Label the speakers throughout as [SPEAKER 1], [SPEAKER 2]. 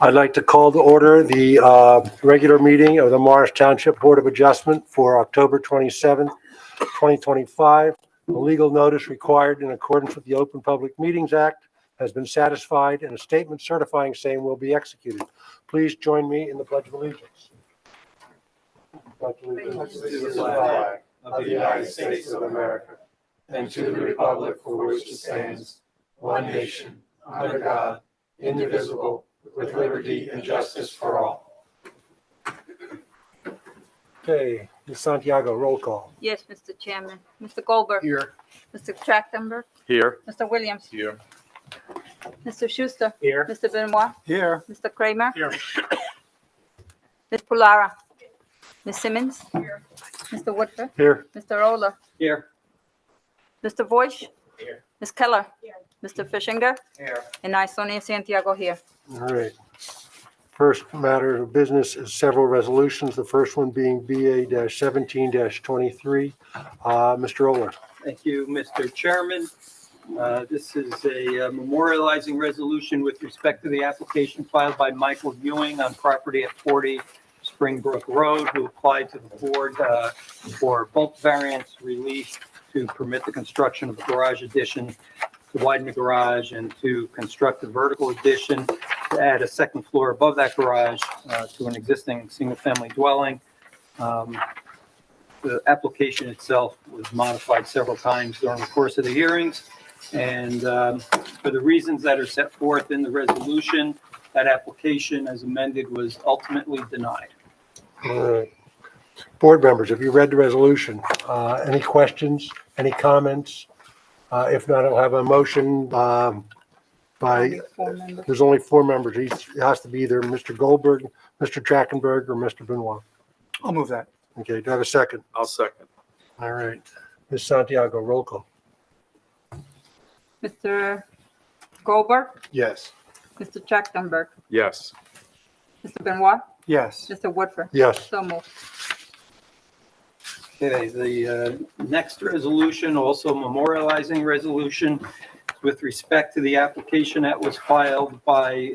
[SPEAKER 1] I'd like to call to order the regular meeting of the Morris Township Board of Adjustment for October 27th, 2025. The legal notice required in accordance with the Open Public Meetings Act has been satisfied, and a statement certifying same will be executed. Please join me in the Pledge of Allegiance. Pledge allegiance
[SPEAKER 2] To the flag of the United States of America and to the republic for which it stands, one nation, under God, indivisible, with liberty and justice for all.
[SPEAKER 1] Okay, Ms. Santiago, roll call.
[SPEAKER 3] Yes, Mr. Chairman. Mr. Goldberg.
[SPEAKER 2] Here.
[SPEAKER 3] Mr. Trachtenberg.
[SPEAKER 2] Here.
[SPEAKER 3] Mr. Williams.
[SPEAKER 2] Here.
[SPEAKER 3] Mr. Schuster.
[SPEAKER 2] Here.
[SPEAKER 3] Mr. Benoit.
[SPEAKER 2] Here.
[SPEAKER 3] Mr. Kramer.
[SPEAKER 2] Here.
[SPEAKER 3] Ms. Pulara. Ms. Simmons. Here. Mr. Woodford.
[SPEAKER 1] Here.
[SPEAKER 3] Mr. Oler.
[SPEAKER 2] Here.
[SPEAKER 3] Mr. Voish.
[SPEAKER 2] Here.
[SPEAKER 3] Ms. Keller. Here. Mr. Fishinger.
[SPEAKER 2] Here.
[SPEAKER 3] And I, Sonia Santiago, here.
[SPEAKER 1] All right. First matter of business is several resolutions, the first one being BA-17-23. Mr. Oler.
[SPEAKER 4] Thank you, Mr. Chairman. This is a memorializing resolution with respect to the application filed by Michael Ewing on property at 40 Springbrook Road, who applied to the board for bulk variance relief to permit the construction of a garage addition, to widen the garage, and to construct a vertical addition to add a second floor above that garage to an existing single-family dwelling. The application itself was modified several times during the course of the hearings. And for the reasons that are set forth in the resolution, that application as amended was ultimately denied.
[SPEAKER 1] All right. Board members, have you read the resolution? Any questions, any comments? If not, I'll have a motion by,
[SPEAKER 3] Only 4 members.
[SPEAKER 1] there's only 4 members. It has to be either Mr. Goldberg, Mr. Trachtenberg, or Mr. Benoit.
[SPEAKER 2] I'll move that.
[SPEAKER 1] Okay, do I have a second?
[SPEAKER 2] I'll second.
[SPEAKER 1] All right. Ms. Santiago, roll call.
[SPEAKER 3] Mr. Goldberg.
[SPEAKER 2] Yes.
[SPEAKER 3] Mr. Trachtenberg.
[SPEAKER 2] Yes.
[SPEAKER 3] Mr. Benoit.
[SPEAKER 2] Yes.
[SPEAKER 3] Mr. Woodford.
[SPEAKER 1] Yes.
[SPEAKER 3] So moved.
[SPEAKER 4] Okay, the next resolution, also memorializing resolution with respect to the application that was filed by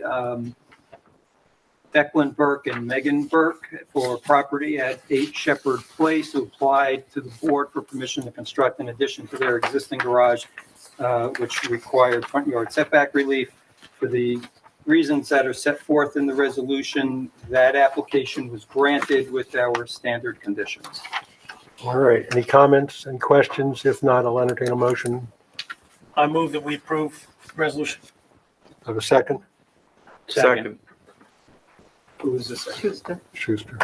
[SPEAKER 4] Declan Burke and Megan Burke for property at 8 Shepherd Place, who applied to the board for permission to construct an addition to their existing garage, which required front yard setback relief. For the reasons that are set forth in the resolution, that application was granted with our standard conditions.
[SPEAKER 1] All right. Any comments, any questions? If not, I'll entertain a motion.
[SPEAKER 5] I move that we approve resolution.
[SPEAKER 1] Have a second?
[SPEAKER 2] Second.
[SPEAKER 4] Who is this?
[SPEAKER 3] Schuster.
[SPEAKER 1] Schuster.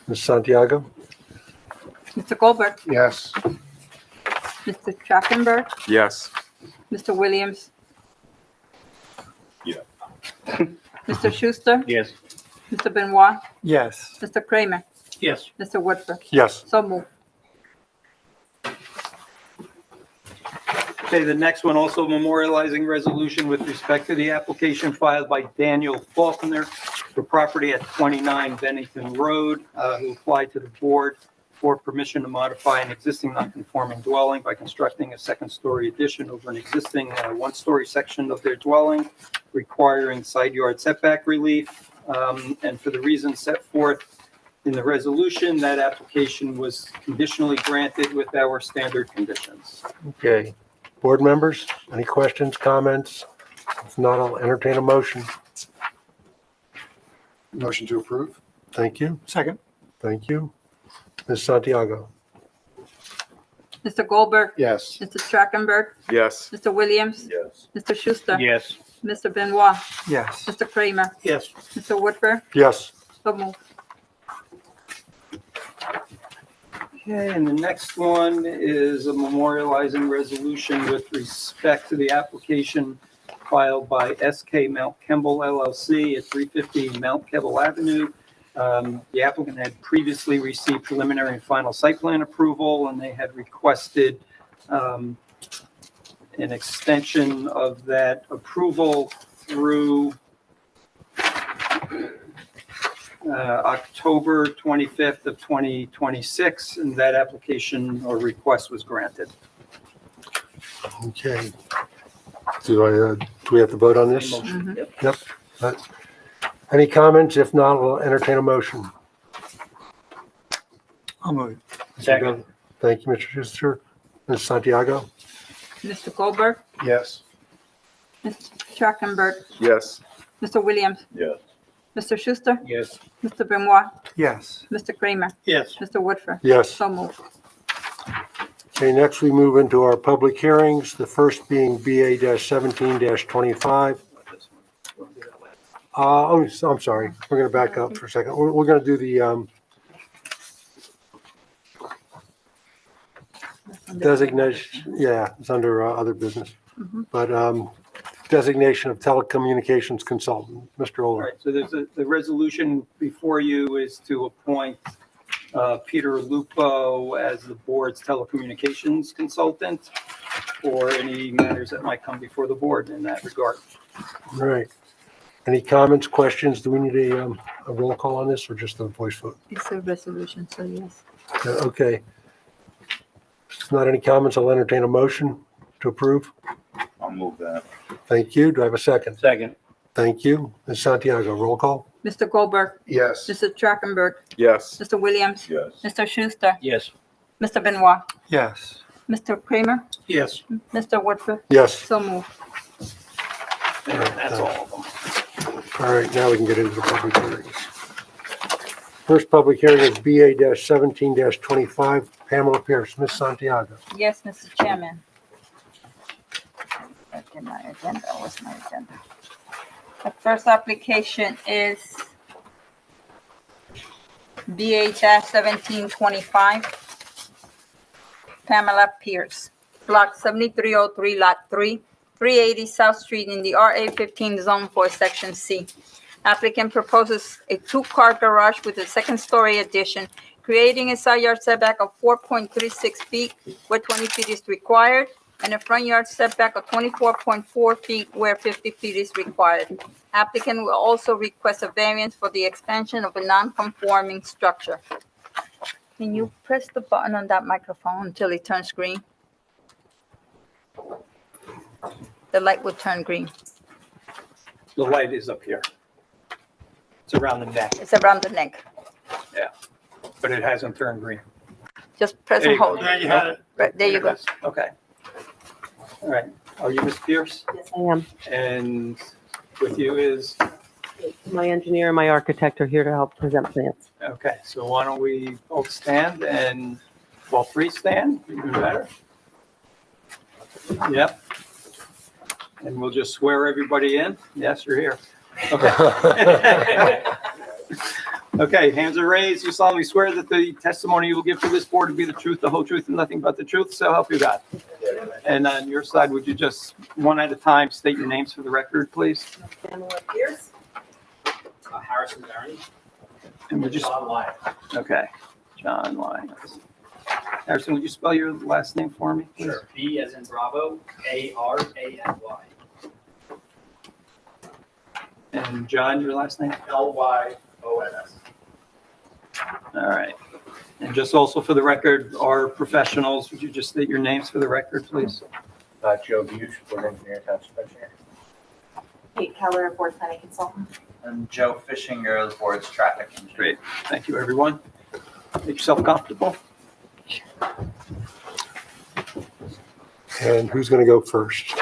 [SPEAKER 1] Ms. Santiago?
[SPEAKER 3] Mr. Goldberg.
[SPEAKER 2] Yes.
[SPEAKER 3] Mr. Trachtenberg.
[SPEAKER 2] Yes.
[SPEAKER 3] Mr. Williams.
[SPEAKER 2] Yeah.
[SPEAKER 3] Mr. Schuster.
[SPEAKER 5] Yes.
[SPEAKER 3] Mr. Benoit.
[SPEAKER 2] Yes.
[SPEAKER 3] Mr. Kramer.
[SPEAKER 5] Yes.
[SPEAKER 3] Mr. Woodford.
[SPEAKER 1] Yes.
[SPEAKER 3] So moved.
[SPEAKER 4] Okay, the next one, also memorializing resolution with respect to the application filed by Daniel Faulkner for property at 29 Bennington Road, who applied to the board for permission to modify an existing non-conforming dwelling by constructing a second-story addition over an existing one-story section of their dwelling, requiring side yard setback relief. And for the reasons set forth in the resolution, that application was conditionally granted with our standard conditions.
[SPEAKER 1] Okay. Board members, any questions, comments? If not, I'll entertain a motion.
[SPEAKER 2] Motion to approve?
[SPEAKER 1] Thank you.
[SPEAKER 2] Second.
[SPEAKER 1] Thank you. Ms. Santiago?
[SPEAKER 3] Mr. Goldberg.
[SPEAKER 2] Yes.
[SPEAKER 3] Mr. Trachtenberg.
[SPEAKER 2] Yes.
[SPEAKER 3] Mr. Williams.
[SPEAKER 2] Yes.
[SPEAKER 3] Mr. Schuster.
[SPEAKER 5] Yes.
[SPEAKER 3] Mr. Benoit.
[SPEAKER 2] Yes.
[SPEAKER 3] Mr. Kramer.
[SPEAKER 5] Yes.
[SPEAKER 3] Mr. Woodford.
[SPEAKER 1] Yes.
[SPEAKER 3] So moved.
[SPEAKER 4] Okay, and the next one is a memorializing resolution with respect to the application filed by SK Mount Kemble LLC at 350 Mount Kemble Avenue. The applicant had previously received preliminary and final site plan approval, and they had requested an extension of that approval through October 25th of 2026, and that application or request was granted.
[SPEAKER 1] Okay. Do we have to vote on this?
[SPEAKER 3] Mhm.
[SPEAKER 1] Yep. Any comments? If not, we'll entertain a motion.
[SPEAKER 5] I'll move.
[SPEAKER 1] Second. Thank you, Mr. Schuster. Ms. Santiago?
[SPEAKER 3] Mr. Goldberg,
[SPEAKER 2] Yes.
[SPEAKER 3] Mr. Trachtenberg,
[SPEAKER 2] Yes.
[SPEAKER 3] Mr. Williams,
[SPEAKER 2] Yes.
[SPEAKER 3] Mr. Schuster,
[SPEAKER 5] Yes.
[SPEAKER 3] Mr. Benoit,
[SPEAKER 5] Yes.
[SPEAKER 3] Mr. Kramer,
[SPEAKER 5] Yes.
[SPEAKER 3] Mr. Woodford.
[SPEAKER 1] Yes.
[SPEAKER 3] So moved.
[SPEAKER 1] Okay, next we move into our public hearings, the first being BA-17-25. I'm sorry, we're going to back up for a second. We're going to do the designation, yeah, it's under other business.
[SPEAKER 3] Mhm.
[SPEAKER 1] But designation of telecommunications consultant, Mr.
[SPEAKER 4] All
[SPEAKER 1] Oler.
[SPEAKER 4] right, so the resolution before you is to appoint Peter Lupo as the board's telecommunications consultant for any matters that might come before the board in that regard.
[SPEAKER 1] All right. Any comments, questions? Do we need a roll call on this or just a voice vote?
[SPEAKER 3] It's a resolution, so yes.
[SPEAKER 1] Okay. If not any comments, I'll entertain a motion to approve.
[SPEAKER 2] I'll move that.
[SPEAKER 1] Thank you. Do I have a second?
[SPEAKER 5] Second.
[SPEAKER 1] Thank you. Ms. Santiago, roll call?
[SPEAKER 3] Mr. Goldberg,
[SPEAKER 2] Yes.
[SPEAKER 3] Mr. Trachtenberg,
[SPEAKER 2] Yes.
[SPEAKER 3] Mr. Williams,
[SPEAKER 2] Yes.
[SPEAKER 3] Mr. Schuster,
[SPEAKER 5] Yes.
[SPEAKER 3] Mr. Benoit,
[SPEAKER 5] Yes.
[SPEAKER 3] Mr. Kramer,
[SPEAKER 5] Yes.
[SPEAKER 3] Mr. Woodford.
[SPEAKER 1] Yes.
[SPEAKER 3] So moved.
[SPEAKER 4] And that's all of them.
[SPEAKER 1] All right, now we can get into the public hearings. First public hearing is BA-17-25, Pamela Pierce. Ms. Santiago.
[SPEAKER 3] Yes, Mr. Chairman. Okay, my agenda, what's my agenda? The first application is BA-1725, Pamela Pierce, Block 7303, Lot 3, 380 South Street in the RA15 Zone 4, Section C. Applicant proposes a two-car garage with a second-story addition, creating a side yard setback of 4.36 feet where 20 feet is required, and a front yard setback of 24.4 feet where 50 feet is required. Applicant will also request a variance for the expansion of a non-conforming structure. Can you press the button on that microphone until it turns green? The light will turn green.
[SPEAKER 4] The light is up here. It's around the neck,
[SPEAKER 3] It's around the neck.
[SPEAKER 4] but it hasn't turned green.
[SPEAKER 3] Just press
[SPEAKER 4] There
[SPEAKER 3] and
[SPEAKER 4] you go.
[SPEAKER 3] hold.
[SPEAKER 5] There you had it.
[SPEAKER 3] Right, there you go.
[SPEAKER 4] Okay. All right. Are you Ms. Pierce?
[SPEAKER 6] Yes, I am.
[SPEAKER 4] And with you is,
[SPEAKER 6] My engineer and my architect are here to help present plans.
[SPEAKER 4] okay, so why don't we both stand and, well, three stand, even better. Yep. And we'll just swear everybody in. Yes, you're here. Okay. Okay, hands are raised. You solemnly swear that the testimony you will give to this board will be the truth, the whole truth, and nothing but the truth, so help you God. And on your side, would you just, one at a time, state your names for the record, please?
[SPEAKER 6] Pamela Pierce.
[SPEAKER 7] Harrison Barron.
[SPEAKER 4] And would you,
[SPEAKER 7] John Lyon.
[SPEAKER 4] okay, John Lyons. Harrison, would you spell your last name for me, please?
[SPEAKER 7] Sure. B as in Bravo, A-R-A-N-Y.
[SPEAKER 4] And John, your last name?
[SPEAKER 7] L-Y-O-N-S.
[SPEAKER 4] All right. And just also for the record, our professionals, would you just state your names for the record, please?
[SPEAKER 7] Joe Buch, board engineer, township engineer.
[SPEAKER 8] Kate Keller, board planning consultant.
[SPEAKER 9] And Joe Fishinger, the board's traffic engineer.
[SPEAKER 4] Great. Thank you, everyone. Make yourself comfortable.
[SPEAKER 1] And who's going to go first?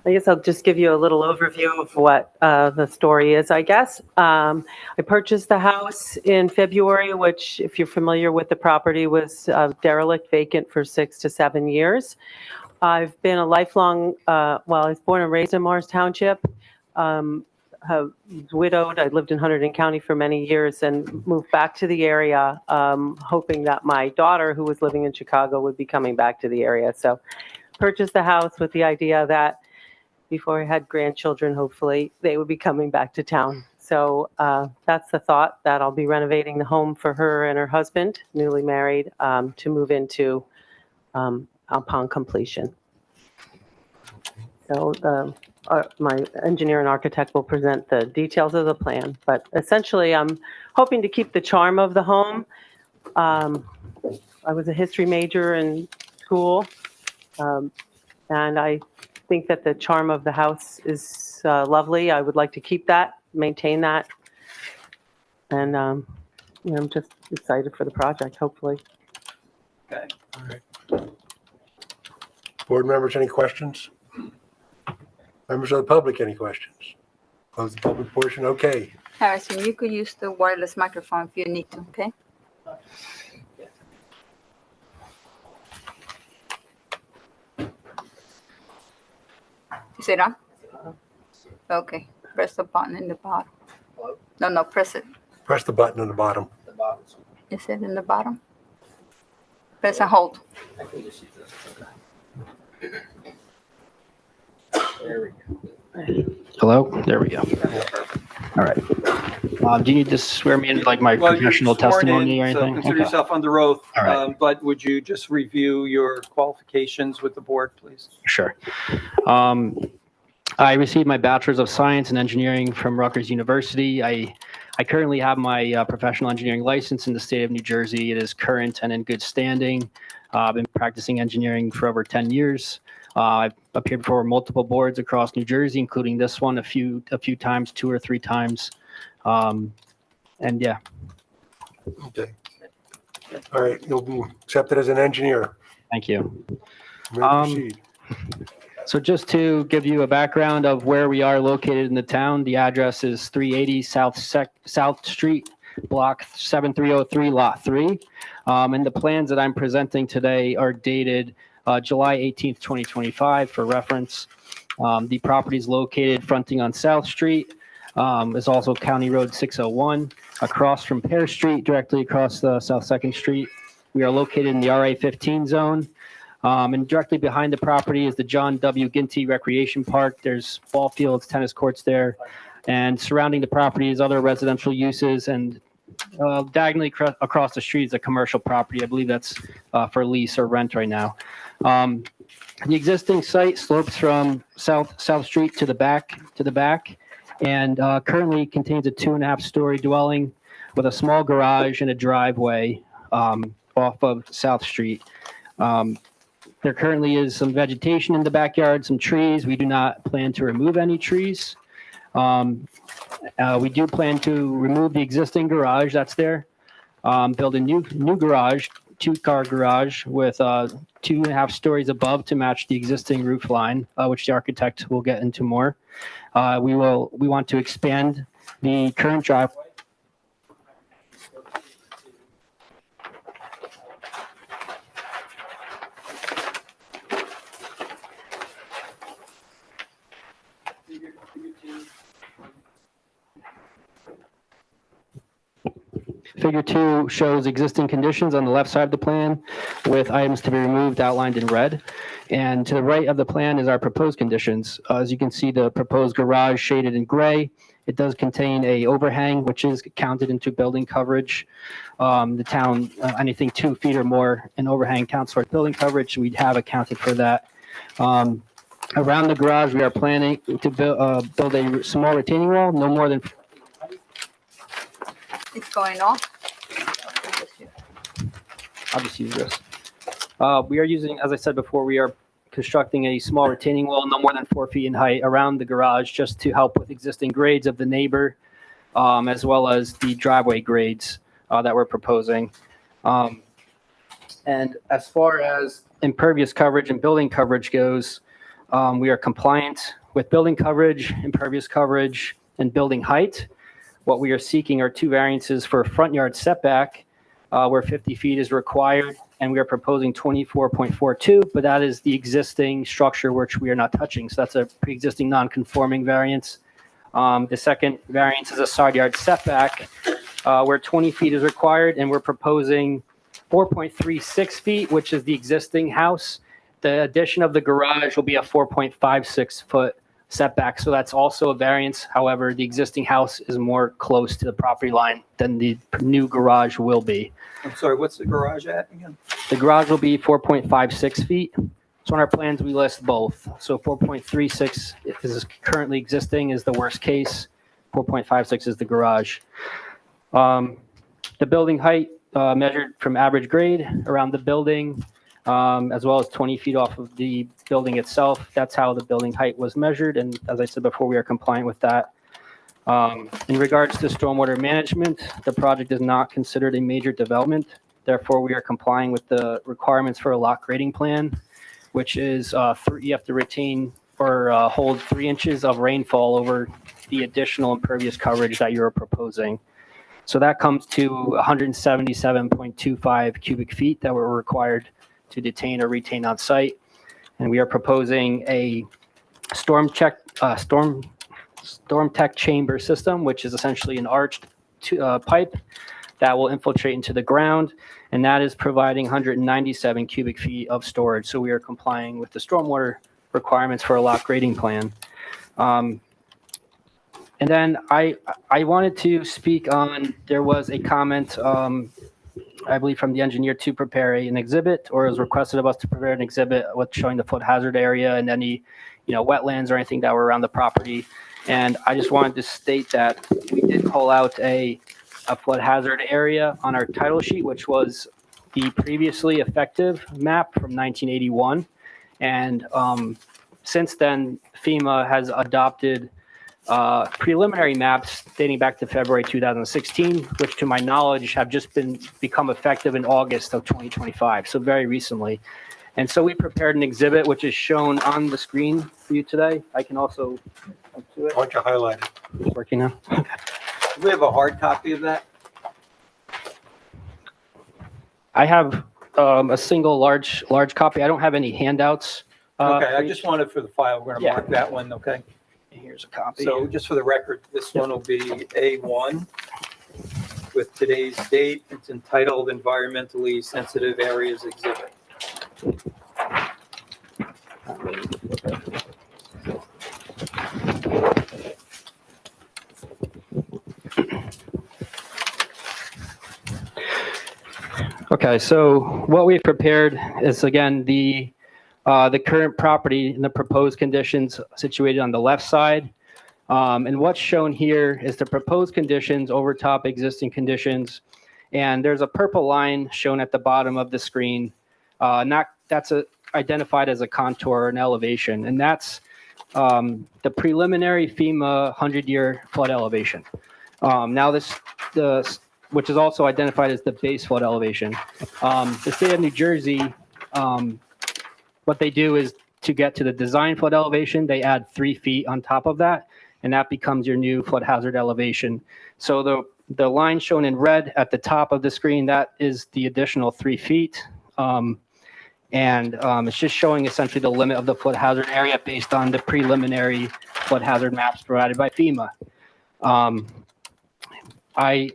[SPEAKER 6] I guess I'll just give you a little overview of what the story is, I guess. I purchased the house in February, which, if you're familiar with the property, was derelict, vacant for 6 to 7 years. I've been a lifelong, I was born and raised in Morris Township. Was widowed. I lived in Hunterdon County for many years and moved back to the area, hoping that my daughter, who was living in Chicago, would be coming back to the area. So purchased the house with the idea that before I had grandchildren, hopefully, they would be coming back to town. So that's the thought, that I'll be renovating the home for her and her husband, newly married, to move into upon completion. So my engineer and architect will present the details of the plan, but essentially I'm hoping to keep the charm of the home. I was a history major in school, and I think that the charm of the house is lovely. I would like to keep that maintain that. And, you know, I'm just excited for the project, hopefully.
[SPEAKER 4] Okay.
[SPEAKER 1] Board members, any questions? Members of the public, any questions? Close the public portion. Okay.
[SPEAKER 3] Harrison, you could use the wireless microphone if you need to, okay? Is it on? Okay, press the button in the bottom. No, press it.
[SPEAKER 1] Press the button on the bottom.
[SPEAKER 7] The bottom.
[SPEAKER 3] Is it in the bottom? Press and hold.
[SPEAKER 7] I can just use this. There we go.
[SPEAKER 10] Hello? There we go. All right. Do you need to swear me in like my
[SPEAKER 4] Well, you're
[SPEAKER 10] professional
[SPEAKER 4] sworn
[SPEAKER 10] testimony
[SPEAKER 4] in,
[SPEAKER 10] or
[SPEAKER 4] so
[SPEAKER 10] anything?
[SPEAKER 4] consider
[SPEAKER 10] Okay.
[SPEAKER 4] yourself under oath.
[SPEAKER 10] All right.
[SPEAKER 4] But would you just review your qualifications with the board, please?
[SPEAKER 10] Sure. I received my Bachelor's of Science in Engineering from Rutgers University. I currently have my professional engineering license in the state of New Jersey. It is current and in good standing. I've been practicing engineering for over 10 years. I've appeared before multiple boards across New Jersey, including this one a few times, 2 or 3 times. And yeah.
[SPEAKER 1] Okay. All right, you'll be accepted as an engineer.
[SPEAKER 10] Thank you.
[SPEAKER 1] You may proceed.
[SPEAKER 10] So just to give you a background of where we are located in the town, the address is 380 South Street, Block 7303, Lot 3. And the plans that I'm presenting today are dated July 18th, 2025 for reference. The property is located fronting on South Street. Is also County Road 601, across from Pear Street, directly across the South 2nd Street. We are located in the RA 15 zone. And directly behind the property is the John W. Ginty Recreation Park. There's ball fields, tennis courts there. And surrounding the property is other residential uses. And diagonally across the street is a commercial property. I believe that's for lease or rent right now. The existing site slopes from South Street to the back, and currently contains a 2.5-story dwelling with a small garage and a driveway off of South Street. There currently is some vegetation in the backyard, some trees. We do not plan to remove any trees. We do plan to remove the existing garage that's there, build a new garage, 2-car garage with 2.5 stories above to match the existing roof line, which the architect will get into more. We want to expand the current driveway. Figure 2 shows existing conditions on the left side of the plan with items to be removed outlined in red. And to the right of the plan is our proposed conditions. As you can see, the proposed garage shaded in gray. It does contain a overhang, which is counted into building coverage. The town, anything 2 feet or more in overhang counts towards building coverage. We'd have accounted for that. Around the garage, we are planning to build a small retaining wall, no more than.
[SPEAKER 3] It's going off.
[SPEAKER 10] I'll just use this. We are using, as I said before, we are constructing a small retaining wall, no more than 4 feet in height, around the garage, just to help with existing grades of the neighbor, as well as the driveway grades that we're proposing. And as far as impervious coverage and building coverage goes, we are compliant with building coverage, impervious coverage, and building height. What we are seeking are 2 variances for front yard setback, where 50 feet is required, and we are proposing 24.42, but that is the existing structure which we are not touching. So that's a pre-existing non-conforming variance. The second variance is a side yard setback, where 20 feet is required, and we're proposing 4.36 feet, which is the existing house. The addition of the garage will be a 4.56 foot setback, so that's also a variance. However, the existing house is more close to the property line than the new garage will be.
[SPEAKER 4] I'm sorry, what's the garage at again?
[SPEAKER 10] The garage will be 4.56 feet. So on our plans, we list both. So 4.36 is currently existing is the worst case. 4.56 is the garage. The building height measured from average grade around the building, as well as 20 feet off of the building itself. That's how the building height was measured. And as I said before, we are compliant with that. In regards to stormwater management, the project is not considered a major development. Therefore, we are complying with the requirements for a lot grading plan, which is you have to retain or hold 3 inches of rainfall over the additional impervious coverage that you're proposing. So that comes to 177.25 cubic feet that were required to detain or retain on site. And we are proposing a storm tech chamber system, which is essentially an arched pipe that will infiltrate into the ground, and that is providing 197 cubic feet of storage. So we are complying with the stormwater requirements for a lot grading plan. And then I wanted to speak on, there was a comment, I believe from the engineer, to prepare an exhibit, or it was requested of us to prepare an exhibit with showing the flood hazard area and any, wetlands or anything that were around the property. And I just wanted to state that we did call out a flood hazard area on our title sheet, which was the previously effective map from 1981. And since then, FEMA has adopted preliminary maps dating back to February 2016, which to my knowledge have just become effective in August of 2025, so very recently. And so we prepared an exhibit which is shown on the screen for you today. I can also come to it.
[SPEAKER 1] Why don't you highlight it?
[SPEAKER 10] It's working now.
[SPEAKER 4] Do we have a hard copy of that?
[SPEAKER 10] I have a single large copy. I don't have any handouts.
[SPEAKER 4] Okay, I just wanted for the file, we're gonna
[SPEAKER 10] Yeah.
[SPEAKER 4] mark that one, okay?
[SPEAKER 10] Here's a copy.
[SPEAKER 4] So just for the record, this one will be A1 with today's date. It's entitled Environmentally Sensitive Areas Exhibit.
[SPEAKER 10] Okay, so what we've prepared is, again, the current property and the proposed conditions situated on the left side. And what's shown here is the proposed conditions over top existing conditions. And there's a purple line shown at the bottom of the screen. That's identified as a contour, an elevation. And that's the preliminary FEMA 100-year flood elevation. Now which is also identified as the base flood elevation. The state of New Jersey, what they do is to get to the design flood elevation, they add 3 feet on top of that, and that becomes your new flood hazard elevation. So the line shown in red at the top of the screen, that is the additional 3 feet. It's just showing essentially the limit of the flood hazard area based on the preliminary flood hazard maps provided by FEMA. I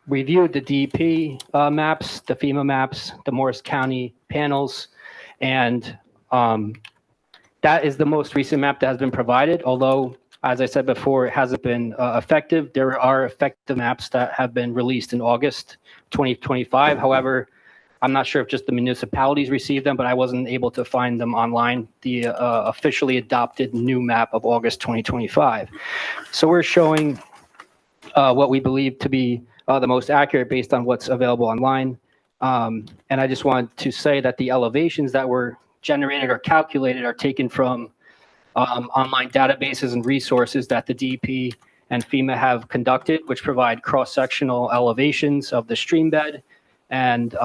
[SPEAKER 10] reviewed the DEP maps, the FEMA maps, the Morris County panels, and that is the most recent map that has been provided. Although, as I said before, it hasn't been effective. There are effective maps that have been released in August 2025. However, I'm not sure if just the municipalities received them, but I wasn't able to find them online, the officially adopted new map of August 2025. So we're showing what we believe to be the most accurate based on what's available online. And I just wanted to say that the elevations that were generated or calculated are taken from online databases and resources that the DEP and FEMA have conducted, which provide cross-sectional elevations of the stream bed. And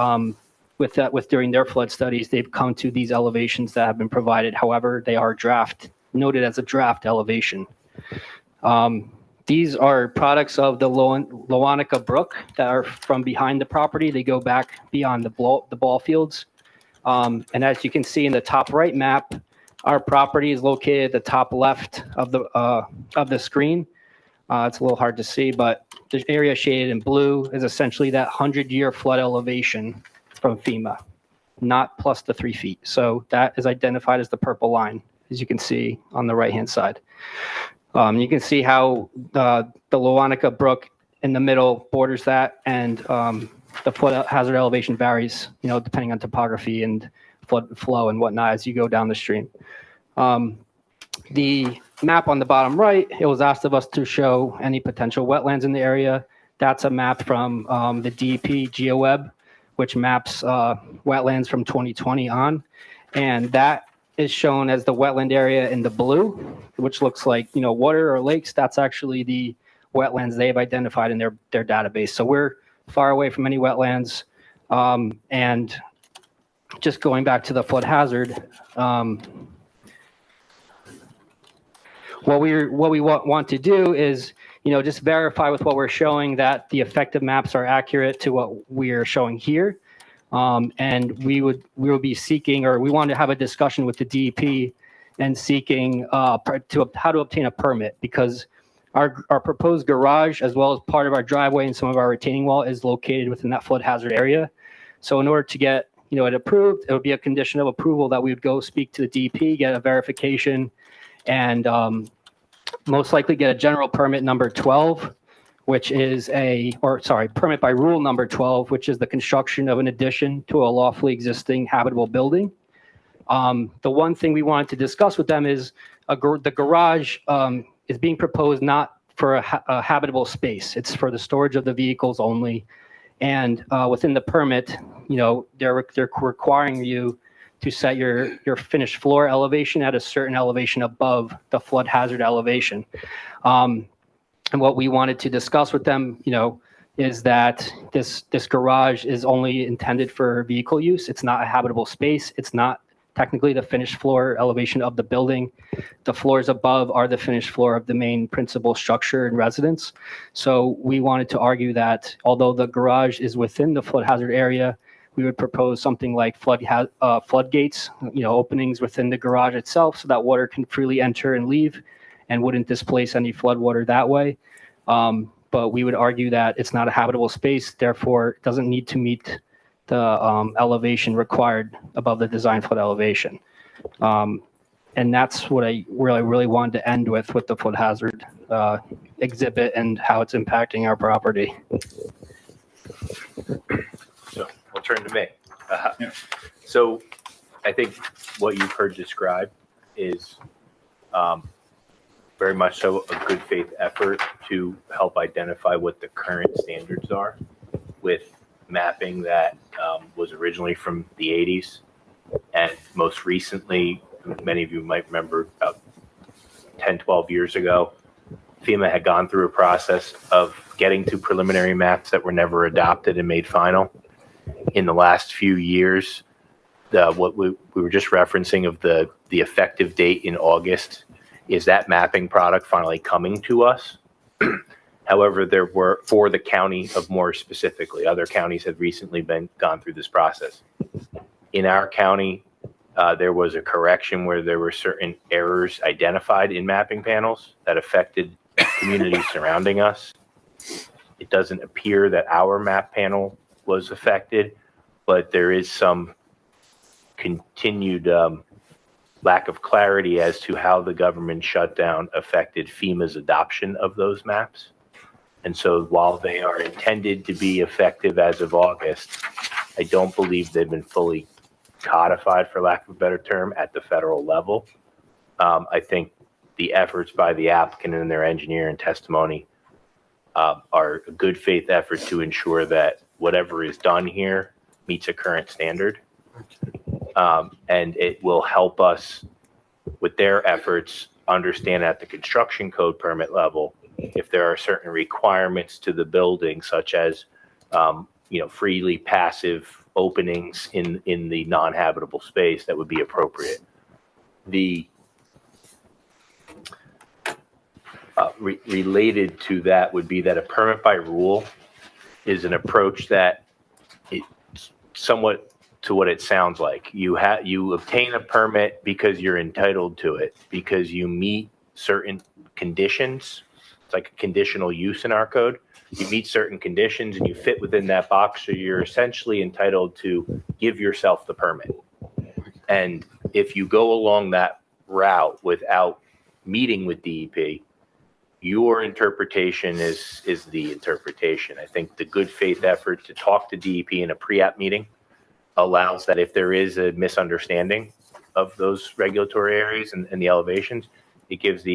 [SPEAKER 10] during their flood studies, they've come to these elevations that have been provided. However, they are noted as a draft elevation. These are products of the Loanica Brook that are from behind the property. They go back beyond the ball fields. And as you can see in the top right map, our property is located at the top left of the screen. It's a little hard to see, but the area shaded in blue is essentially that 100-year flood elevation from FEMA, not plus the 3 feet. So that is identified as the purple line, as you can see on the right-hand side. You can see how the Loanica Brook in the middle borders that, and the flood hazard elevation varies, depending on topography and flood flow and whatnot as you go down the stream. The map on the bottom right, it was asked of us to show any potential wetlands in the area. That's a map from the DEP GeoWeb, which maps wetlands from 2020 on. And that is shown as the wetland area in the blue, which looks like, water or lakes. That's actually the wetlands they've identified in their database. So we're far away from any wetlands. And just going back to the flood hazard, what we want to do is, just verify with what we're showing that the effective maps are accurate to what we are showing here. And we will be seeking, or we want to have a discussion with the DEP and seeking how to obtain a permit, because our proposed garage, as well as part of our driveway and some of our retaining wall, is located within that flood hazard area. So in order to get it approved, it would be a condition of approval that we would go speak to the DEP, get a verification, and most likely get a general permit number 12, which is permit by rule number 12, which is the construction of an addition to a lawfully existing habitable building. The one thing we wanted to discuss with them is the garage is being proposed not for a habitable space. It's for the storage of the vehicles only. And within the permit, they're requiring you to set your finished floor elevation at a certain elevation above the flood hazard elevation. And what we wanted to discuss with them, is that this garage is only intended for vehicle use. It's not a habitable space. It's not technically the finished floor elevation of the building. The floors above are the finished floor of the main principal structure and residence. So we wanted to argue that although the garage is within the flood hazard area, we would propose something like floodgates, openings within the garage itself so that water can freely enter and leave and wouldn't displace any flood water that way. But we would argue that it's not a habitable space, therefore it doesn't need to meet the elevation required above the design flood elevation. And that's what I really wanted to end with the flood hazard exhibit and how it's impacting our property.
[SPEAKER 11] So we'll turn to me. So I think what you've heard described is very much so a good faith effort to help identify what the current standards are with mapping that was originally from the 80s. And most recently, many of you might remember about 10, 12 years ago, FEMA had gone through a process of getting to preliminary maps that were never adopted and made final. In the last few years, what we were just referencing of the effective date in August is that mapping product finally coming to us. However, there were, for the county of Morris specifically, other counties have recently gone through this process. In our county, there was a correction where there were certain errors identified in mapping panels that affected communities surrounding us. It doesn't appear that our map panel was affected, but there is some continued lack of clarity as to how the government shutdown affected FEMA's adoption of those maps. And so while they are intended to be effective as of August, I don't believe they've been fully codified, for lack of a better term, at the federal level. I think the efforts by the applicant and their engineer and testimony are a good faith effort to ensure that whatever is done here meets a current standard. And it will help us with their efforts understand at the construction code permit level if there are certain requirements to the building, such as freely passive openings in the non-habitable space that would be appropriate. The related to that would be that a permit by rule is an approach that it's somewhat to what it sounds like. You obtain a permit because you're entitled to it, because you meet certain conditions. It's like a conditional use in our code. You meet certain conditions and you fit within that box, so you're essentially entitled to give yourself the permit. And if you go along that route without meeting with DEP, your interpretation is the interpretation. I think the good faith effort to talk to DEP in a pre-app meeting allows that if there is a misunderstanding of those regulatory areas and the elevations, it gives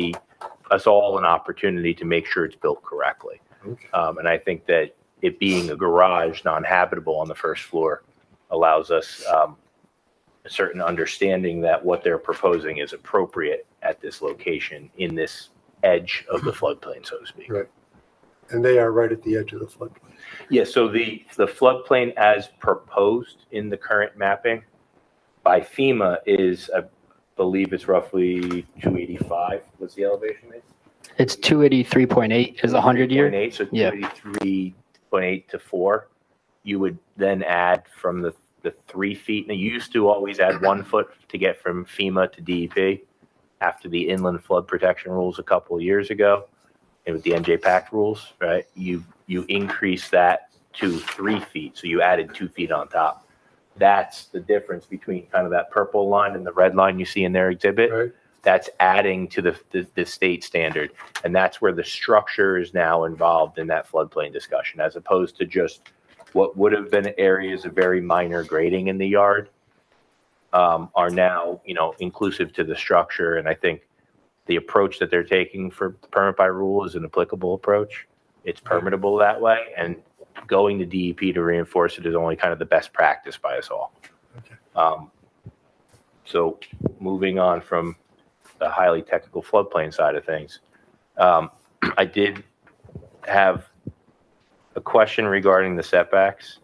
[SPEAKER 11] us all an opportunity to make sure it's built correctly. Okay. And I think that it being a garage, non-habitable on the first floor, allows us a certain understanding that what they're proposing is appropriate at this location in this edge of the floodplain, so to speak.
[SPEAKER 1] Right. And they are right at the edge of the floodplain.
[SPEAKER 11] Yeah, so the floodplain as proposed in the current mapping by FEMA is, I believe it's roughly 285. What's the elevation?
[SPEAKER 10] It's 283.8 is 100 year.
[SPEAKER 11] 283.8, so
[SPEAKER 10] Yeah.
[SPEAKER 11] 283.8 to 4. You would then add from the 3 feet. Now, you used to always add 1 foot to get from FEMA to DEP after the inland flood protection rules a couple of years ago, and with the NJPAC rules, right? You increase that to 3 feet, so you added 2 feet on top. That's the difference between kind of that purple line and the red line you see in their exhibit.
[SPEAKER 1] Right.
[SPEAKER 11] That's adding to the state standard, and that's where the structure is now involved in that floodplain discussion, as opposed to just what would have been areas of very minor grading in the yard are now, inclusive to the structure. And I think the approach that they're taking for permit by rule is an applicable approach. It's permittable that way, and going to DEP to reinforce it is only kind of the best practice by us all.
[SPEAKER 1] Okay.
[SPEAKER 11] So moving on from the highly technical floodplain side of things, I did have a question regarding the setbacks.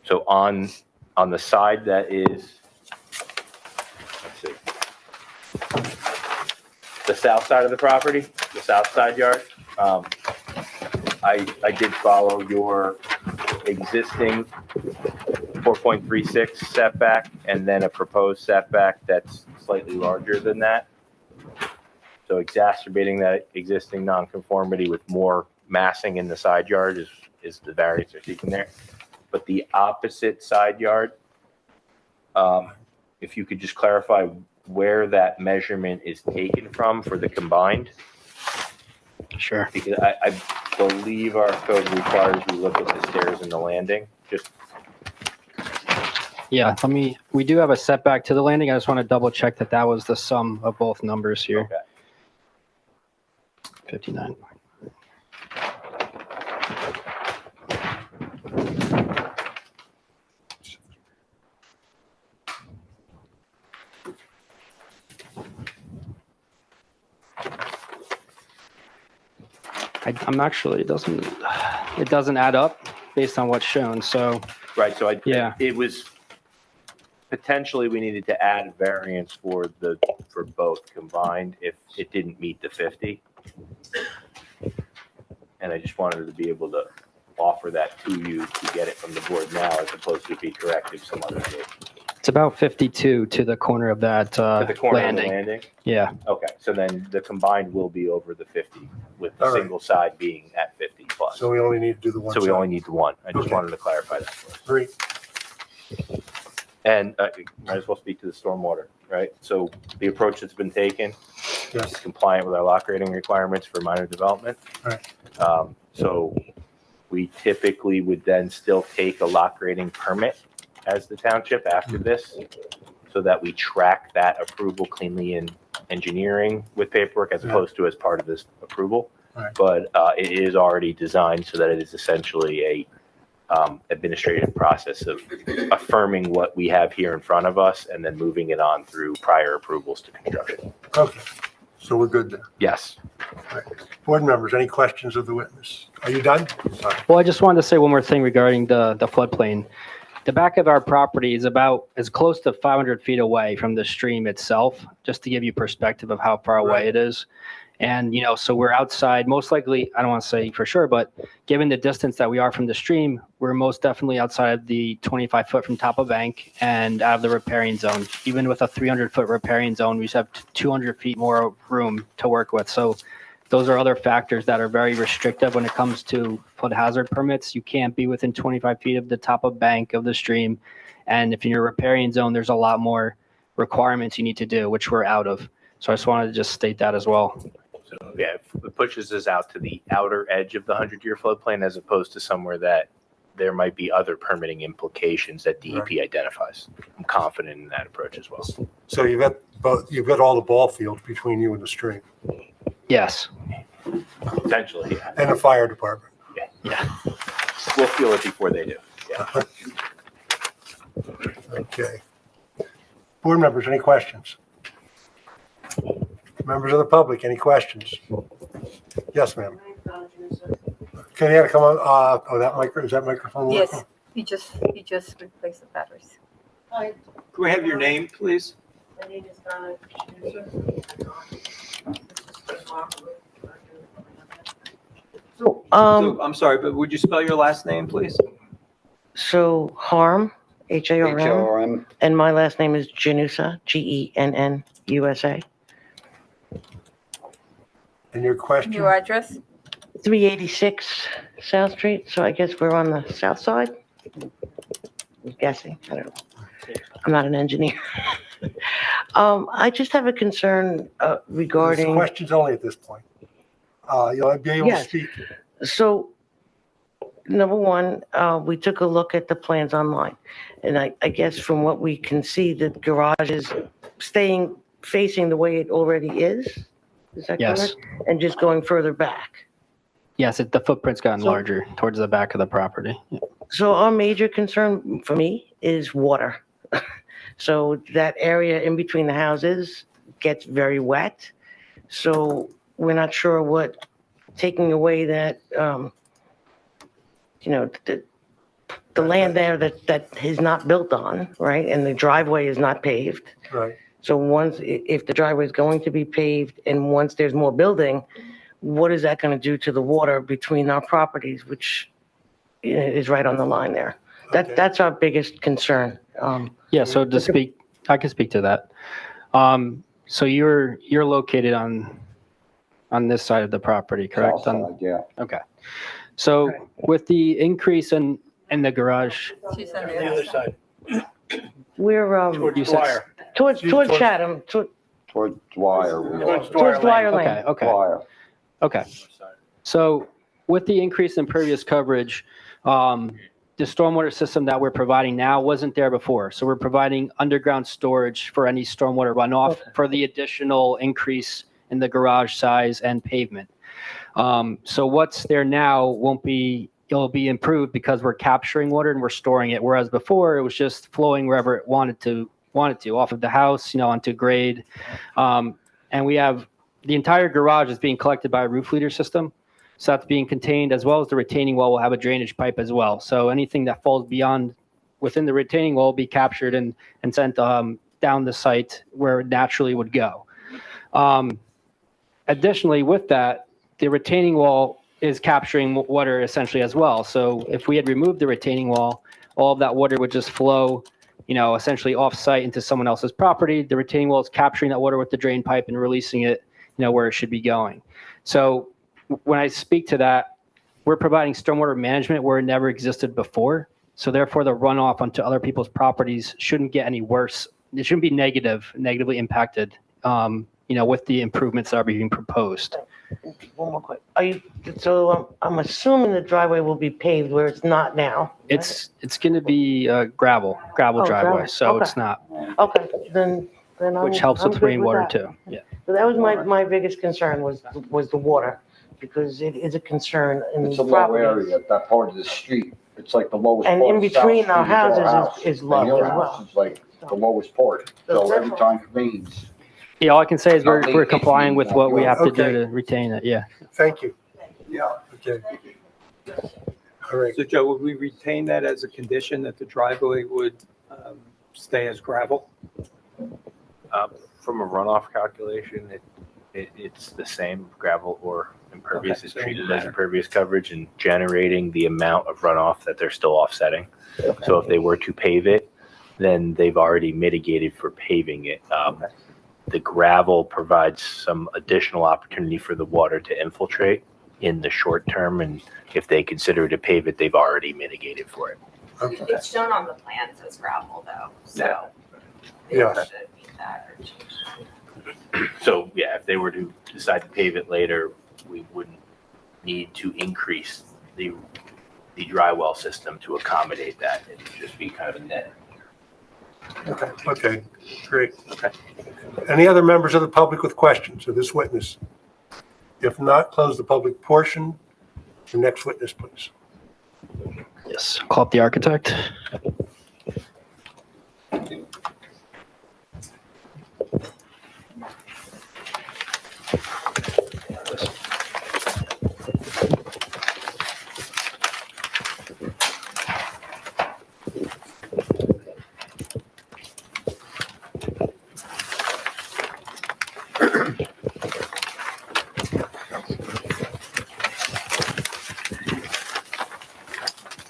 [SPEAKER 11] So on the side that is, let's see, the south side of the property, the south side yard, I did follow your existing 4.36 setback and then a proposed setback that's slightly larger than that. So exacerbating that existing nonconformity with more massing in the side yard is the variance they're seeking there. But the opposite side yard, if you could just clarify where that measurement is taken from for the combined.
[SPEAKER 10] Sure.
[SPEAKER 11] Because I believe our code requires we look at the stairs and the landing. Just
[SPEAKER 10] Yeah, we do have a setback to the landing. I just want to double check that was the sum of both numbers here.
[SPEAKER 11] okay.
[SPEAKER 10] 59. I'm actually, it doesn't add up based on what's shown. So
[SPEAKER 11] Right, so
[SPEAKER 10] Yeah.
[SPEAKER 11] it was potentially we needed to add variance for both combined if it didn't meet the 50. And I just wanted to be able to offer that to you to get it from the board now, as opposed to be corrected some other day.
[SPEAKER 10] it's about 52 to the corner of that
[SPEAKER 11] To the corner
[SPEAKER 10] landing.
[SPEAKER 11] of the landing?
[SPEAKER 10] Yeah.
[SPEAKER 11] Okay, so then the combined will be over the 50, with the
[SPEAKER 1] All right.
[SPEAKER 11] single side being at 50 plus.
[SPEAKER 1] So we only need to do the one
[SPEAKER 11] So we
[SPEAKER 1] side.
[SPEAKER 11] only need the one. I just
[SPEAKER 1] Okay.
[SPEAKER 11] wanted to clarify that for us.
[SPEAKER 1] Great.
[SPEAKER 11] And might as well speak to the stormwater, right? So the approach that's been taken is
[SPEAKER 1] Yes.
[SPEAKER 11] compliant with our lock rating requirements for minor development.
[SPEAKER 1] Right.
[SPEAKER 11] So we typically would then still take a lock rating permit as the township after this, so that we track that approval cleanly in engineering with paperwork as opposed to as part of this approval.
[SPEAKER 1] Right.
[SPEAKER 11] But it is already designed so that it is essentially a administrative process of affirming what we have here in front of us and then moving it on through prior approvals to construction.
[SPEAKER 1] Okay. So we're good there.
[SPEAKER 11] Yes.
[SPEAKER 1] Board members, any questions of the witness? Are you done? Sorry.
[SPEAKER 10] Well, I just wanted to say one more thing regarding the floodplain. The back of our property is about as close to 500 feet away from the stream itself, just to give you perspective of how far away
[SPEAKER 1] Right.
[SPEAKER 10] it is. And, so we're outside, most likely, I don't want to say for sure, but given the distance that we are from the stream, we're most definitely outside of the 25 foot from top of bank and out of the riparian zone. Even with a 300 foot riparian zone, we just have 200 feet more room to work with. So those are other factors that are very restrictive when it comes to flood hazard permits. You can't be within 25 feet of the top of bank of the stream. And if you're in a riparian zone, there's a lot more requirements you need to do, which we're out of. So I just wanted to just state that as well.
[SPEAKER 11] So yeah, it pushes us out to the outer edge of the 100-year floodplain as opposed to somewhere that there might be other permitting implications that DEP identifies. I'm confident in that approach as well.
[SPEAKER 1] So you've got all the ball fields between you and the stream
[SPEAKER 10] Yes.
[SPEAKER 11] Potentially, yeah.
[SPEAKER 1] and the fire department.
[SPEAKER 10] Yeah.
[SPEAKER 11] We'll feel it before they do. Yeah.
[SPEAKER 1] Okay. Board members, any questions? Members of the public, any questions? Yes, ma'am. Can you come on, is that microphone working?
[SPEAKER 3] Yes, you just replaced the batteries.
[SPEAKER 4] Can we have your name, please?
[SPEAKER 8] My name is Donna.
[SPEAKER 12] So,
[SPEAKER 4] So, I'm sorry, but would you spell your last name, please?
[SPEAKER 12] so Harm, Harm,
[SPEAKER 2] HRM.
[SPEAKER 12] and my last name is Janusa, Gennusa.
[SPEAKER 1] And your question?
[SPEAKER 3] Your address?
[SPEAKER 12] 386 South Street, so I guess we're on the south side? I'm guessing, I don't know. I'm not an engineer. I just have a concern
[SPEAKER 1] There's
[SPEAKER 12] regarding,
[SPEAKER 1] questions only at this point. You'll be able to
[SPEAKER 12] Yes.
[SPEAKER 1] speak.
[SPEAKER 12] so, number one, we took a look at the plans online. And I guess from what we can see, the garage is staying, facing the way it already is? Is that
[SPEAKER 10] Yes.
[SPEAKER 12] correct? And just going further back?
[SPEAKER 10] Yes, the footprint's gotten
[SPEAKER 12] So-
[SPEAKER 10] larger towards the back of the property.
[SPEAKER 12] So our major concern for me is water. So that area in between the houses gets very wet. So we're not sure what taking away that, the land there that is not built on, right? And the driveway is not paved.
[SPEAKER 1] Right.
[SPEAKER 12] So if the driveway is going to be paved and once there's more building, what is that going to do to the water between our properties, which is right on the line there?
[SPEAKER 1] Okay.
[SPEAKER 12] That's our biggest concern.
[SPEAKER 10] Yeah, so to speak, I can speak to that. So you're located on this side of the property, correct?
[SPEAKER 2] Yeah.
[SPEAKER 10] Okay. So with the increase in the garage,
[SPEAKER 3] She's on
[SPEAKER 5] The other side.
[SPEAKER 12] We're
[SPEAKER 5] Towards
[SPEAKER 10] You said-
[SPEAKER 5] Dwyer.
[SPEAKER 12] towards Chatham,
[SPEAKER 2] Towards Dwyer.
[SPEAKER 5] Towards
[SPEAKER 12] towards Dwyer Lane.
[SPEAKER 10] okay.
[SPEAKER 2] Dwyer.
[SPEAKER 10] Okay. So with the increase in pervious coverage, the stormwater system that we're providing now wasn't there before. So we're providing underground storage for any stormwater runoff for the additional increase in the garage size and pavement. So what's there now it'll be improved because we're capturing water and we're storing it. Whereas before it was just flowing wherever it wanted to off of the house, onto grade. And we have the entire garage is being collected by a roof leader system. So that's being contained, as well as the retaining wall will have a drainage pipe as well. So anything that falls within the retaining wall will be captured and sent down the site where it naturally would go. Additionally, with that, the retaining wall is capturing water essentially as well. So if we had removed the retaining wall, all of that water would just flow, essentially off-site into someone else's property. The retaining wall is capturing that water with the drain pipe and releasing it, where it should be going. So when I speak to that, we're providing stormwater management where it never existed before. So therefore, the runoff onto other people's properties shouldn't get any worse. It shouldn't be negatively impacted, with the improvements that are being proposed.
[SPEAKER 12] One more quick. So I'm assuming the driveway will be paved where it's not now. right?
[SPEAKER 10] It's going to be gravel
[SPEAKER 12] Oh,
[SPEAKER 10] driveway,
[SPEAKER 12] gravel.
[SPEAKER 10] so
[SPEAKER 12] Okay.
[SPEAKER 10] it's not,
[SPEAKER 12] Okay, then
[SPEAKER 10] which helps
[SPEAKER 12] I'm
[SPEAKER 10] with
[SPEAKER 12] good
[SPEAKER 10] rainwater
[SPEAKER 12] that.
[SPEAKER 10] too. Yeah.
[SPEAKER 12] So that was my biggest concern was the water, because it is a concern in
[SPEAKER 2] It's
[SPEAKER 12] the
[SPEAKER 2] a low
[SPEAKER 12] property.
[SPEAKER 2] area, that part of the street. It's like the lowest part.
[SPEAKER 12] And in
[SPEAKER 2] of South
[SPEAKER 12] between
[SPEAKER 2] Street
[SPEAKER 12] our
[SPEAKER 2] is our
[SPEAKER 12] houses
[SPEAKER 2] house.
[SPEAKER 12] is
[SPEAKER 2] And
[SPEAKER 12] low
[SPEAKER 2] your
[SPEAKER 12] as
[SPEAKER 2] house
[SPEAKER 12] well.
[SPEAKER 2] is like the lowest part. So every time it rains,
[SPEAKER 10] Yeah, all I can say is we're
[SPEAKER 2] Not
[SPEAKER 10] complying with what we have to do
[SPEAKER 1] Okay.
[SPEAKER 10] to retain it, yeah.
[SPEAKER 1] Thank you.
[SPEAKER 2] yeah.
[SPEAKER 1] Okay. All right.
[SPEAKER 4] So Joe, would we retain that as a condition that the driveway would stay as gravel?
[SPEAKER 11] From a runoff calculation, it's the same gravel or impervious
[SPEAKER 4] Okay,
[SPEAKER 11] is
[SPEAKER 4] so it
[SPEAKER 11] treated
[SPEAKER 4] doesn't
[SPEAKER 11] as
[SPEAKER 4] matter.
[SPEAKER 11] impervious coverage and generating the amount of runoff that they're still offsetting. So if they were to pave it, then they've already mitigated for paving it. The gravel provides some additional opportunity for the water to infiltrate in the short term, and if they consider to pave it, they've already mitigated for it.
[SPEAKER 1] Okay.
[SPEAKER 8] It's shown on the plans as gravel though, so. they
[SPEAKER 1] Yeah.
[SPEAKER 8] should meet that or change that.
[SPEAKER 11] So, yeah, if they were to decide to pave it later, we wouldn't need to increase the dry well system to accommodate that. It would just be kind of a net.
[SPEAKER 1] Okay, great.
[SPEAKER 11] Okay.
[SPEAKER 1] Any other members of the public with questions of this witness? If not, close the public portion. The next witness, please.
[SPEAKER 10] Yes, call up the architect.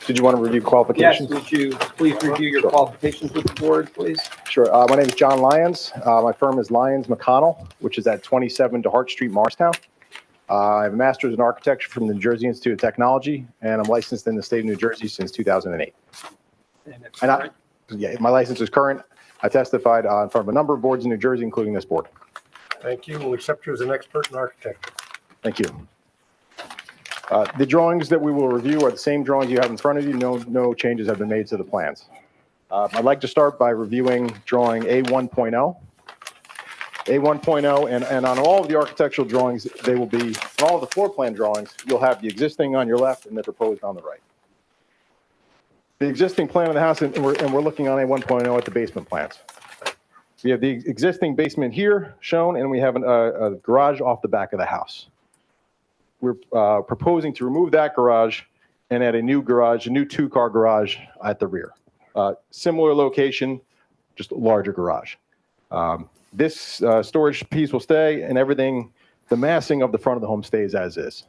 [SPEAKER 13] Did you want to review
[SPEAKER 4] Yes,
[SPEAKER 13] qualifications?
[SPEAKER 4] would you please review your qualifications with the board, please?
[SPEAKER 13] Sure. My name is John Lyons. My firm is Lyons McConnell, which is at 27 DeHart Street, Morristown. I have a master's in architecture from the New Jersey Institute of Technology, and I'm licensed in the state of New Jersey since 2008.
[SPEAKER 4] And it's
[SPEAKER 13] And
[SPEAKER 4] correct.
[SPEAKER 13] yeah, my license is current. I testified in front of a number of boards in New Jersey, including this board.
[SPEAKER 1] Thank you. We'll accept you as an expert in architecture.
[SPEAKER 13] Thank you. The drawings that we will review are the same drawings you have in front of you. No changes have been made to the plans. I'd like to start by reviewing drawing A1.0. A1.0, and on all of the architectural drawings, they will be, on all of the floor plan drawings, you'll have the existing on your left and the proposed on the right. The existing plan of the house, and we're looking on A1.0 at the basement plans. We have the existing basement here shown, and we have a garage off the back of the house. We're proposing to remove that garage and add a new garage, a new two-car garage at the rear. Similar location, just a larger garage. This storage piece will stay, and everything, the massing of the front of the home stays as is.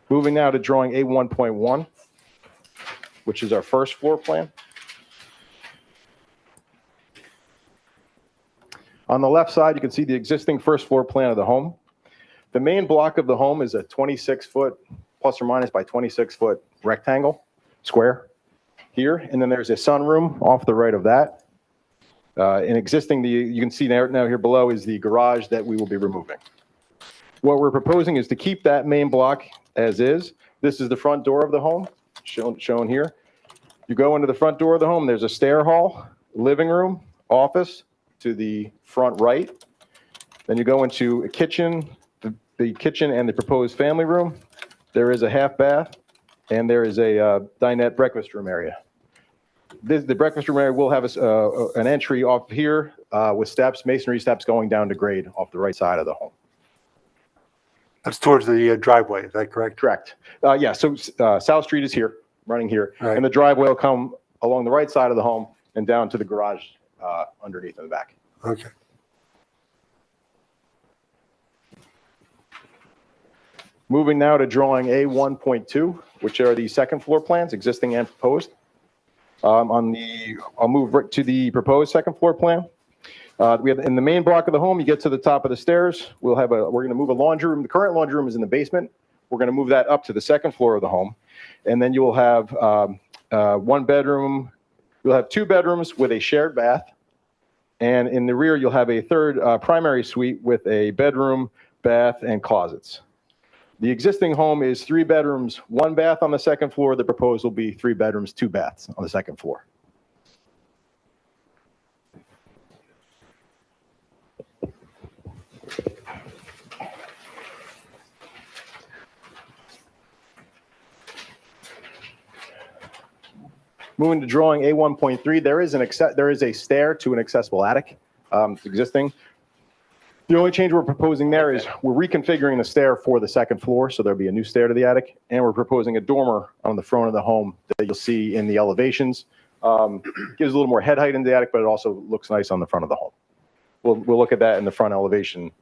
[SPEAKER 13] Moving now to drawing A1.1, which is our first floor plan. On the left side, you can see the existing first floor plan of the home. The main block of the home is a 26-foot, plus or minus by 26-foot rectangle, square here. And then there's a sunroom off the right of that. And existing, you can see now here below is the garage that we will be removing. What we're proposing is to keep that main block as is. This is the front door of the home, shown here. You go into the front door of the home, there's a stair hall, living room, office to the front right. Then you go into a kitchen, the kitchen and the proposed family room. There is a half bath, and there is a dinette breakfast room area. The breakfast room area will have an entry off here with steps, masonry steps going down to grade off the right side of the home.
[SPEAKER 1] That's towards the driveway, is that correct?
[SPEAKER 13] Correct. Yeah, so South Street is here, running here,
[SPEAKER 1] Right.
[SPEAKER 13] and the driveway will come along the right side of the home and down to the garage underneath in the back.
[SPEAKER 1] Okay.
[SPEAKER 13] Moving now to drawing A1.2, which are the second floor plans, existing and proposed. I'll move right to the proposed second floor plan. We have in the main block of the home, you get to the top of the stairs. We're going to move a laundry room. The current laundry room is in the basement. We're going to move that up to the second floor of the home. And then you will have one bedroom. You'll have two bedrooms with a shared bath. And in the rear, you'll have a third primary suite with a bedroom, bath, and closets. The existing home is 3 bedrooms, 1 bath on the second floor. The proposed will be 3 bedrooms, 2 baths on the second floor. Moving to drawing A1.3, there is a stair to an accessible attic. It's existing. The only change we're proposing there is we're reconfiguring the stair for the second floor, so there'll be a new stair to the attic, and we're proposing a dormer on the front of the home that you'll see in the elevations. Gives a little more head height in the attic, but it also looks nice on the front of the home. We'll look at that in the front elevation,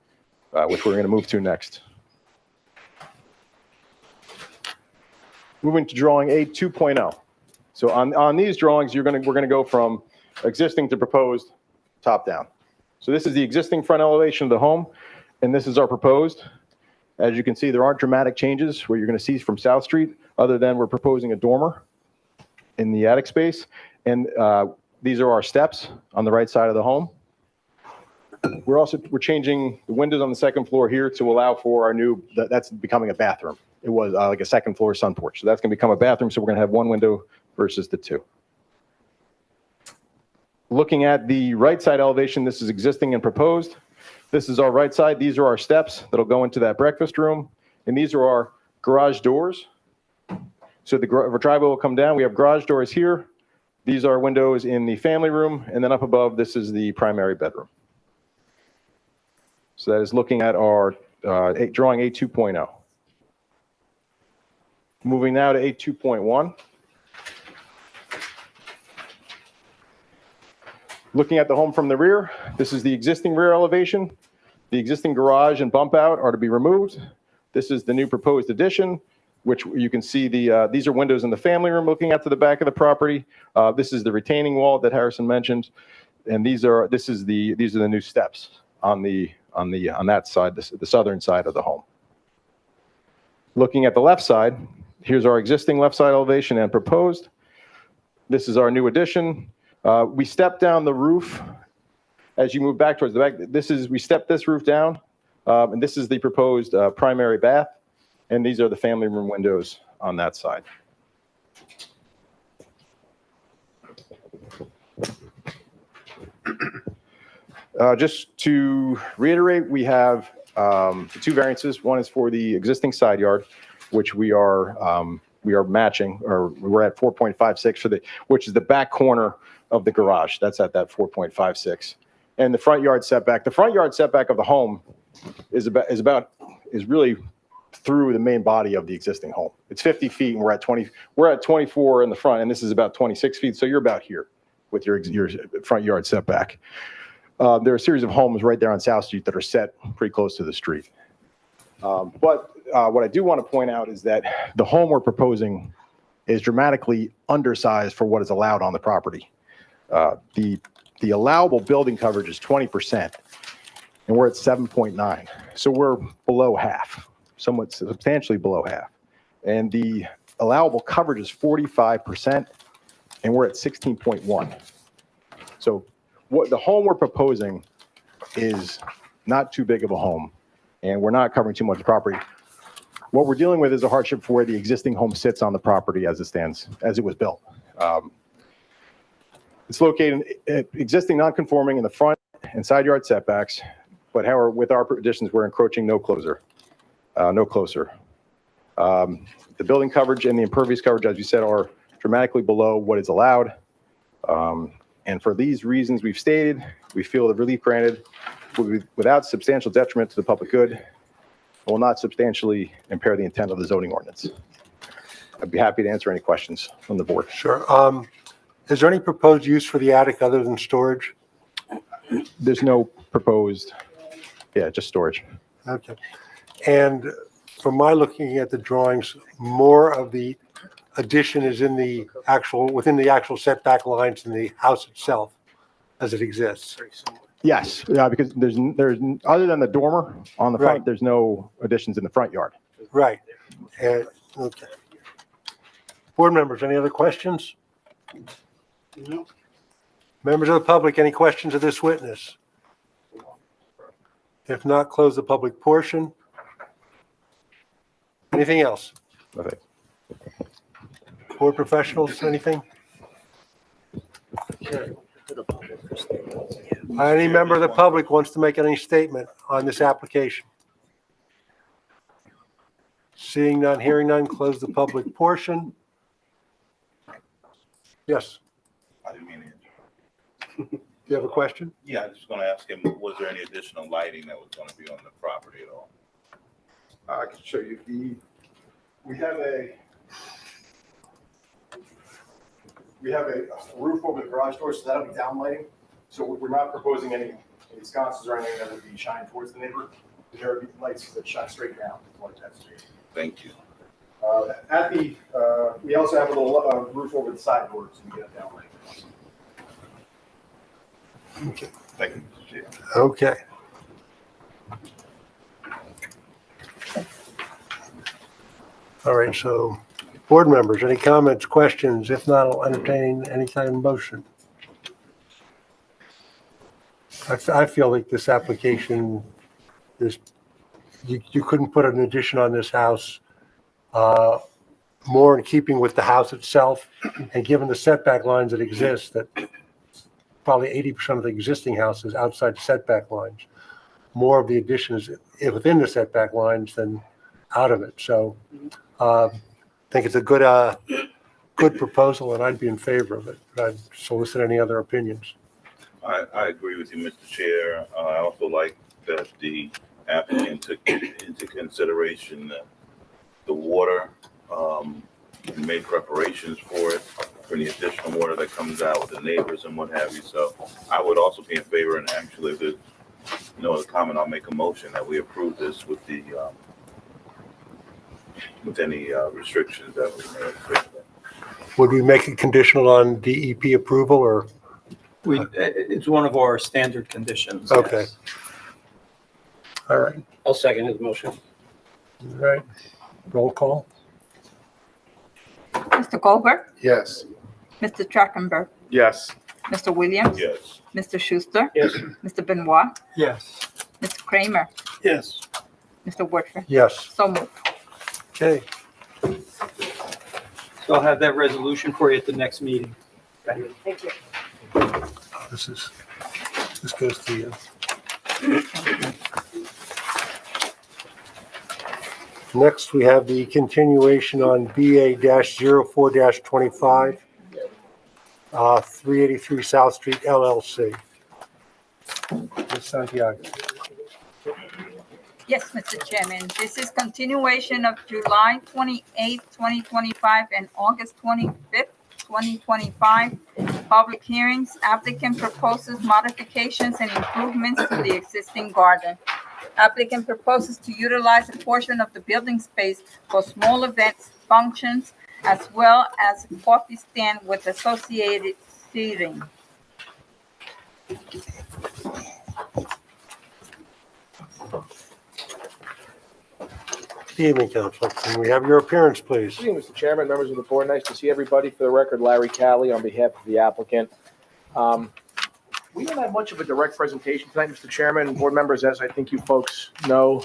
[SPEAKER 13] which we're going to move to next. Moving to drawing A2.0. So on these drawings, we're going to go from existing to proposed, top down. So this is the existing front elevation of the home, and this is our proposed. As you can see, there aren't dramatic changes where you're going to see from South Street, other than we're proposing a dormer in the attic space. And these are our steps on the right side of the home. We're changing the windows on the second floor here to allow for our new, that's becoming a bathroom. It was like a second floor sun porch. So that's going to become a bathroom. So we're going to have 1 window versus the 2. Looking at the right side elevation, this is existing and proposed. This is our right side. These are our steps that'll go into that breakfast room. And these are our garage doors. So the driveway will come down. We have garage doors here. These are windows in the family room. And then up above, this is the primary bedroom. So that is looking at our drawing A2.0. Moving now to A2.1. Looking at the home from the rear, this is the existing rear elevation. The existing garage and bump out are to be removed. This is the new proposed addition. which you can see these are windows in the family room looking out to the back of the property. This is the retaining wall that Harrison mentioned, and these are the new steps on that side, the southern side of the home. Looking at the left side, here's our existing left side elevation and proposed. This is our new addition. We stepped down the roof as you move back towards the back. We stepped this roof down, and this is the proposed primary bath, and these are the family room windows on that side. Just to reiterate, we have two variances. One is for the existing side yard, which we are matching, or we're at 4.56 which is the back corner of the garage. That's at that 4.56. And the front yard setback of the home is really through the main body of the existing home. It's 50 feet, and we're at 24 in the front, and this is about 26 feet. So you're about here with your front yard setback. There are a series of homes right there on South Street that are set pretty close to the street. But what I do want to point out is that the home we're proposing is dramatically undersized for what is allowed on the property. The allowable building coverage is 20%, and we're at 7.9. So we're below half, somewhat substantially below half. And the allowable coverage is 45%, and we're at 16.1. So what the home we're proposing is not too big of a home, and we're not covering too much property. What we're dealing with is a hardship for where the existing home sits on the property as it stands, as it was built. It's located existing non-conforming in the front and side yard setbacks, but however, with our additions, we're encroaching no closer. The building coverage and the impervious coverage, as you said, are dramatically below what is allowed. And for these reasons we've stated, we feel the relief granted will be without substantial detriment to the public good, and will not substantially impair the intent of the zoning ordinance. I'd be happy to answer any questions from the board.
[SPEAKER 1] Sure. Is there any proposed use for the attic other than storage?
[SPEAKER 13] There's no proposed, just storage.
[SPEAKER 1] Okay. And from my looking at the drawings, more of the addition is within the actual setback lines in the house itself as it exists.
[SPEAKER 13] Yes, because there's other than the dormer on the front,
[SPEAKER 1] Right.
[SPEAKER 13] there's no additions in the front yard.
[SPEAKER 1] Right. Okay. Board members, any other questions?
[SPEAKER 5] No.
[SPEAKER 1] Members of the public, any questions of this witness? If not, close the public portion. Anything else?
[SPEAKER 13] Nothing.
[SPEAKER 1] Board professionals, anything? Any member of the public wants to make any statement on this application? Seeing none, hearing none, close the public portion. Yes,
[SPEAKER 14] I didn't mean to.
[SPEAKER 1] do you have a question?
[SPEAKER 14] Yeah, I was just gonna ask him, was there any additional lighting that was gonna be on the property at all?
[SPEAKER 13] I can show you we have a roof over the garage door, so that'll be down lighting. So we're not proposing any sconces or anything that would be shined towards the neighbor. There would be lights that shine straight down towards that street.
[SPEAKER 14] Thank you.
[SPEAKER 13] We also have a little roof over the side door, so we get down lighting.
[SPEAKER 1] Okay.
[SPEAKER 14] Thank you, Mr. Chair.
[SPEAKER 1] Okay. All right, so board members, any comments, questions? If not, I'll entertain any kind of motion. I feel like this application is, you couldn't put an addition on this house more in keeping with the house itself, and given the setback lines that exist, that probably 80% of the existing house is outside the setback lines. More of the addition is within the setback lines than out of it. So I think it's a good proposal, and I'd be in favor of it. I'd solicit any other opinions.
[SPEAKER 14] I agree with you, Mr. Chair. I also like that the applicant took into consideration the water, and made preparations for it, for any additional water that comes out with the neighbors and what have you. So I would also be in favor, and actually, if there's no other comment, I'll make a motion that we approve this with the with any restrictions that we may have.
[SPEAKER 1] Would we make it conditional on DEP approval or?
[SPEAKER 4] It's one of our standard conditions.
[SPEAKER 1] Okay.
[SPEAKER 4] Yes.
[SPEAKER 1] All right,
[SPEAKER 5] I'll second his motion.
[SPEAKER 1] all right. Roll call?
[SPEAKER 3] Mr. Goldberg,
[SPEAKER 2] Yes.
[SPEAKER 3] Mr. Trachtenberg,
[SPEAKER 2] Yes.
[SPEAKER 3] Mr. Williams,
[SPEAKER 14] Yes.
[SPEAKER 3] Mr. Schuster,
[SPEAKER 5] Yes.
[SPEAKER 3] Mr. Benoit,
[SPEAKER 4] Yes.
[SPEAKER 3] Mr. Kramer,
[SPEAKER 5] Yes.
[SPEAKER 3] Mr. Woodford.
[SPEAKER 1] Yes.
[SPEAKER 3] So moved.
[SPEAKER 1] Okay,
[SPEAKER 4] So I'll have that resolution for you at the next meeting.
[SPEAKER 1] this goes to you. Next, we have the continuation on BA-04-25, 383 South Street LLC. Ms. Santiago.
[SPEAKER 3] Yes, Mr. Chairman, this is continuation of July 28th, 2025 and August 25th, 2025 public hearings. Applicant proposes modifications and improvements to the existing garden. Applicant proposes to utilize a portion of the building space for small events, functions, as well as a coffee stand with associated seating.
[SPEAKER 1] Good evening, Council. Can we have your appearance, please?
[SPEAKER 15] Good evening, Mr. Chairman, members of the board. Nice to see everybody. For the record, Larry Cali on behalf of the applicant. We don't have much of a direct presentation tonight, Mr. Chairman. Board members, as I think you folks know,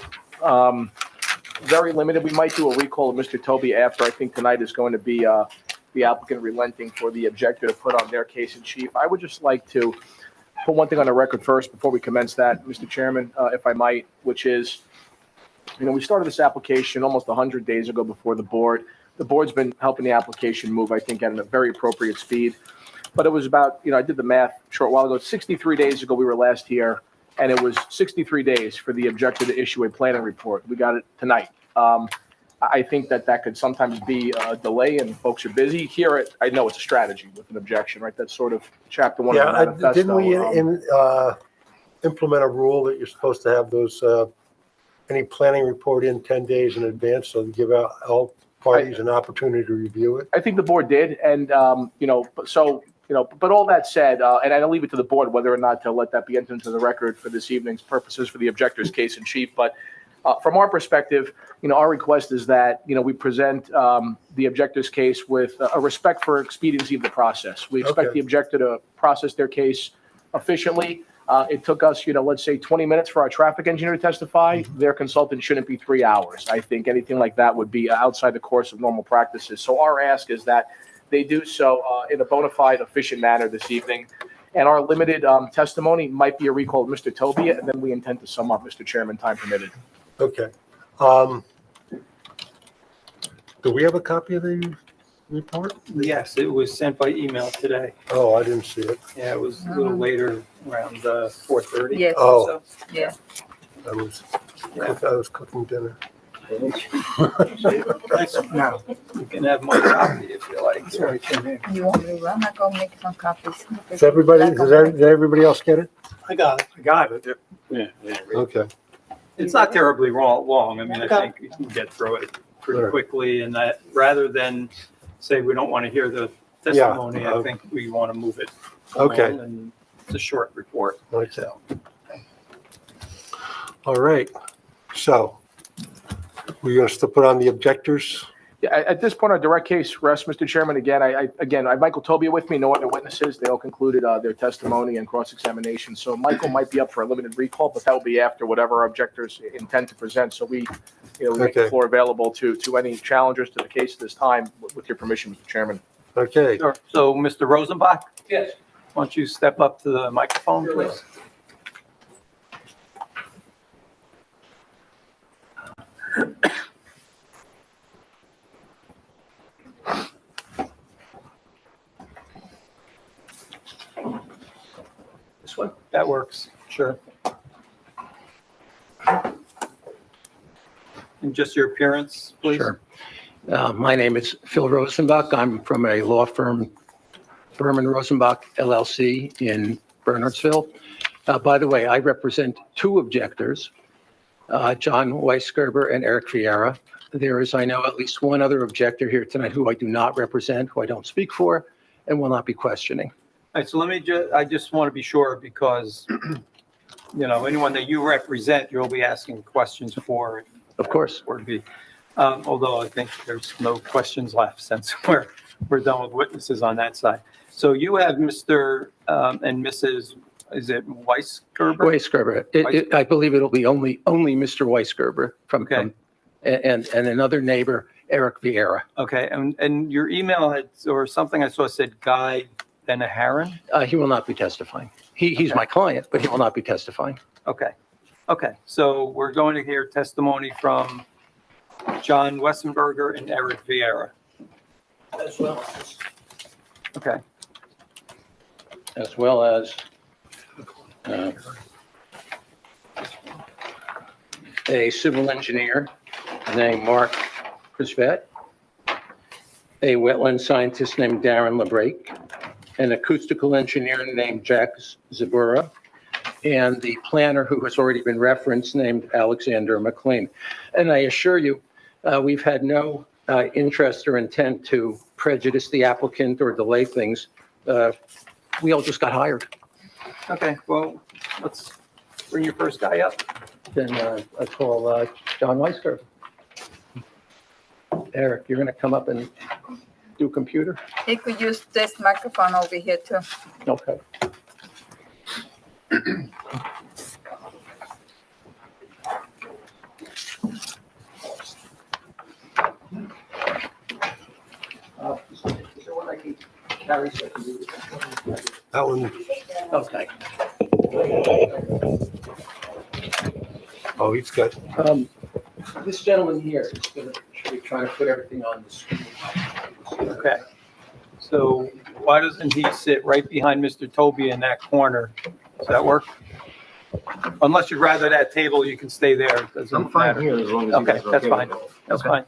[SPEAKER 15] very limited. We might do a recall of Mr. Toby after. I think tonight is going to be the applicant relenting for the objector to put on their case in chief. I would just like to put one thing on the record first before we commence that, Mr. Chairman, if I might, which is, we started this application almost 100 days ago before the board. The board's been helping the application move, I think, at a very appropriate speed. But it was about, I did the math a short while ago. 63 days ago, we were last here, and it was 63 days for the objector to issue a planning report. We got it tonight. I think that could sometimes be a delay, and folks are busy. Here, I know it's a strategy with an objection, right? That's sort of chapter one of the manifesto.
[SPEAKER 1] Didn't we implement a rule that you're supposed to have those, any planning report in 10 days in advance, so to give out all parties an opportunity to review it?
[SPEAKER 15] I think the board did, and, but all that said, and I'll leave it to the board whether or not to let that be entered into the record for this evening's purposes for the objector's case in chief. But from our perspective, our request is that, we present the objector's case with a respect for expediency of the process. We expect the objector to process their case efficiently. It took us, let's say 20 minutes for our traffic engineer to testify. Their consultant shouldn't be 3 hours. I think anything like that would be outside the course of normal practices. So our ask is that they do so in a bona fide, efficient manner this evening. And our limited testimony might be a recall of Mr. Toby, and then we intend to sum up, Mr. Chairman, time permitted.
[SPEAKER 1] Okay. Do we have a copy of the report?
[SPEAKER 4] Yes, it was sent by email today.
[SPEAKER 1] Oh, I didn't see it.
[SPEAKER 4] Yeah, it was a little later, around 4:30.
[SPEAKER 3] Yes.
[SPEAKER 1] Oh.
[SPEAKER 3] Yeah.
[SPEAKER 1] I was cooking dinner.
[SPEAKER 4] Now, you can have my copy if you like.
[SPEAKER 3] You want me to run? I'll go make some copies.
[SPEAKER 1] Does did everybody else get it?
[SPEAKER 5] I got it.
[SPEAKER 4] I got it.
[SPEAKER 5] Yeah.
[SPEAKER 1] Okay.
[SPEAKER 4] It's not terribly long. I mean, I think we can get through it pretty
[SPEAKER 1] Sure.
[SPEAKER 4] quickly, and that rather than say we don't want to hear the testimony, I think we want to move it
[SPEAKER 1] Okay.
[SPEAKER 4] along, and it's a short report.
[SPEAKER 1] Okay. All right. So we're going to still put on the objectors?
[SPEAKER 15] Yeah, at this point, our direct case rests, Mr. Chairman. Again, I have Michael Tobia with me, no other witnesses. They all concluded their testimony and cross-examination. So Michael might be up for a limited recall, but that will be after whatever our objectors intend to present. So we make the floor available to any challengers to the case at this time, with your permission, Mr. Chairman.
[SPEAKER 1] Okay.
[SPEAKER 4] Sure. So, Mr. Rosenbach?
[SPEAKER 15] Yes.
[SPEAKER 4] Why don't you step up to the microphone, please? This one? That works, sure. And just your appearance, please?
[SPEAKER 5] Sure. My name is Phil Rosenbach. I'm from a law firm, Berman Rosenbach LLC in Bernardsville. By the way, I represent two objectors, John Weisgerber and Eric Fiera. There is, I know, at least one other objector here tonight who I do not represent, who I don't speak for, and will not be questioning.
[SPEAKER 4] All right, so I just want to be sure because, anyone that you represent, you'll be asking questions for.
[SPEAKER 5] Of course.
[SPEAKER 4] Or be, although I think there's no questions left since we're done with witnesses on that side. So you have Mr. And Mrs., is it Weisgerber?
[SPEAKER 5] Weisgerber. I believe it'll be only Mr. Weisgerber and another neighbor, Eric Vieira.
[SPEAKER 4] Okay, and your email had, or something I saw said Guy Benaharan?
[SPEAKER 5] He will not be testifying. He's my client, but he will not be testifying.
[SPEAKER 4] Okay, so we're going to hear testimony from John Wessenberger and Eric Vieira.
[SPEAKER 5] As well as.
[SPEAKER 4] Okay.
[SPEAKER 5] As well as a civil engineer named Mark Prisvet, a wetland scientist named Darren LeBrake, an acoustical engineer named Jack Zabura, and the planner who has already been referenced named Alexander McLean. And I assure you, we've had no interest or intent to prejudice the applicant or delay things. We all just got hired.
[SPEAKER 4] Okay, well, let's bring your first guy up.
[SPEAKER 5] Then I call John Weisgerber. Eric, you're going to come up and do computer?
[SPEAKER 3] You could use this microphone over here too.
[SPEAKER 5] Okay. Is there one I can carry so I can do this?
[SPEAKER 1] That one,
[SPEAKER 5] Okay.
[SPEAKER 1] oh, he's got,
[SPEAKER 5] This gentleman here is going to be trying to put everything on the screen.
[SPEAKER 4] Okay. So why doesn't he sit right behind Mr. Toby in that corner? Does that work? Unless you'd rather that table, you can stay there. It doesn't
[SPEAKER 15] I'm fine
[SPEAKER 4] matter.
[SPEAKER 15] here as long as you
[SPEAKER 4] Okay,
[SPEAKER 15] guys are
[SPEAKER 4] that's
[SPEAKER 15] okay
[SPEAKER 4] fine.
[SPEAKER 15] with it.
[SPEAKER 4] That's fine.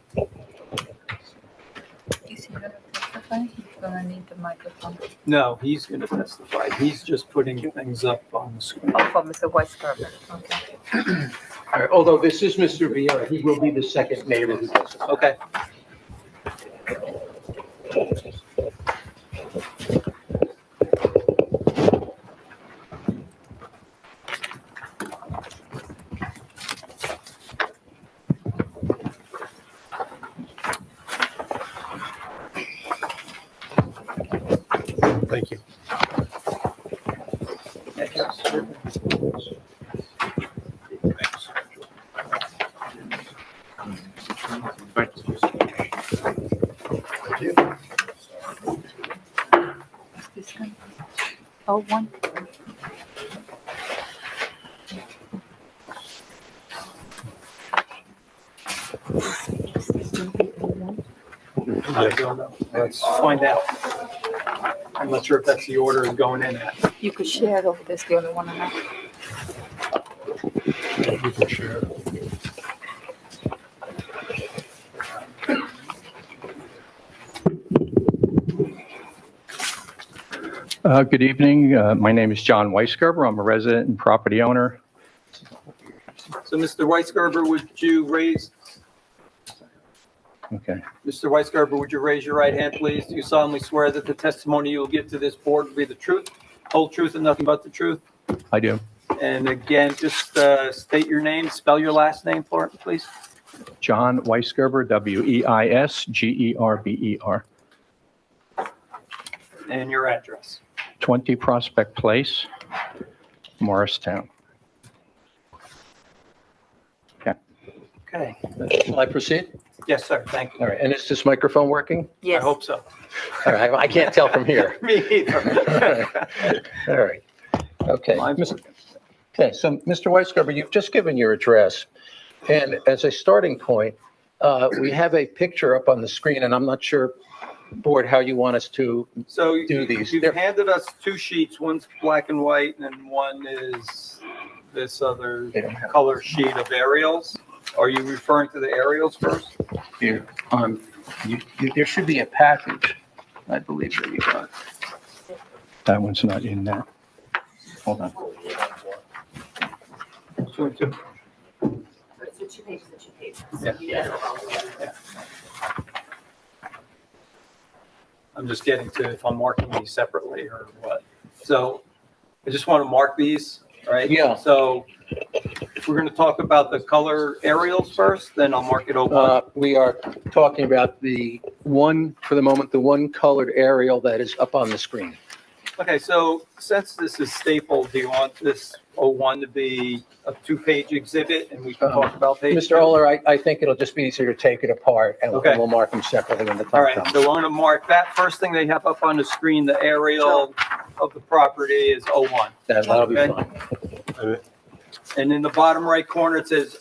[SPEAKER 3] Is he gonna testify? He's gonna need the microphone.
[SPEAKER 4] No, he's going to testify. He's just putting things up on the screen.
[SPEAKER 3] Oh, for Mr. Weisgerber, okay.
[SPEAKER 5] All right, although this is Mr. Vieira, he will be the second neighbor who testifies.
[SPEAKER 4] Okay.
[SPEAKER 1] thank you.
[SPEAKER 3] This one. Oh, one.
[SPEAKER 4] I don't know. Let's find out. I'm not sure if that's the order it's going in at.
[SPEAKER 3] You could share it over this, the only one I have.
[SPEAKER 1] You can share.
[SPEAKER 16] Good evening. My name is John Weisgerber. I'm a resident and property owner.
[SPEAKER 4] So, Mr. Weisgerber, would you raise,
[SPEAKER 16] Okay.
[SPEAKER 4] Mr. Weisgerber, would you raise your right hand, please? Do you solemnly swear that the testimony you will give to this board will be the truth, whole truth, and nothing but the truth?
[SPEAKER 16] I do.
[SPEAKER 4] And again, just state your name, spell your last name for it, please.
[SPEAKER 16] John Weisgerber, Weisgerber.
[SPEAKER 4] And your address.
[SPEAKER 16] 20 Prospect Place, Morristown.
[SPEAKER 4] Okay.
[SPEAKER 5] Shall I proceed?
[SPEAKER 4] Yes, sir. Thank you.
[SPEAKER 5] All right, and is this microphone working?
[SPEAKER 4] I hope so.
[SPEAKER 5] All right, I can't tell from here.
[SPEAKER 4] Me either.
[SPEAKER 5] All right, okay. Okay, so Mr. Weisgerber, you've just given your address. And as a starting point, we have a picture up on the screen, and I'm not sure, Board, how you want us to
[SPEAKER 4] So
[SPEAKER 5] do these.
[SPEAKER 4] you've handed us two sheets. One's black and white, and one is this other color sheet of aerials. Are you referring to the aerials first?
[SPEAKER 5] Here, there should be a package, I believe, that you got.
[SPEAKER 16] That one's not in there. Hold on.
[SPEAKER 4] Two and two.
[SPEAKER 8] It's the two pages.
[SPEAKER 4] Yeah. I'm just getting to if I'm marking these separately or what. So I just want to mark these, right?
[SPEAKER 5] Yeah.
[SPEAKER 4] So if we're going to talk about the color aerials first, then I'll mark it O1.
[SPEAKER 5] We are talking about the one, for the moment, the one colored aerial that is up on the screen.
[SPEAKER 4] Okay, so since this is stapled, do you want this O1 to be a 2-page exhibit and we can talk about page
[SPEAKER 5] Mr.
[SPEAKER 4] 2?
[SPEAKER 5] Oler, I think it'll just be easier to take it apart and
[SPEAKER 4] Okay.
[SPEAKER 5] we'll mark them separately when the
[SPEAKER 4] All
[SPEAKER 5] time
[SPEAKER 4] right,
[SPEAKER 5] comes.
[SPEAKER 4] so we're going to mark that first thing they have up on the screen, the aerial of the property is O1.
[SPEAKER 5] That'll be
[SPEAKER 4] Okay.
[SPEAKER 5] fine.
[SPEAKER 4] And in the bottom right corner, it says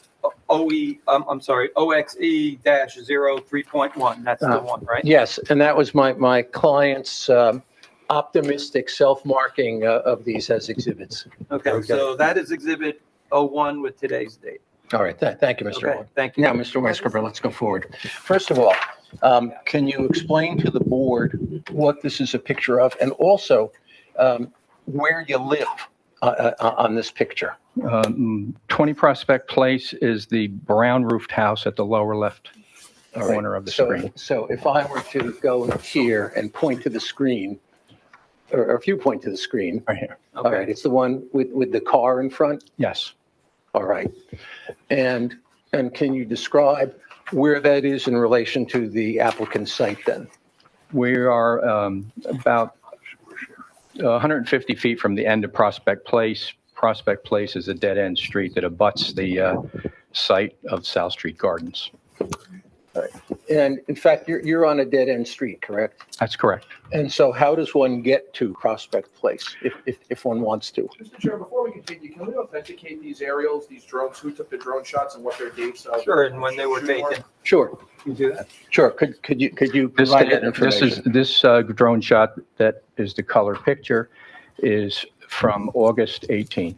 [SPEAKER 4] OXE-03.1. That's the one, right?
[SPEAKER 5] Yes, and that was my client's optimistic self-marking of these as exhibits.
[SPEAKER 4] Okay, so that is exhibit O1 with today's date.
[SPEAKER 5] All right, thank you, Mr.
[SPEAKER 4] Okay,
[SPEAKER 5] Oler.
[SPEAKER 4] thank you.
[SPEAKER 5] Now, Mr. Weisgerber, let's go forward. First of all, can you explain to the board what this is a picture of, and also where you live on this picture?
[SPEAKER 16] 20 Prospect Place is the brown roofed house at the lower left
[SPEAKER 5] All right,
[SPEAKER 16] corner of the
[SPEAKER 5] so-
[SPEAKER 16] screen.
[SPEAKER 5] So if I were to go here and point to the screen, or if you point to the screen.
[SPEAKER 16] Right here.
[SPEAKER 5] All right, it's the one with the car in front?
[SPEAKER 16] Yes.
[SPEAKER 5] All right. And can you describe where that is in relation to the applicant's site then?
[SPEAKER 16] We are about 150 feet from the end of Prospect Place. Prospect Place is a dead-end street that abuts the site of South Street Gardens.
[SPEAKER 5] All right. And in fact, you're on a dead-end street, correct?
[SPEAKER 16] That's correct.
[SPEAKER 5] And so how does one get to Prospect Place if one wants to?
[SPEAKER 15] Mr. Chair, before we continue, can we authenticate these aerials, these drones, who took the drone shots and what their dates of?
[SPEAKER 4] Sure, and when they were taken.
[SPEAKER 5] Sure,
[SPEAKER 4] You do that?
[SPEAKER 5] sure. Could you
[SPEAKER 16] This,
[SPEAKER 5] provide that
[SPEAKER 16] this is
[SPEAKER 5] information?
[SPEAKER 16] this drone shot that is the color picture is from August 18th.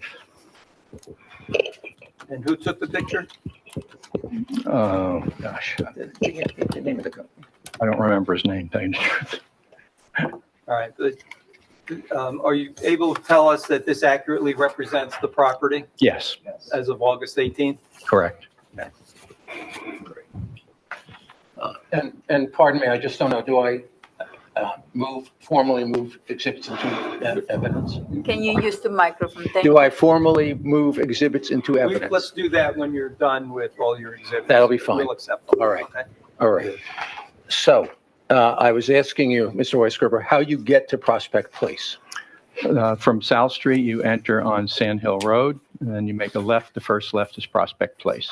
[SPEAKER 4] And who took the picture?
[SPEAKER 16] Oh, gosh. I don't remember his name, tell you the truth.
[SPEAKER 4] All right, but, are you able to tell us that this accurately represents the property
[SPEAKER 16] Yes,
[SPEAKER 4] as of August 18th?
[SPEAKER 16] correct.
[SPEAKER 5] And pardon me, I just don't know, do I formally move exhibits into evidence?
[SPEAKER 3] Can you use the microphone? Thank
[SPEAKER 5] Do
[SPEAKER 3] you.
[SPEAKER 5] I formally move exhibits into
[SPEAKER 4] Let's
[SPEAKER 5] evidence?
[SPEAKER 4] do that when you're done with all your exhibits.
[SPEAKER 5] That'll be fine.
[SPEAKER 4] We'll accept them.
[SPEAKER 5] All right.
[SPEAKER 4] Okay.
[SPEAKER 5] All right. So I was asking you, Mr. Weisgerber, how you get to Prospect Place?
[SPEAKER 16] From South Street, you enter on Sand Hill Road, and then you make a left. The first left is Prospect Place.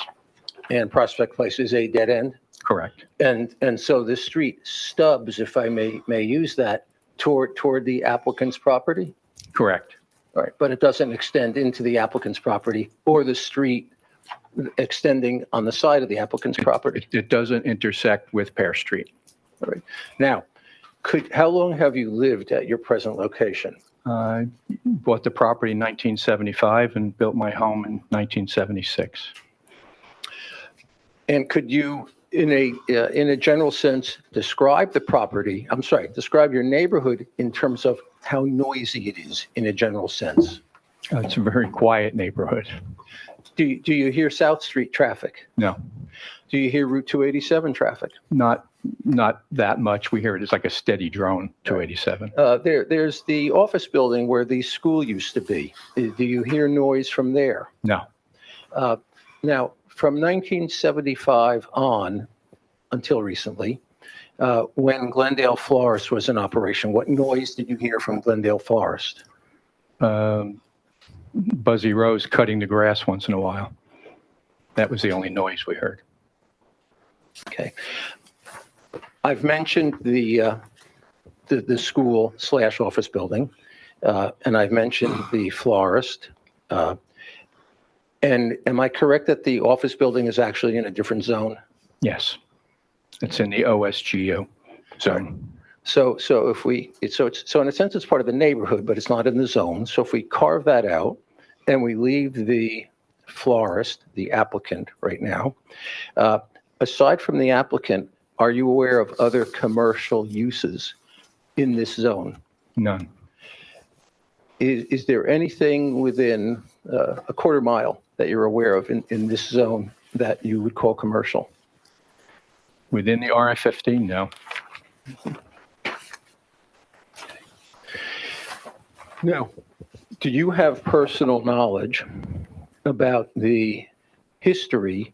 [SPEAKER 5] And Prospect Place is a dead end?
[SPEAKER 16] Correct.
[SPEAKER 5] And so the street stubs, if I may use that, toward the applicant's property?
[SPEAKER 16] Correct.
[SPEAKER 5] All right, but it doesn't extend into the applicant's property or the street extending on the side of the applicant's property?
[SPEAKER 16] It doesn't intersect with Pear Street.
[SPEAKER 5] All right. Now, how long have you lived at your present location?
[SPEAKER 16] I bought the property in 1975 and built my home in 1976.
[SPEAKER 5] And could you, in a general sense, describe describe your neighborhood in terms of how noisy it is in a general sense?
[SPEAKER 16] It's a very quiet neighborhood.
[SPEAKER 5] Do you hear South Street traffic?
[SPEAKER 16] No,
[SPEAKER 5] Do you hear Route 287 traffic?
[SPEAKER 16] not that much. We hear it as like a steady drone, 287.
[SPEAKER 5] There's the office building where the school used to be. Do you hear noise from there?
[SPEAKER 16] No,
[SPEAKER 5] Now, from 1975 on until recently, when Glendale Florist was in operation, what noise did you hear from Glendale Florist?
[SPEAKER 16] Buzzy Rose cutting the grass once in a while. That was the only noise we heard.
[SPEAKER 5] Okay. I've mentioned the school / office building, and I've mentioned the florist. And am I correct that the office building is actually in a different zone?
[SPEAKER 16] Yes, it's in the OSGU zone.
[SPEAKER 5] So in a sense, it's part of the neighborhood, but it's not in the zone. So if we carve that out and we leave the florist, the applicant right now, aside from the applicant, are you aware of other commercial uses in this zone?
[SPEAKER 16] None.
[SPEAKER 5] Is there anything within a quarter mile that you're aware of in this zone that you would call commercial?
[SPEAKER 16] Within the RF-15, no.
[SPEAKER 5] Now, do you have personal knowledge about the history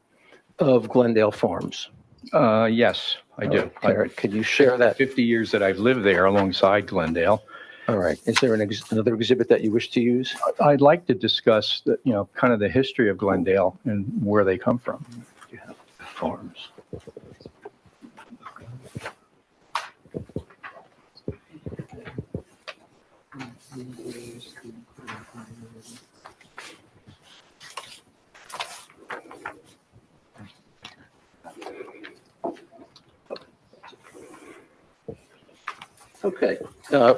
[SPEAKER 5] of Glendale Farms?
[SPEAKER 16] Yes, I do.
[SPEAKER 5] All right, could you share that?
[SPEAKER 16] 50 years that I've lived there alongside Glendale.
[SPEAKER 5] All right, is there another exhibit that you wish to use?
[SPEAKER 16] I'd like to discuss, kind of the history of Glendale and where they come from.
[SPEAKER 5] You have farms. Okay,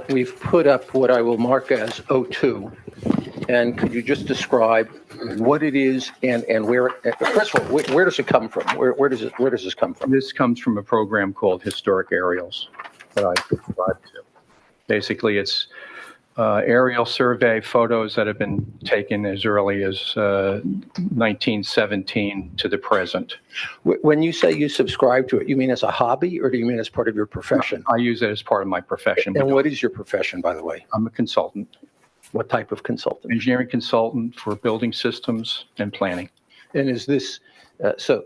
[SPEAKER 5] we've put up what I will mark as O2. And could you just describe what it is and where, first of all, where does it come from? Where does this come from?
[SPEAKER 16] This comes from a program called Historic Aerials that I subscribe to. Basically, it's aerial survey photos that have been taken as early as 1917 to the present.
[SPEAKER 5] When you say you subscribe to it, you mean as a hobby or do you mean as part of your profession?
[SPEAKER 16] I use it as part of my profession.
[SPEAKER 5] And what is your profession, by the way?
[SPEAKER 16] I'm a consultant.
[SPEAKER 5] What type of consultant?
[SPEAKER 16] Engineering consultant for building systems and planning.
[SPEAKER 5] And is this, so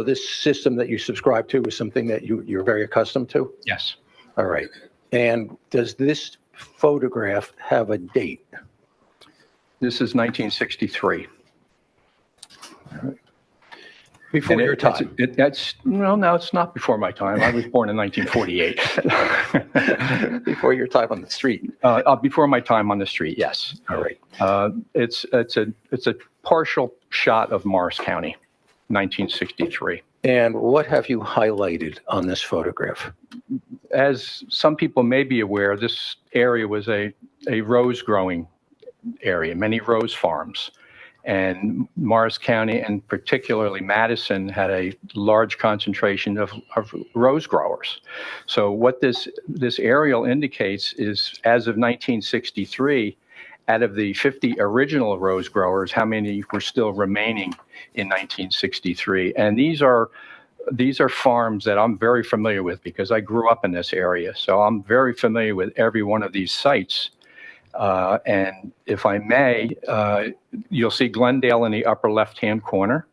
[SPEAKER 5] this system that you subscribe to is something that you're very accustomed to?
[SPEAKER 16] Yes.
[SPEAKER 5] All right. And does this photograph have a date?
[SPEAKER 16] This is 1963.
[SPEAKER 5] All right. Before your time?
[SPEAKER 16] No, it's not before my time. I was born in 1948.
[SPEAKER 5] Before your time on the street?
[SPEAKER 16] Before my time on the street, yes.
[SPEAKER 5] All right.
[SPEAKER 16] It's a partial shot of Morris County, 1963.
[SPEAKER 5] And what have you highlighted on this photograph?
[SPEAKER 16] As some people may be aware, this area was a rose growing area, many rose farms. And Morris County, and particularly Madison, had a large concentration of rose growers. So what this aerial indicates is, as of 1963, out of the 50 original rose growers, how many were still remaining in 1963? And these are farms that I'm very familiar with because I grew up in this area. So I'm very familiar with every one of these sites. And if I may, you'll see Glendale in the upper left-hand corner.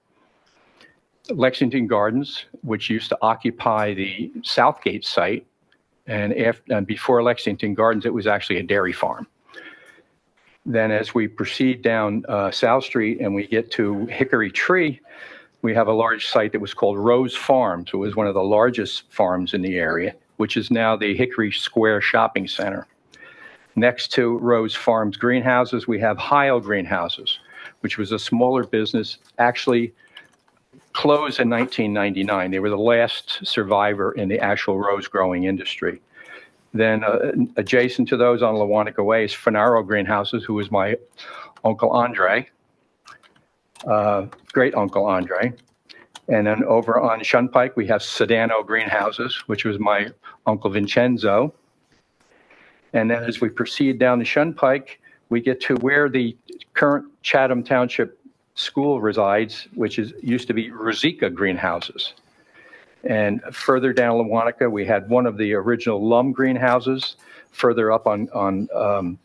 [SPEAKER 16] Lexington Gardens, which used to occupy the Southgate site. And before Lexington Gardens, it was actually a dairy farm. Then as we proceed down South Street and we get to Hickory Tree, we have a large site that was called Rose Farms. It was one of the largest farms in the area, which is now the Hickory Square Shopping Center. Next to Rose Farms greenhouses, we have Heil Greenhouses, which was a smaller business, actually closed in 1999. They were the last survivor in the actual rose growing industry. Then adjacent to those on Lawanico Way is Finaro Greenhouses, who was my Uncle Andre, great Uncle Andre. And then over on Shunpike, we have Sedano Greenhouses, which was my Uncle Vincenzo. And then as we proceed down the Shunpike, we get to where the current Chatham Township School resides, which used to be Rosika Greenhouses. And further down Lawanico, we had one of the original Lum greenhouses. Further up on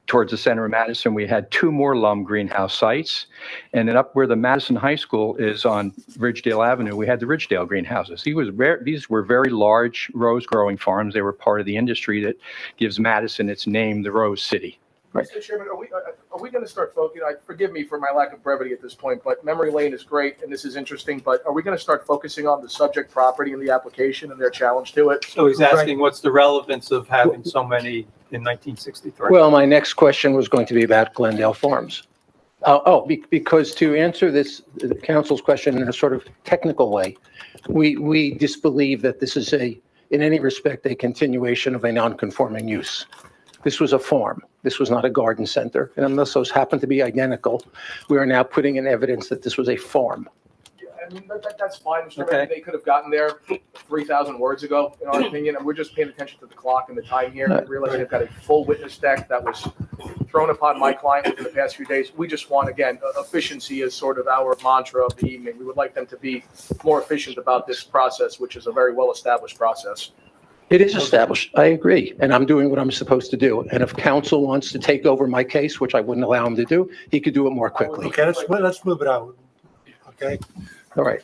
[SPEAKER 16] towards the center of Madison, we had two more Lum greenhouse sites. And then up where the Madison High School is on Ridgedale Avenue, we had the Ridgedale greenhouses. These were very large rose growing farms. They were part of the industry that gives Madison its name, the Rose City.
[SPEAKER 15] Right. Mr. Chairman, are we going to start focusing? Forgive me for my lack of brevity at this point, but memory lane is great and this is interesting. But are we going to start focusing on the subject property in the application and their challenge to it?
[SPEAKER 4] So he's asking, what's the relevance of having so many in 1963?
[SPEAKER 5] Well, my next question was going to be about Glendale Farms. Because to answer this, the council's question in a sort of technical way, we disbelieve that this is in any respect, a continuation of a non-conforming use. This was a farm. This was not a garden center. And unless those happen to be identical, we are now putting in evidence that this was a farm.
[SPEAKER 15] Yeah, I mean, that's fine, Mr. Chairman. They could have gotten there 3,000 words ago, in our opinion, and we're just paying attention to the clock and the time here. We realize they've got a full witness deck that was thrown upon my client within the past few days. We just want, again, efficiency is sort of our mantra of the evening. We would like them to be more efficient about this process, which is a very well-established process.
[SPEAKER 5] It is established. I agree. And I'm doing what I'm supposed to do. And if counsel wants to take over my case, which I wouldn't allow him to do, he could do it more quickly.
[SPEAKER 1] Okay, let's move it on. Okay?
[SPEAKER 5] All right.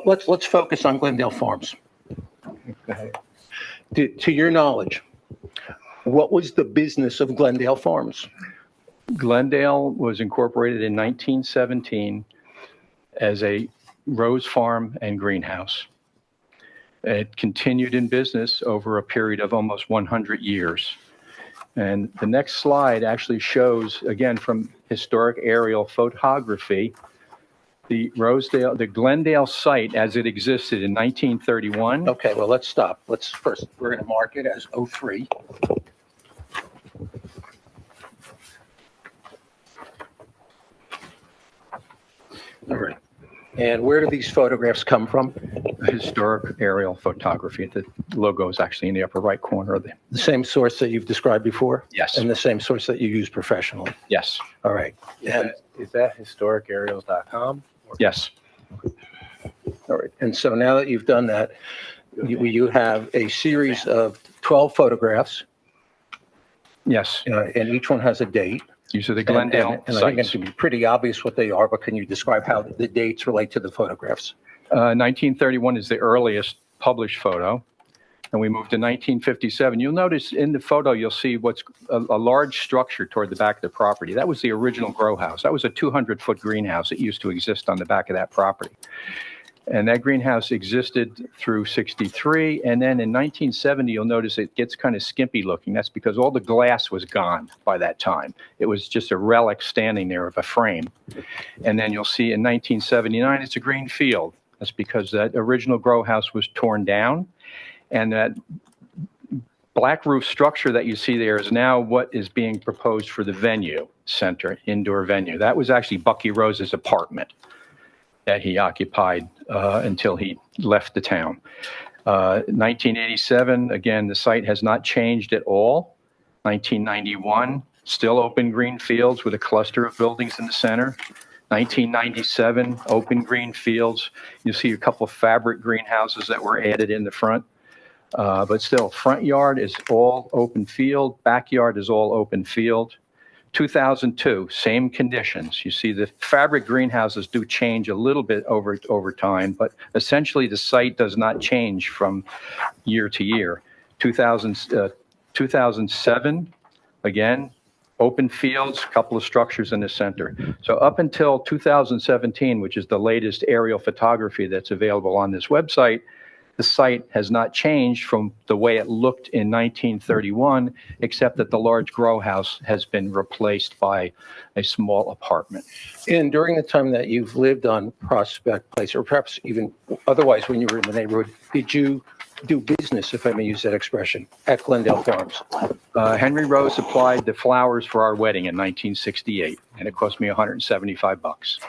[SPEAKER 5] Let's focus on Glendale Farms. To your knowledge, what was the business of Glendale Farms?
[SPEAKER 16] Glendale was incorporated in 1917 as a rose farm and greenhouse. It continued in business over a period of almost 100 years. And the next slide actually shows, again, from historic aerial photography, the Glendale site as it existed in 1931.
[SPEAKER 5] Okay, well, let's stop. First, we're going to mark it as 03. All right. And where do these photographs come from?
[SPEAKER 16] Historic aerial photography. The logo is actually in the upper right corner of
[SPEAKER 5] The same source that you've described before?
[SPEAKER 16] Yes.
[SPEAKER 5] And the same source that you use professionally?
[SPEAKER 16] Yes.
[SPEAKER 5] All right. And
[SPEAKER 11] Is that historicaerials.com?
[SPEAKER 16] Yes.
[SPEAKER 5] all right. And so now that you've done that, you have a series of 12 photographs,
[SPEAKER 16] Yes.
[SPEAKER 5] and each one has a date.
[SPEAKER 16] These are the Glendale
[SPEAKER 5] And I think it
[SPEAKER 16] sites.
[SPEAKER 5] should be pretty obvious what they are, but can you describe how the dates relate to the photographs?
[SPEAKER 16] 1931 is the earliest published photo, and we moved to 1957. You'll notice in the photo, you'll see what's a large structure toward the back of the property. That was the original grow house. That was a 200-foot greenhouse that used to exist on the back of that property. And that greenhouse existed through 63. And then in 1970, you'll notice it gets kind of skimpy looking. That's because all the glass was gone by that time. It was just a relic standing there of a frame. And then you'll see in 1979, it's a green field. That's because that original grow house was torn down. And that black roof structure that you see there is now what is being proposed for the venue center, indoor venue. That was actually Bucky Rose's apartment that he occupied until he left the town. 1987, again, the site has not changed at all. 1991, still open green fields with a cluster of buildings in the center. 1997, open green fields. You see a couple of fabric greenhouses that were added in the front. But still, front yard is all open field, backyard is all open field. 2002, same conditions. You see the fabric greenhouses do change a little bit over time, but essentially the site does not change from year to year. 2007, again, open fields, a couple of structures in the center. So up until 2017, which is the latest aerial photography that's available on this website, the site has not changed from the way it looked in 1931, except that the large grow house has been replaced by a small apartment.
[SPEAKER 5] And during the time that you've lived on Prospect Place, or perhaps even otherwise when you were in the neighborhood, did you do business, if I may use that expression, at Glendale Farms?
[SPEAKER 16] Henry Rose supplied the flowers for our wedding in 1968, and it cost me $175.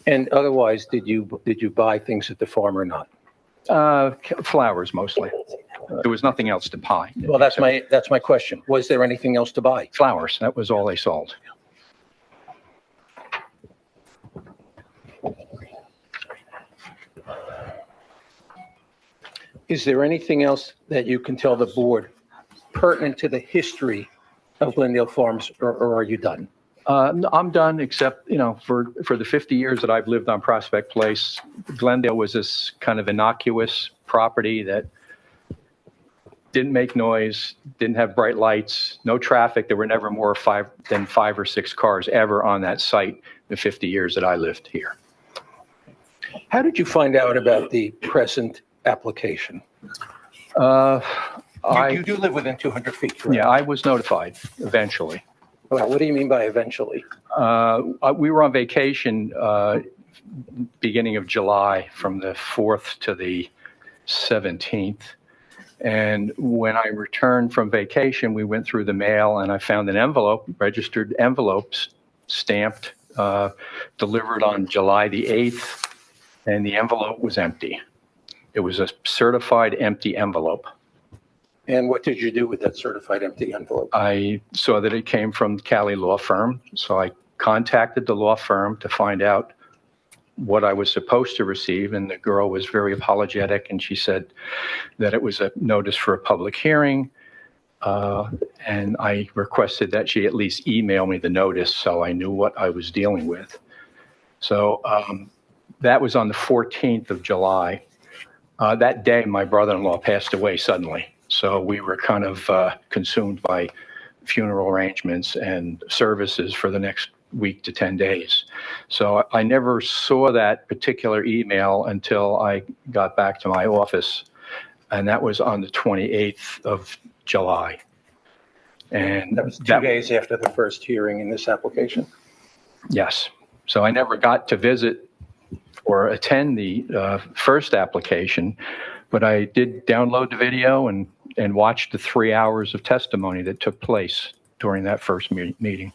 [SPEAKER 5] And otherwise, did you buy things at the farm or not?
[SPEAKER 16] Flowers mostly. There was nothing else to buy.
[SPEAKER 5] Well, that's my question. Was there anything else to buy?
[SPEAKER 16] Flowers. That was all they sold.
[SPEAKER 5] Is there anything else that you can tell the board pertinent to the history of Glendale Farms, or are you done?
[SPEAKER 16] I'm done, except, for the 50 years that I've lived on Prospect Place, Glendale was this kind of innocuous property that didn't make noise, didn't have bright lights, no traffic. There were never more than 5 or 6 cars ever on that site the 50 years that I lived here.
[SPEAKER 5] How did you find out about the present application? You do live within 200 feet, correct?
[SPEAKER 16] Yeah, I was notified eventually.
[SPEAKER 5] Well, what do you mean by eventually?
[SPEAKER 16] We were on vacation beginning of July from the 4th to the 17th. And when I returned from vacation, we went through the mail and I found an envelope, registered envelopes, stamped, delivered on July the 8th, and the envelope was empty. It was a certified empty envelope.
[SPEAKER 5] And what did you do with that certified empty envelope?
[SPEAKER 16] I saw that it came from Cali Law Firm, so I contacted the law firm to find out what I was supposed to receive, and the girl was very apologetic, and she said that it was a notice for a public hearing, and I requested that she at least email me the notice so I knew what I was dealing with. So that was on the 14th of July. That day, my brother-in-law passed away suddenly, so we were kind of consumed by funeral arrangements and services for the next week to 10 days. So I never saw that particular email until I got back to my office, and that was on the 28th of July. And
[SPEAKER 5] That was 2 days after the first hearing in this application?
[SPEAKER 16] yes. So I never got to visit or attend the first application, but I did download the video and watched the 3 hours of testimony that took place during that first meeting.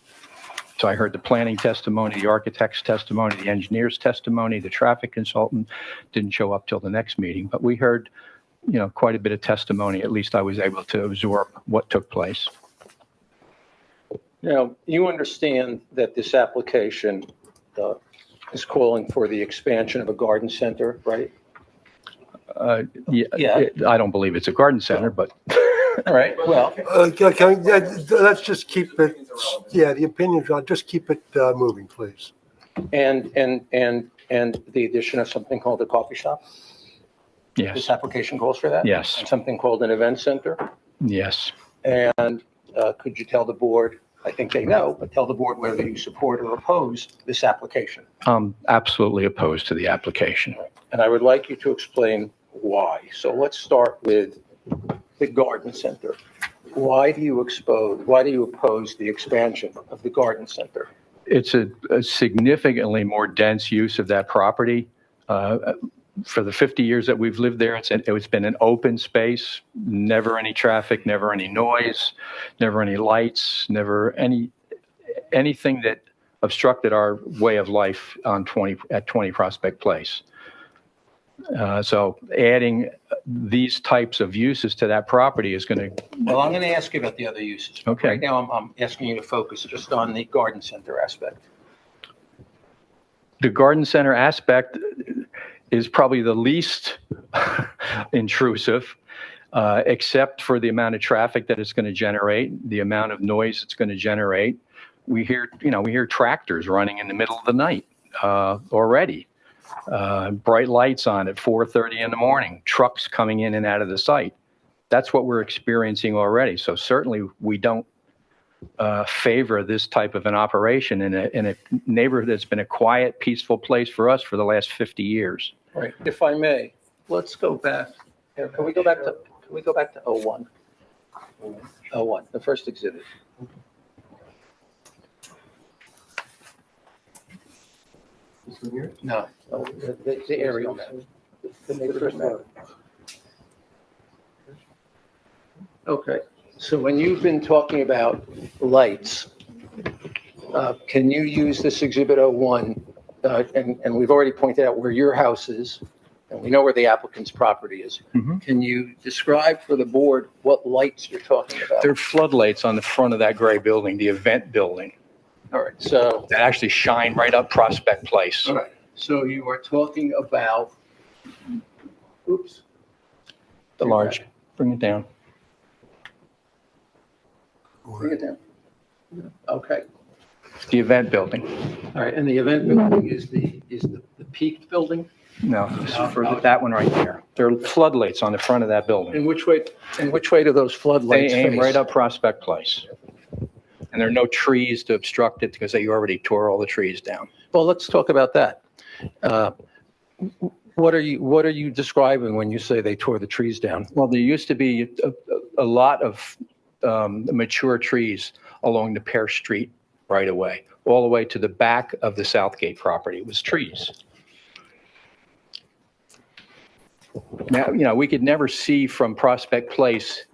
[SPEAKER 16] So I heard the planning testimony, the architect's testimony, the engineer's testimony, the traffic consultant didn't show up till the next meeting, but we heard, quite a bit of testimony. At least I was able to absorb what took place.
[SPEAKER 5] Now, you understand that this application is calling for the expansion of a garden center, right?
[SPEAKER 16] Yeah. I don't believe it's a garden center, but.
[SPEAKER 5] All right, well.
[SPEAKER 1] Let's just keep it, the opinion, just keep it moving, please.
[SPEAKER 5] And the addition of something called a coffee shop?
[SPEAKER 16] Yes.
[SPEAKER 5] This application calls for that?
[SPEAKER 16] Yes.
[SPEAKER 5] And something called an event center?
[SPEAKER 16] Yes.
[SPEAKER 5] And could you tell the board, I think they know, but tell the board whether you support or oppose this application?
[SPEAKER 16] I'm absolutely opposed to the application.
[SPEAKER 5] And I would like you to explain why. So let's start with the garden center. Why do you oppose the expansion of the garden center?
[SPEAKER 16] It's a significantly more dense use of that property. For the 50 years that we've lived there, it's been an open space, never any traffic, never any noise, never any lights, never anything that obstructed our way of life at 20 Prospect Place. So adding these types of uses to that property is going to.
[SPEAKER 5] Well, I'm going to ask you about the other uses.
[SPEAKER 16] Okay.
[SPEAKER 5] Right now, I'm asking you to focus just on the garden center aspect.
[SPEAKER 16] The garden center aspect is probably the least intrusive, except for the amount of traffic that it's going to generate, the amount of noise it's going to generate. We hear tractors running in the middle of the night already. Bright lights on at 4:30 in the morning, trucks coming in and out of the site. That's what we're experiencing already. So certainly we don't favor this type of an operation in a neighborhood that's been a quiet, peaceful place for us for the last 50 years.
[SPEAKER 5] Right. If I may, let's go back. Can we go back to 01? 01, the first exhibit. No, the aerial map. The first map. Okay, so when you've been talking about lights, can you use this exhibit 01? And we've already pointed out where your house is, and we know where the applicant's property is.
[SPEAKER 16] Mm-hmm.
[SPEAKER 5] Can you describe for the board what lights you're talking about?
[SPEAKER 16] There are floodlights on the front of that gray building, the event building.
[SPEAKER 5] All right, so.
[SPEAKER 16] That actually shine right up Prospect Place.
[SPEAKER 5] All right, so you are talking about, oops.
[SPEAKER 16] The large, bring it down.
[SPEAKER 5] Bring it down. Okay.
[SPEAKER 16] The event building.
[SPEAKER 5] All right, and the event building is the peaked building?
[SPEAKER 16] No, this is for that one right there. There are floodlights on the front of that building.
[SPEAKER 5] In which way do those
[SPEAKER 16] They
[SPEAKER 5] floodlights
[SPEAKER 16] aim
[SPEAKER 5] face?
[SPEAKER 16] right up Prospect Place. And there are no trees to obstruct it because they already tore all the trees down.
[SPEAKER 5] Well, let's talk about that. What are you describing when you say they tore the trees down?
[SPEAKER 16] Well, there used to be a lot of mature trees along the Pear Street right away, all the way to the back of the Southgate property. It was trees. Now, we could never see from Prospect Place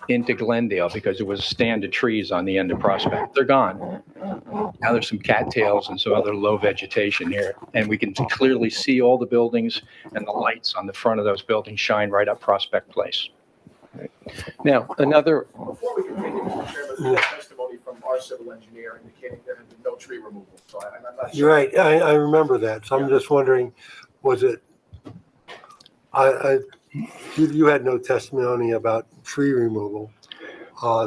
[SPEAKER 16] into Glendale because there was a stand of trees on the end of Prospect. They're gone. Now there's some cattails and some other low vegetation here, and we can clearly see all the buildings and the lights on the front of those buildings shine right up Prospect Place.
[SPEAKER 5] Now, another.
[SPEAKER 15] Before we continue, Mr. Chairman, there's testimony from our civil engineer indicating there had been no tree removal. So I'm not
[SPEAKER 1] You're
[SPEAKER 15] sure.
[SPEAKER 1] right. I remember that. So I'm just wondering, was it, you had no testimony about tree removal.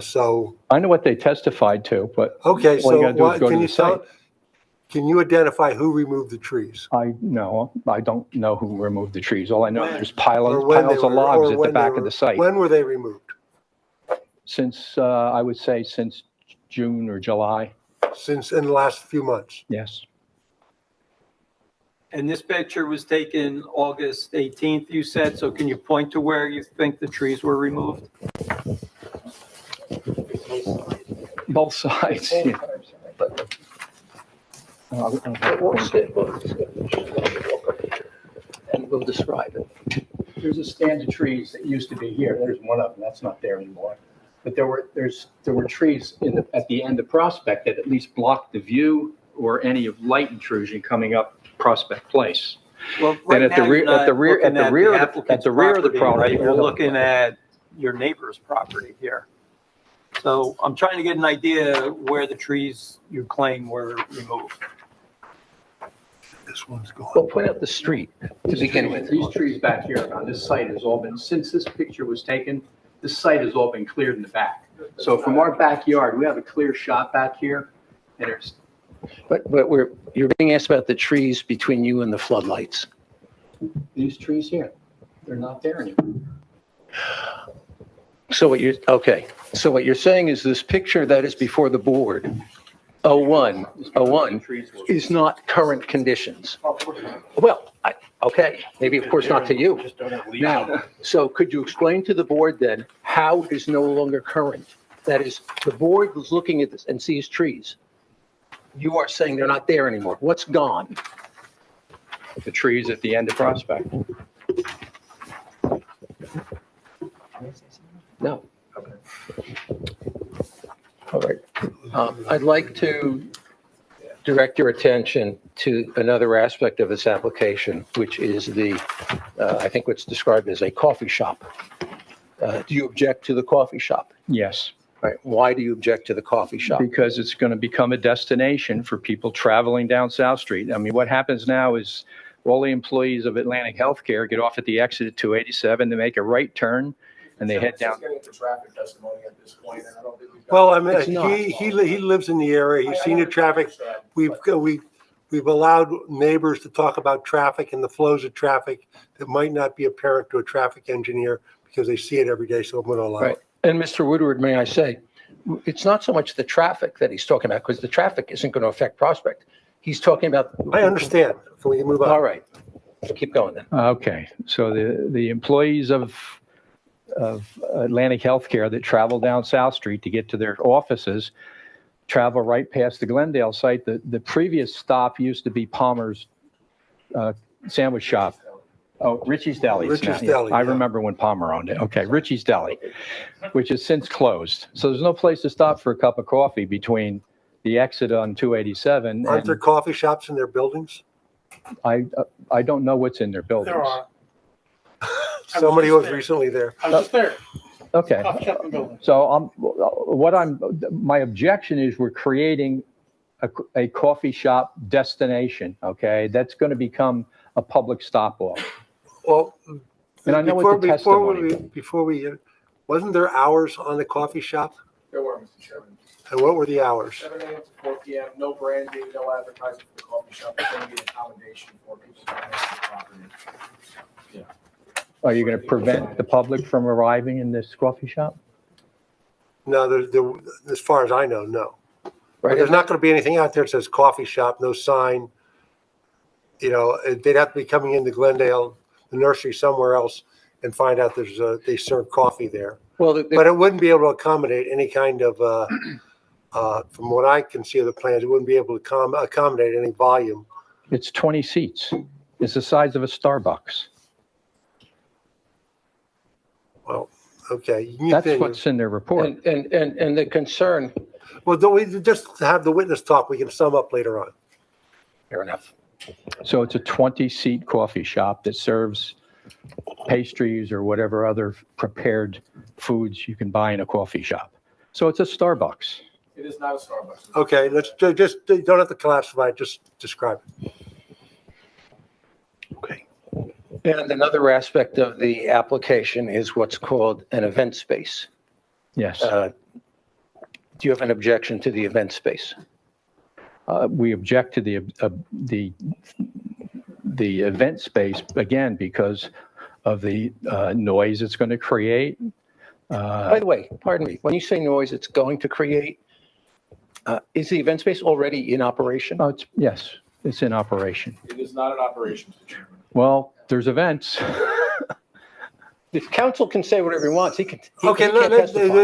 [SPEAKER 1] So,
[SPEAKER 16] I know what they testified to, but
[SPEAKER 1] okay,
[SPEAKER 16] all you
[SPEAKER 1] so
[SPEAKER 16] gotta do is
[SPEAKER 1] what,
[SPEAKER 16] go to
[SPEAKER 1] can you
[SPEAKER 16] the site.
[SPEAKER 1] can you identify who removed the trees?
[SPEAKER 16] I don't know who removed the trees. All I know is there's
[SPEAKER 1] Or when they
[SPEAKER 16] piles of
[SPEAKER 1] were-
[SPEAKER 16] logs
[SPEAKER 1] or
[SPEAKER 16] at
[SPEAKER 1] when
[SPEAKER 16] the
[SPEAKER 1] they
[SPEAKER 16] back
[SPEAKER 1] were-
[SPEAKER 16] of the site.
[SPEAKER 1] When were they removed?
[SPEAKER 16] Since, I would say since June or July,
[SPEAKER 1] Since in the last few months?
[SPEAKER 16] yes.
[SPEAKER 4] And this picture was taken August 18th, you said, so can you point to where you think the trees were removed?
[SPEAKER 16] Both sides, yeah.
[SPEAKER 5] And we'll describe it.
[SPEAKER 16] There's a stand of trees that used to be here. There's one of them. That's not there anymore. But there were trees at the end of Prospect that at least blocked the view or any of light intrusion coming up Prospect Place.
[SPEAKER 4] Well,
[SPEAKER 16] Then
[SPEAKER 4] right
[SPEAKER 16] at the
[SPEAKER 4] now,
[SPEAKER 16] rear-
[SPEAKER 4] you're not
[SPEAKER 16] at the rear-
[SPEAKER 4] looking
[SPEAKER 16] at the
[SPEAKER 4] at
[SPEAKER 16] rear
[SPEAKER 4] the
[SPEAKER 16] of the-
[SPEAKER 4] applicant's
[SPEAKER 16] at the rear of the property,
[SPEAKER 4] right? You're
[SPEAKER 16] hold on.
[SPEAKER 4] looking at your neighbor's property here. So I'm trying to get an idea where the trees you claim were removed.
[SPEAKER 1] This one's gone.
[SPEAKER 5] Well, point out the street to begin with.
[SPEAKER 16] These trees back here on this site has all been, since this picture was taken, this site has all been cleared in the back. So from our backyard, we have a clear shot back here, and there's,
[SPEAKER 5] But you're being asked about the trees between you and the floodlights.
[SPEAKER 16] these trees here. They're not there anymore.
[SPEAKER 5] So what you're saying is this picture that is before the board, 01, is not current conditions. Well, okay, maybe of course not to you. Now, so could you explain to the board then how it is no longer current? That is, the board was looking at this and sees trees. You are saying they're not there anymore. What's gone?
[SPEAKER 16] The trees at the end of Prospect.
[SPEAKER 5] No. All right. I'd like to direct your attention to another aspect of this application, which is I think what's described as a coffee shop. Do you object to the coffee shop?
[SPEAKER 16] Yes.
[SPEAKER 5] Right. Why do you object to the coffee shop?
[SPEAKER 16] Because it's going to become a destination for people traveling down South Street. I mean, what happens now is all the employees of Atlantic Healthcare get off at the exit at 287 to make a right turn, and they head down.
[SPEAKER 15] Getting into traffic testimony at this point, and I don't think we've got-
[SPEAKER 1] Well, I mean,
[SPEAKER 5] It's not.
[SPEAKER 1] he lives in the area. He's seen the traffic. We've allowed neighbors to talk about traffic and the flows of traffic that might not be apparent to a traffic engineer because they see it every day, so I'm going to allow
[SPEAKER 5] Right.
[SPEAKER 1] it.
[SPEAKER 5] And Mr. Woodward, may I say, it's not so much the traffic that he's talking about, because the traffic isn't going to affect Prospect. He's talking about.
[SPEAKER 1] I understand. So we can move on.
[SPEAKER 5] All right. Keep going then.
[SPEAKER 16] Okay, so the employees of Atlantic Healthcare that travel down South Street to get to their offices travel right past the Glendale site. The previous stop used to be Palmer's Sandwich Shop. Oh, Richie's Deli.
[SPEAKER 1] Richie's Deli,
[SPEAKER 16] I
[SPEAKER 1] yeah.
[SPEAKER 16] remember when Palmer owned it. Okay, Richie's Deli, which has since closed. So there's no place to stop for a cup of coffee between the exit on 287.
[SPEAKER 1] Aren't there
[SPEAKER 16] And
[SPEAKER 1] coffee shops in their buildings?
[SPEAKER 16] I don't know what's in their buildings.
[SPEAKER 2] There are.
[SPEAKER 1] Somebody was recently there.
[SPEAKER 2] I was just there.
[SPEAKER 16] Okay.
[SPEAKER 2] Coffee shop and building.
[SPEAKER 16] So my objection is we're creating a coffee shop destination, okay? That's going to become a public stop off.
[SPEAKER 1] Well,
[SPEAKER 16] And I know what the testimony.
[SPEAKER 1] before we, wasn't there hours on the coffee shop?
[SPEAKER 15] There were, Mr. Chairman.
[SPEAKER 1] And what were the hours?
[SPEAKER 15] 7 a.m. to 4 p.m., no branding, no advertising for the coffee shop. It's going to be an accommodation for people to enter the property.
[SPEAKER 16] Are you going to prevent the public from arriving in this coffee shop?
[SPEAKER 1] No, as far as I know, no.
[SPEAKER 5] Right.
[SPEAKER 1] There's not going to be anything out there that says coffee shop, no sign. You know, they'd have to be coming into Glendale, the nursery somewhere else, and find out they serve coffee there.
[SPEAKER 5] Well,
[SPEAKER 1] But it wouldn't be able to accommodate any kind of, from what I can see of the plans, it wouldn't be able to accommodate any volume.
[SPEAKER 16] It's 20 seats. It's the size of a Starbucks.
[SPEAKER 1] Well, okay.
[SPEAKER 16] That's what's in their report.
[SPEAKER 5] and the concern,
[SPEAKER 1] Well, don't we just have the witness talk? We can sum up later on.
[SPEAKER 5] fair enough.
[SPEAKER 16] So it's a 20-seat coffee shop that serves pastries or whatever other prepared foods you can buy in a coffee shop. So it's a Starbucks.
[SPEAKER 15] It is not a Starbucks.
[SPEAKER 1] Okay, let's just, you don't have to classify it, just describe it.
[SPEAKER 5] Okay. And another aspect of the application is what's called an event space.
[SPEAKER 16] Yes.
[SPEAKER 5] Do you have an objection to the event space?
[SPEAKER 16] We object to the event space, again, because of the noise it's going to create.
[SPEAKER 5] By the way, pardon me, when you say noise it's going to create, is the event space already in operation?
[SPEAKER 16] Oh, yes, it's in operation.
[SPEAKER 15] It is not an operation, Mr. Chairman.
[SPEAKER 16] Well, there's events.
[SPEAKER 5] The council can say whatever he wants. He can.
[SPEAKER 1] Okay,
[SPEAKER 5] he can't testify.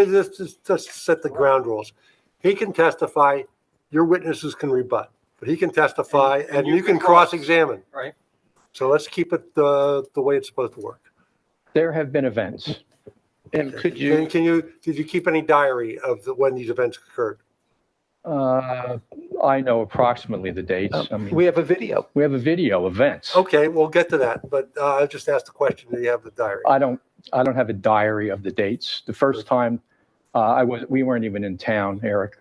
[SPEAKER 1] let's set the ground rules. He can testify, your witnesses can rebut, but he can testify and you can cross-examine.
[SPEAKER 4] Right.
[SPEAKER 1] So let's keep it the way it's supposed to work.
[SPEAKER 16] There have been events.
[SPEAKER 5] And could you?
[SPEAKER 1] Did you keep any diary of when these events occurred?
[SPEAKER 16] I know approximately the dates. I mean,
[SPEAKER 5] We have a video.
[SPEAKER 16] we have a video events.
[SPEAKER 1] Okay, we'll get to that, but I just asked the question, do you have the diary?
[SPEAKER 16] I don't have a diary of the dates. The first time we weren't even in town. Eric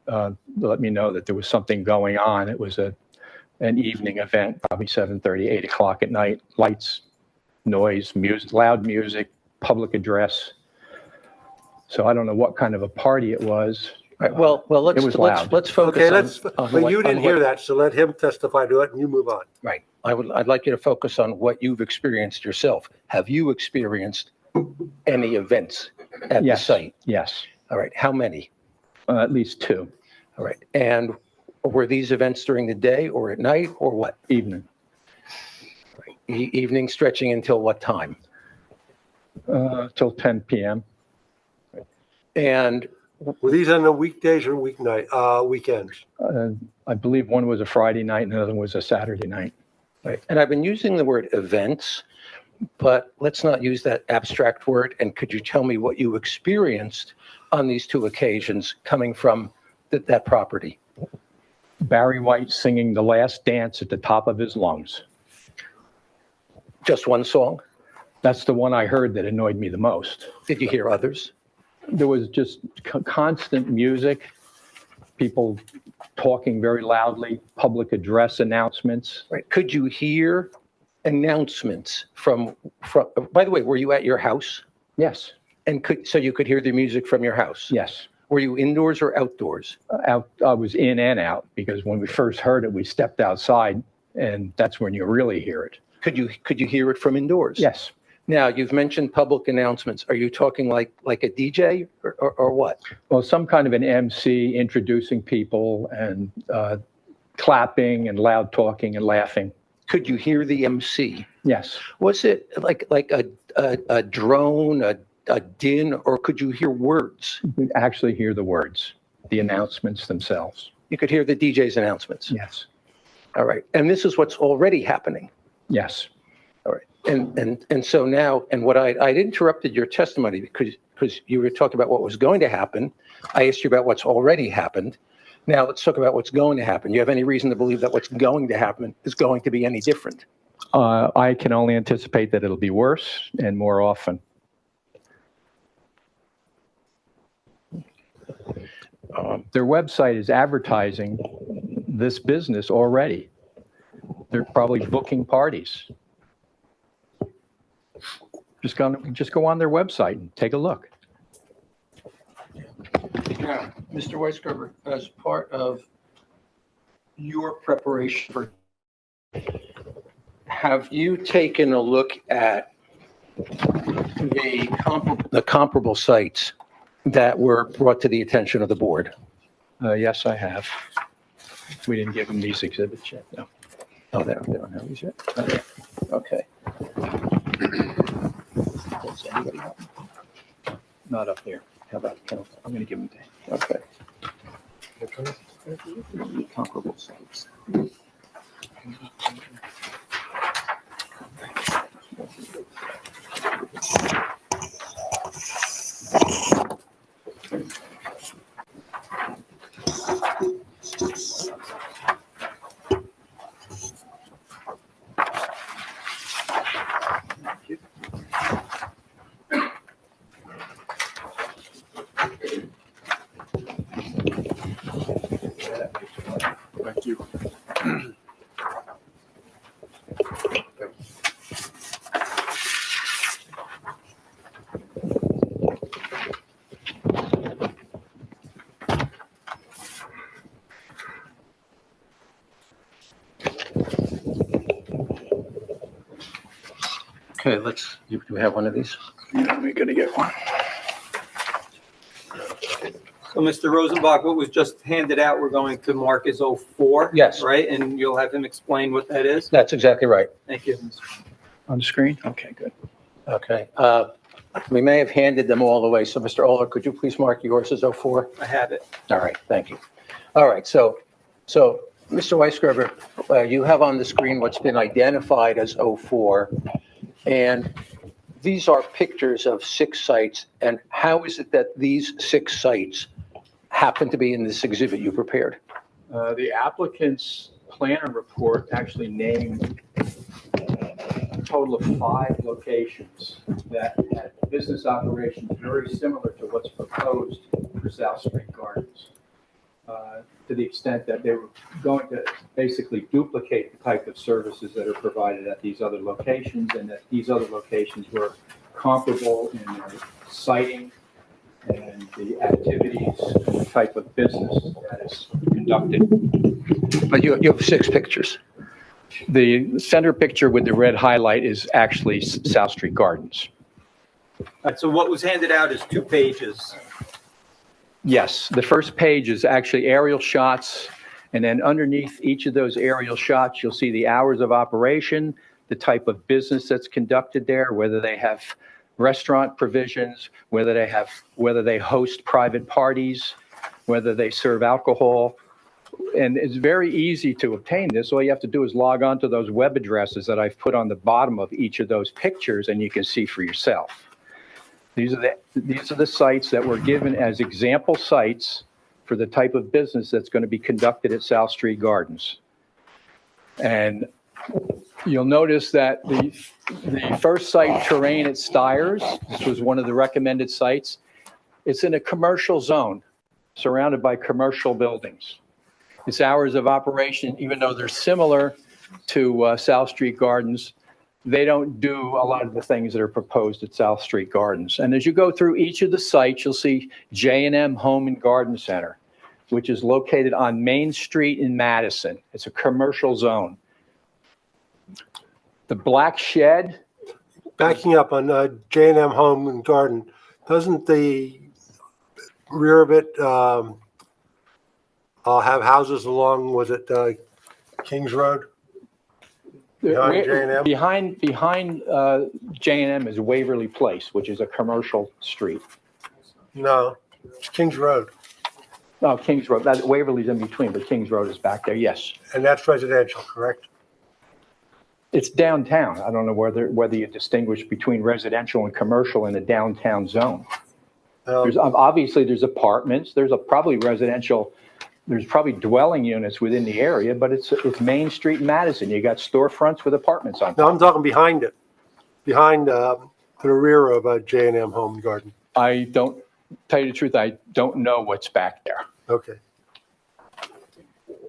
[SPEAKER 16] let me know that there was something going on. It was an evening event, probably 7:30, 8 o'clock at night. Lights, noise, music, loud music, public address. So I don't know what kind of a party it was.
[SPEAKER 5] Right, well,
[SPEAKER 16] It was loud.
[SPEAKER 5] let's focus
[SPEAKER 1] Okay,
[SPEAKER 5] on
[SPEAKER 1] but
[SPEAKER 5] what-
[SPEAKER 1] you didn't
[SPEAKER 5] on
[SPEAKER 1] hear
[SPEAKER 5] what-
[SPEAKER 1] that, so let him testify to it and you move on.
[SPEAKER 5] Right. I'd like you to focus on what you've experienced yourself. Have you experienced any events at the
[SPEAKER 16] Yes.
[SPEAKER 5] site?
[SPEAKER 16] Yes,
[SPEAKER 5] All right. How many?
[SPEAKER 16] at least 2.
[SPEAKER 5] All right. And were these events during the day or at night or what?
[SPEAKER 16] Evening.
[SPEAKER 5] Evening stretching until what time?
[SPEAKER 16] Till 10 p.m.
[SPEAKER 5] And
[SPEAKER 1] Were these on the weekdays or weekends?
[SPEAKER 16] I believe one was a Friday night and another was a Saturday night.
[SPEAKER 5] right. And I've been using the word events, but let's not use that abstract word. And could you tell me what you experienced on these 2 occasions coming from that property?
[SPEAKER 16] Barry White singing The Last Dance at the top of his lungs.
[SPEAKER 5] Just one song?
[SPEAKER 16] That's the one I heard that annoyed me the most.
[SPEAKER 5] Did you hear others?
[SPEAKER 16] There was just constant music, people talking very loudly, public address announcements.
[SPEAKER 5] Right. Could you hear announcements from, by the way, were you at your house?
[SPEAKER 16] Yes,
[SPEAKER 5] And so you could hear the music from your house?
[SPEAKER 16] yes.
[SPEAKER 5] Were you indoors or outdoors?
[SPEAKER 16] I was in and out because when we first heard it, we stepped outside and that's when you really hear it.
[SPEAKER 5] Could you hear it from indoors?
[SPEAKER 16] Yes.
[SPEAKER 5] Now, you've mentioned public announcements. Are you talking like a DJ or what?
[SPEAKER 16] Well, some kind of an MC introducing people and clapping and loud talking and laughing.
[SPEAKER 5] Could you hear the MC?
[SPEAKER 16] Yes.
[SPEAKER 5] Was it like a drone, a din, or could you hear words?
[SPEAKER 16] You could actually hear the words, the announcements themselves.
[SPEAKER 5] You could hear the DJ's announcements.
[SPEAKER 16] Yes.
[SPEAKER 5] All right. And this is what's already happening.
[SPEAKER 16] Yes.
[SPEAKER 5] All right. And so now, and what I'd interrupted your testimony because you were talking about what was going to happen. I asked you about what's already happened. Now let's talk about what's going to happen. You have any reason to believe that what's going to happen is going to be any different?
[SPEAKER 16] I can only anticipate that it'll be worse and more often. Their website is advertising this business already. They're probably booking parties. Just go on their website and take a look.
[SPEAKER 5] Now, Mr. Weisgerber, as part of your preparation for, have you taken a look at the comparable sites that were brought to the attention of the board?
[SPEAKER 16] Yes, I have. We didn't give them these exhibits yet, no.
[SPEAKER 5] Oh, they don't have these yet? Okay. Does anybody have them?
[SPEAKER 16] Not up there.
[SPEAKER 5] How about council?
[SPEAKER 16] I'm going to give them to you.
[SPEAKER 5] Okay. Comparable sites.
[SPEAKER 15] Thank you.
[SPEAKER 5] Okay, do we have one of these?
[SPEAKER 15] Yeah, we're gonna get one.
[SPEAKER 4] So Mr. Rosenbach, what was just handed out, we're going to mark as 04?
[SPEAKER 5] Yes.
[SPEAKER 4] Right, and you'll have him explain what that is?
[SPEAKER 5] That's exactly right.
[SPEAKER 4] Thank you.
[SPEAKER 16] On the screen? Okay, good.
[SPEAKER 5] Okay. We may have handed them all away. So Mr. Oler, could you please mark yours as 04?
[SPEAKER 4] I have it.
[SPEAKER 5] All right, thank you. All right, so Mr. Weisgerber, you have on the screen what's been identified as 04. And these are pictures of 6 sites. And how is it that these 6 sites happen to be in this exhibit you prepared?
[SPEAKER 16] The applicant's planner report actually named a total of 5 locations that had business operations very similar to what's proposed for South Street Gardens, to the extent that they were going to basically duplicate the type of services that are provided at these other locations, and that these other locations were comparable in their siting and the activities and the type of business that is conducted.
[SPEAKER 5] But you have 6 pictures.
[SPEAKER 16] The center picture with the red highlight is actually South Street Gardens.
[SPEAKER 4] All right, so what was handed out is 2 pages.
[SPEAKER 16] Yes, the first page is actually aerial shots, and then underneath each of those aerial shots, you'll see the hours of operation, the type of business that's conducted there, whether they have restaurant provisions, whether they host private parties, whether they serve alcohol. And it's very easy to obtain this. All you have to do is log on to those web addresses that I've put on the bottom of each of those pictures, and you can see for yourself. These are the sites that were given as example sites for the type of business that's going to be conducted at South Street Gardens. And you'll notice that the first site, Terrain at Stiers, this was one of the recommended sites. It's in a commercial zone surrounded by commercial buildings. Its hours of operation, even though they're similar to South Street Gardens, they don't do a lot of the things that are proposed at South Street Gardens. And as you go through each of the sites, you'll see J&M Home and Garden Center, which is located on Main Street in Madison. It's a commercial zone. The Black Shed.
[SPEAKER 1] Backing up on J&M Home and Garden, doesn't the rear of it have houses along, was it Kings Road? Behind J&M?
[SPEAKER 16] Behind J&M is Waverly Place, which is a commercial street.
[SPEAKER 1] No, it's Kings Road.
[SPEAKER 16] Oh, Kings Road. Waverly's in between, but Kings Road is back there, yes.
[SPEAKER 1] And that's residential, correct?
[SPEAKER 16] It's downtown. I don't know whether you distinguish between residential and commercial in a downtown zone. Obviously, there's apartments. There's probably residential. There's probably dwelling units within the area, but it's Main Street in Madison. You got storefronts with apartments on top.
[SPEAKER 1] No, I'm talking behind it, behind the rear of J&M Home and Garden.
[SPEAKER 16] I don't, tell you the truth, I don't know what's back there.
[SPEAKER 1] Okay.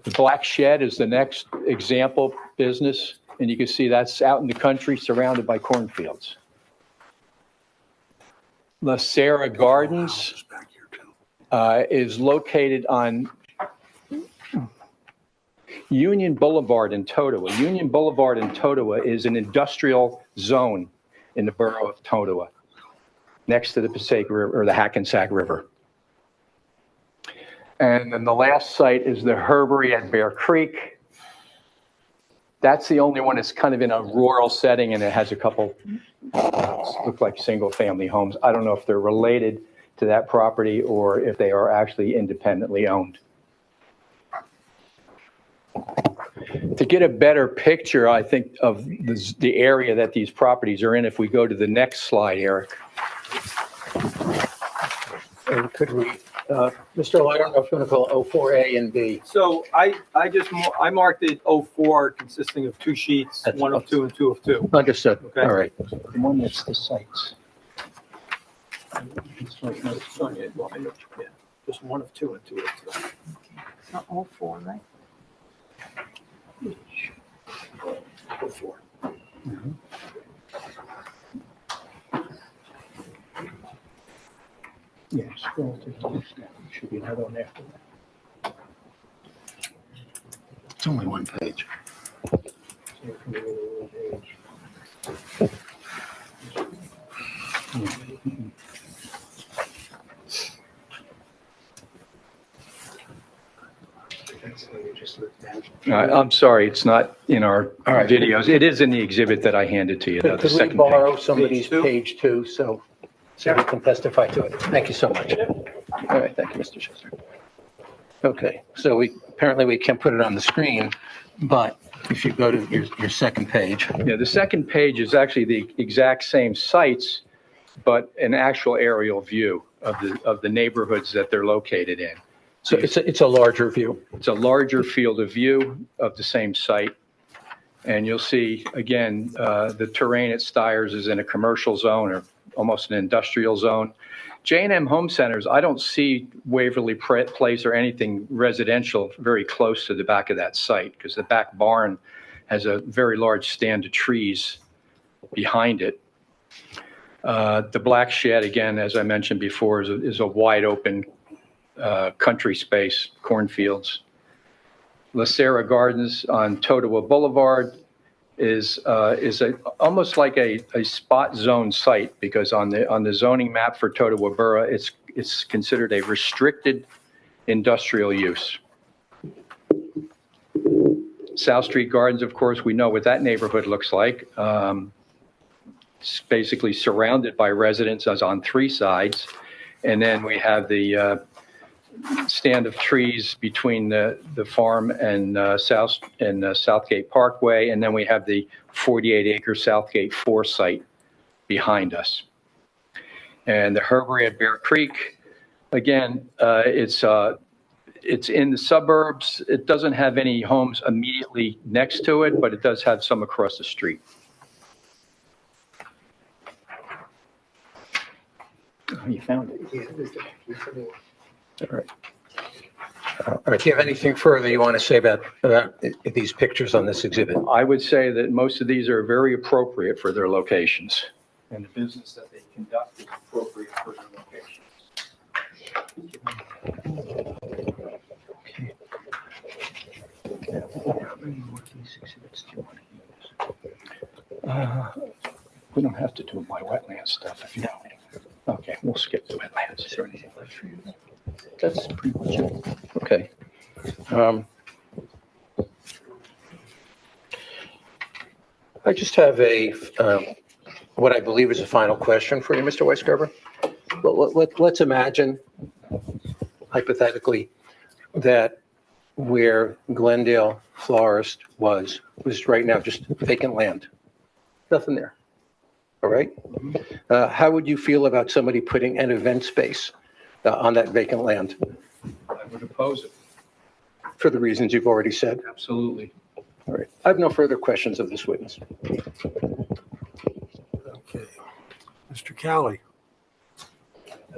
[SPEAKER 16] The Black Shed is the next example business, and you can see that's out in the country surrounded by cornfields. La Serra Gardens is located on Union Boulevard in Totowa. Union Boulevard in Totowa is an industrial zone in the borough of Totowa, next to the Passaic River, or the Hackensack River. And then the last site is the Herbery at Bear Creek. That's the only one that's kind of in a rural setting, and it has a couple, look like single-family homes. I don't know if they're related to that property or if they are actually independently owned. To get a better picture, I think, of the area that these properties are in, if we go to the next slide, Eric.
[SPEAKER 5] And could we, Mr. Oler, I don't know if you want to call 04A and B.
[SPEAKER 4] So I marked it 04, consisting of 2 sheets,
[SPEAKER 5] That's
[SPEAKER 4] 1 of 2 and 2 of 2.
[SPEAKER 5] Understood.
[SPEAKER 4] Okay.
[SPEAKER 5] All right. The one that's the sites.
[SPEAKER 4] Yeah, just 1 of 2 and 2 of 2.
[SPEAKER 3] Not all 4, right?
[SPEAKER 4] Yeah, scroll to the next step. Should be another one after that.
[SPEAKER 5] It's only one page.
[SPEAKER 16] I'm sorry, it's not in our videos. It is in the exhibit that I handed to you, though, the
[SPEAKER 5] Could we
[SPEAKER 16] second
[SPEAKER 5] borrow
[SPEAKER 16] page.
[SPEAKER 5] somebody's page two, so we can testify to it? Thank you so much.
[SPEAKER 16] All right, thank you, Mr. Chester.
[SPEAKER 5] Okay, so apparently we can't put it on the screen, but if you go to your second page.
[SPEAKER 16] Yeah, the second page is actually the exact same sites, but an actual aerial view of the neighborhoods that they're located in.
[SPEAKER 5] So it's a larger view.
[SPEAKER 16] It's a larger field of view of the same site. And you'll see, again, the terrain at Stires is in a commercial zone or almost an industrial zone. J&M Home Centers, I don't see Waverly Place or anything residential very close to the back of that site because the back barn has a very large stand of trees behind it. The Black Shed, again, as I mentioned before, is a wide open country space, cornfields. La Serra Gardens on Totowa Boulevard is almost like a spot zone site because on the zoning map for Totowa Borough, it's considered a restricted industrial use. South Street Gardens, of course, we know what that neighborhood looks like. It's basically surrounded by residences on three sides. And then we have the stand of trees between the farm and Southgate Parkway, and then we have the 48-acre Southgate 4 site behind us. And the Herbery at Bear Creek, again, it's in the suburbs. It doesn't have any homes immediately next to it, but it does have some across the street. Oh, you found it.
[SPEAKER 5] All right. All right. Do you have anything further you want to say about these pictures on this exhibit?
[SPEAKER 16] I would say that most of these are very appropriate for their locations. And the business that they conduct is appropriate for their locations. We don't have to do my wetland stuff if you don't. Okay, we'll skip the wetlands. Is there anything left for you? That's pretty much it.
[SPEAKER 5] Okay. I just have what I believe is a final question for you, Mr. Weisgerber. Let's imagine, hypothetically, that where Glendale Florist was right now just vacant land. Nothing there. All right? How would you feel about somebody putting an event space on that vacant land?
[SPEAKER 16] I would oppose it.
[SPEAKER 5] For the reasons you've already said?
[SPEAKER 16] Absolutely.
[SPEAKER 5] All right. I have no further questions of this witness.
[SPEAKER 1] Okay. Mr. Cowley.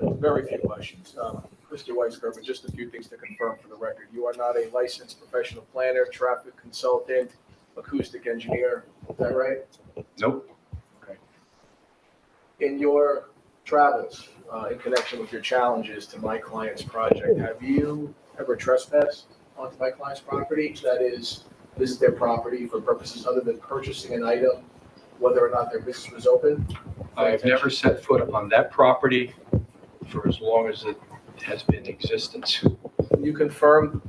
[SPEAKER 15] Very few questions. Mr. Weisgerber, just a few things to confirm for the record. You are not a licensed professional planner, traffic consultant, acoustic engineer. Is that right?
[SPEAKER 16] Nope.
[SPEAKER 15] Okay. In your travels, in connection with your challenges to my client's project, have you ever trespassed onto my client's property? That is, visit their property for purposes other than purchasing an item, whether or not their business was open?
[SPEAKER 16] I have never set foot on that property for as long as it has been in existence.
[SPEAKER 15] Can you confirm?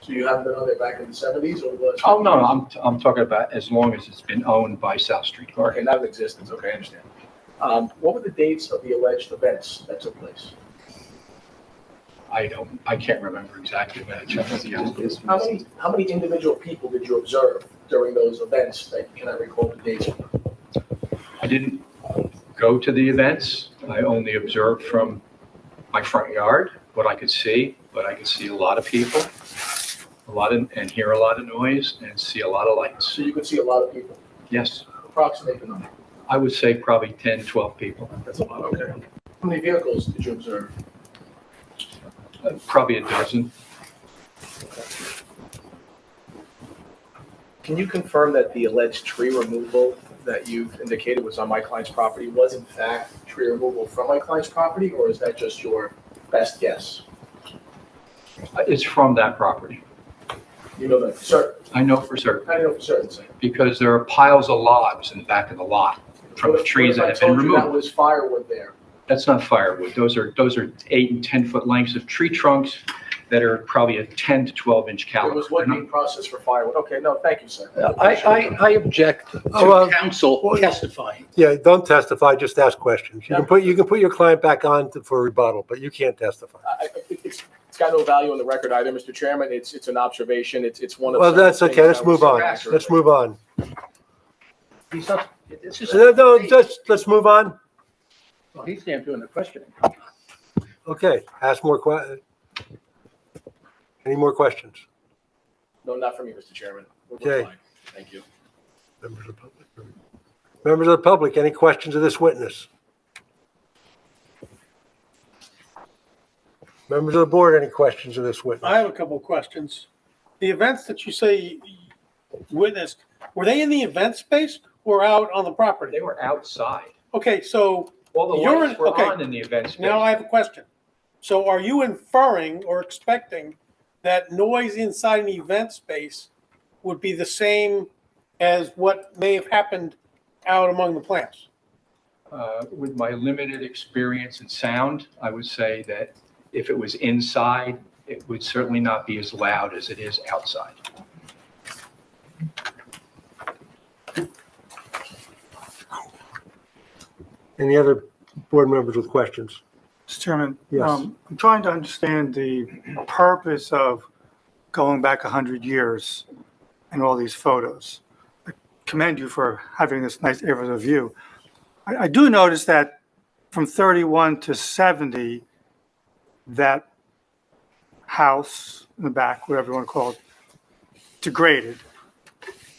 [SPEAKER 15] So you haven't been on there back in the 70s or was?
[SPEAKER 16] Oh, no, I'm talking about as long as it's been owned by South Street Garden.
[SPEAKER 15] Okay, not in existence. Okay, I understand. What were the dates of the alleged events that took place?
[SPEAKER 16] I can't remember exactly, but I checked the
[SPEAKER 15] How many individual people did you observe during those events that you cannot recall the dates of?
[SPEAKER 16] I didn't go to the events. I only observed from my front yard what I could see, but I could see a lot of people, and hear a lot of noise and see a lot of lights.
[SPEAKER 15] So you could see a lot of people?
[SPEAKER 16] Yes.
[SPEAKER 15] Approximate the number?
[SPEAKER 16] I would say probably 10, 12 people.
[SPEAKER 15] That's a lot, okay. How many vehicles did you observe?
[SPEAKER 16] Probably a dozen.
[SPEAKER 15] Can you confirm that the alleged tree removal that you've indicated was on my client's property was in fact tree removal from my client's property, or is that just your best guess?
[SPEAKER 16] It's from that property.
[SPEAKER 15] You know that for certain?
[SPEAKER 16] I know for certain.
[SPEAKER 15] How do you know for certain, sir?
[SPEAKER 16] Because there are piles of logs in the back of the lot from the trees that have been
[SPEAKER 15] What if I told you that
[SPEAKER 16] removed.
[SPEAKER 15] was firewood there?
[SPEAKER 16] That's not firewood. Those are 8 and 10 foot lengths of tree trunks that are probably a 10 to 12 inch
[SPEAKER 15] It
[SPEAKER 16] caliber.
[SPEAKER 15] was what being processed for firewood? Okay, no, thank you, sir.
[SPEAKER 5] I object
[SPEAKER 1] Oh,
[SPEAKER 5] to counsel testifying.
[SPEAKER 1] Yeah, don't testify, just ask questions. You can put your client back on for rebuttal, but you can't testify.
[SPEAKER 15] It's got no value on the record either, Mr. Chairman. It's an observation. It's one of.
[SPEAKER 1] Well, that's okay. Let's move on. Let's move on.
[SPEAKER 5] He's not, it's just,
[SPEAKER 1] No, let's move on.
[SPEAKER 5] well, he's damn doing the questioning.
[SPEAKER 1] Okay, ask more any more questions?
[SPEAKER 15] No, not for me, Mr. Chairman. We're
[SPEAKER 1] Okay.
[SPEAKER 15] fine. Thank you.
[SPEAKER 1] Members of the public? Members of the public, any questions of this witness? Members of the board, any questions of this witness?
[SPEAKER 2] I have a couple of questions. The events that you say you witnessed, were they in the event space or out on the property?
[SPEAKER 16] They were outside.
[SPEAKER 2] Okay, so
[SPEAKER 16] All the
[SPEAKER 2] You're
[SPEAKER 16] lights
[SPEAKER 2] in-
[SPEAKER 16] were
[SPEAKER 2] okay.
[SPEAKER 16] on in the event space.
[SPEAKER 2] now I have a question. So are you inferring or expecting that noise inside an event space would be the same as what may have happened out among the plants?
[SPEAKER 16] With my limited experience in sound, I would say that if it was inside, it would certainly not be as loud as it is outside.
[SPEAKER 1] Any other board members with questions?
[SPEAKER 17] Mr. Chairman,
[SPEAKER 1] Yes.
[SPEAKER 17] I'm trying to understand the purpose of going back 100 years in all these photos. I commend you for having this nice aerial view. I do notice that from 31 to 70, that house in the back, whatever you want to call it, degraded.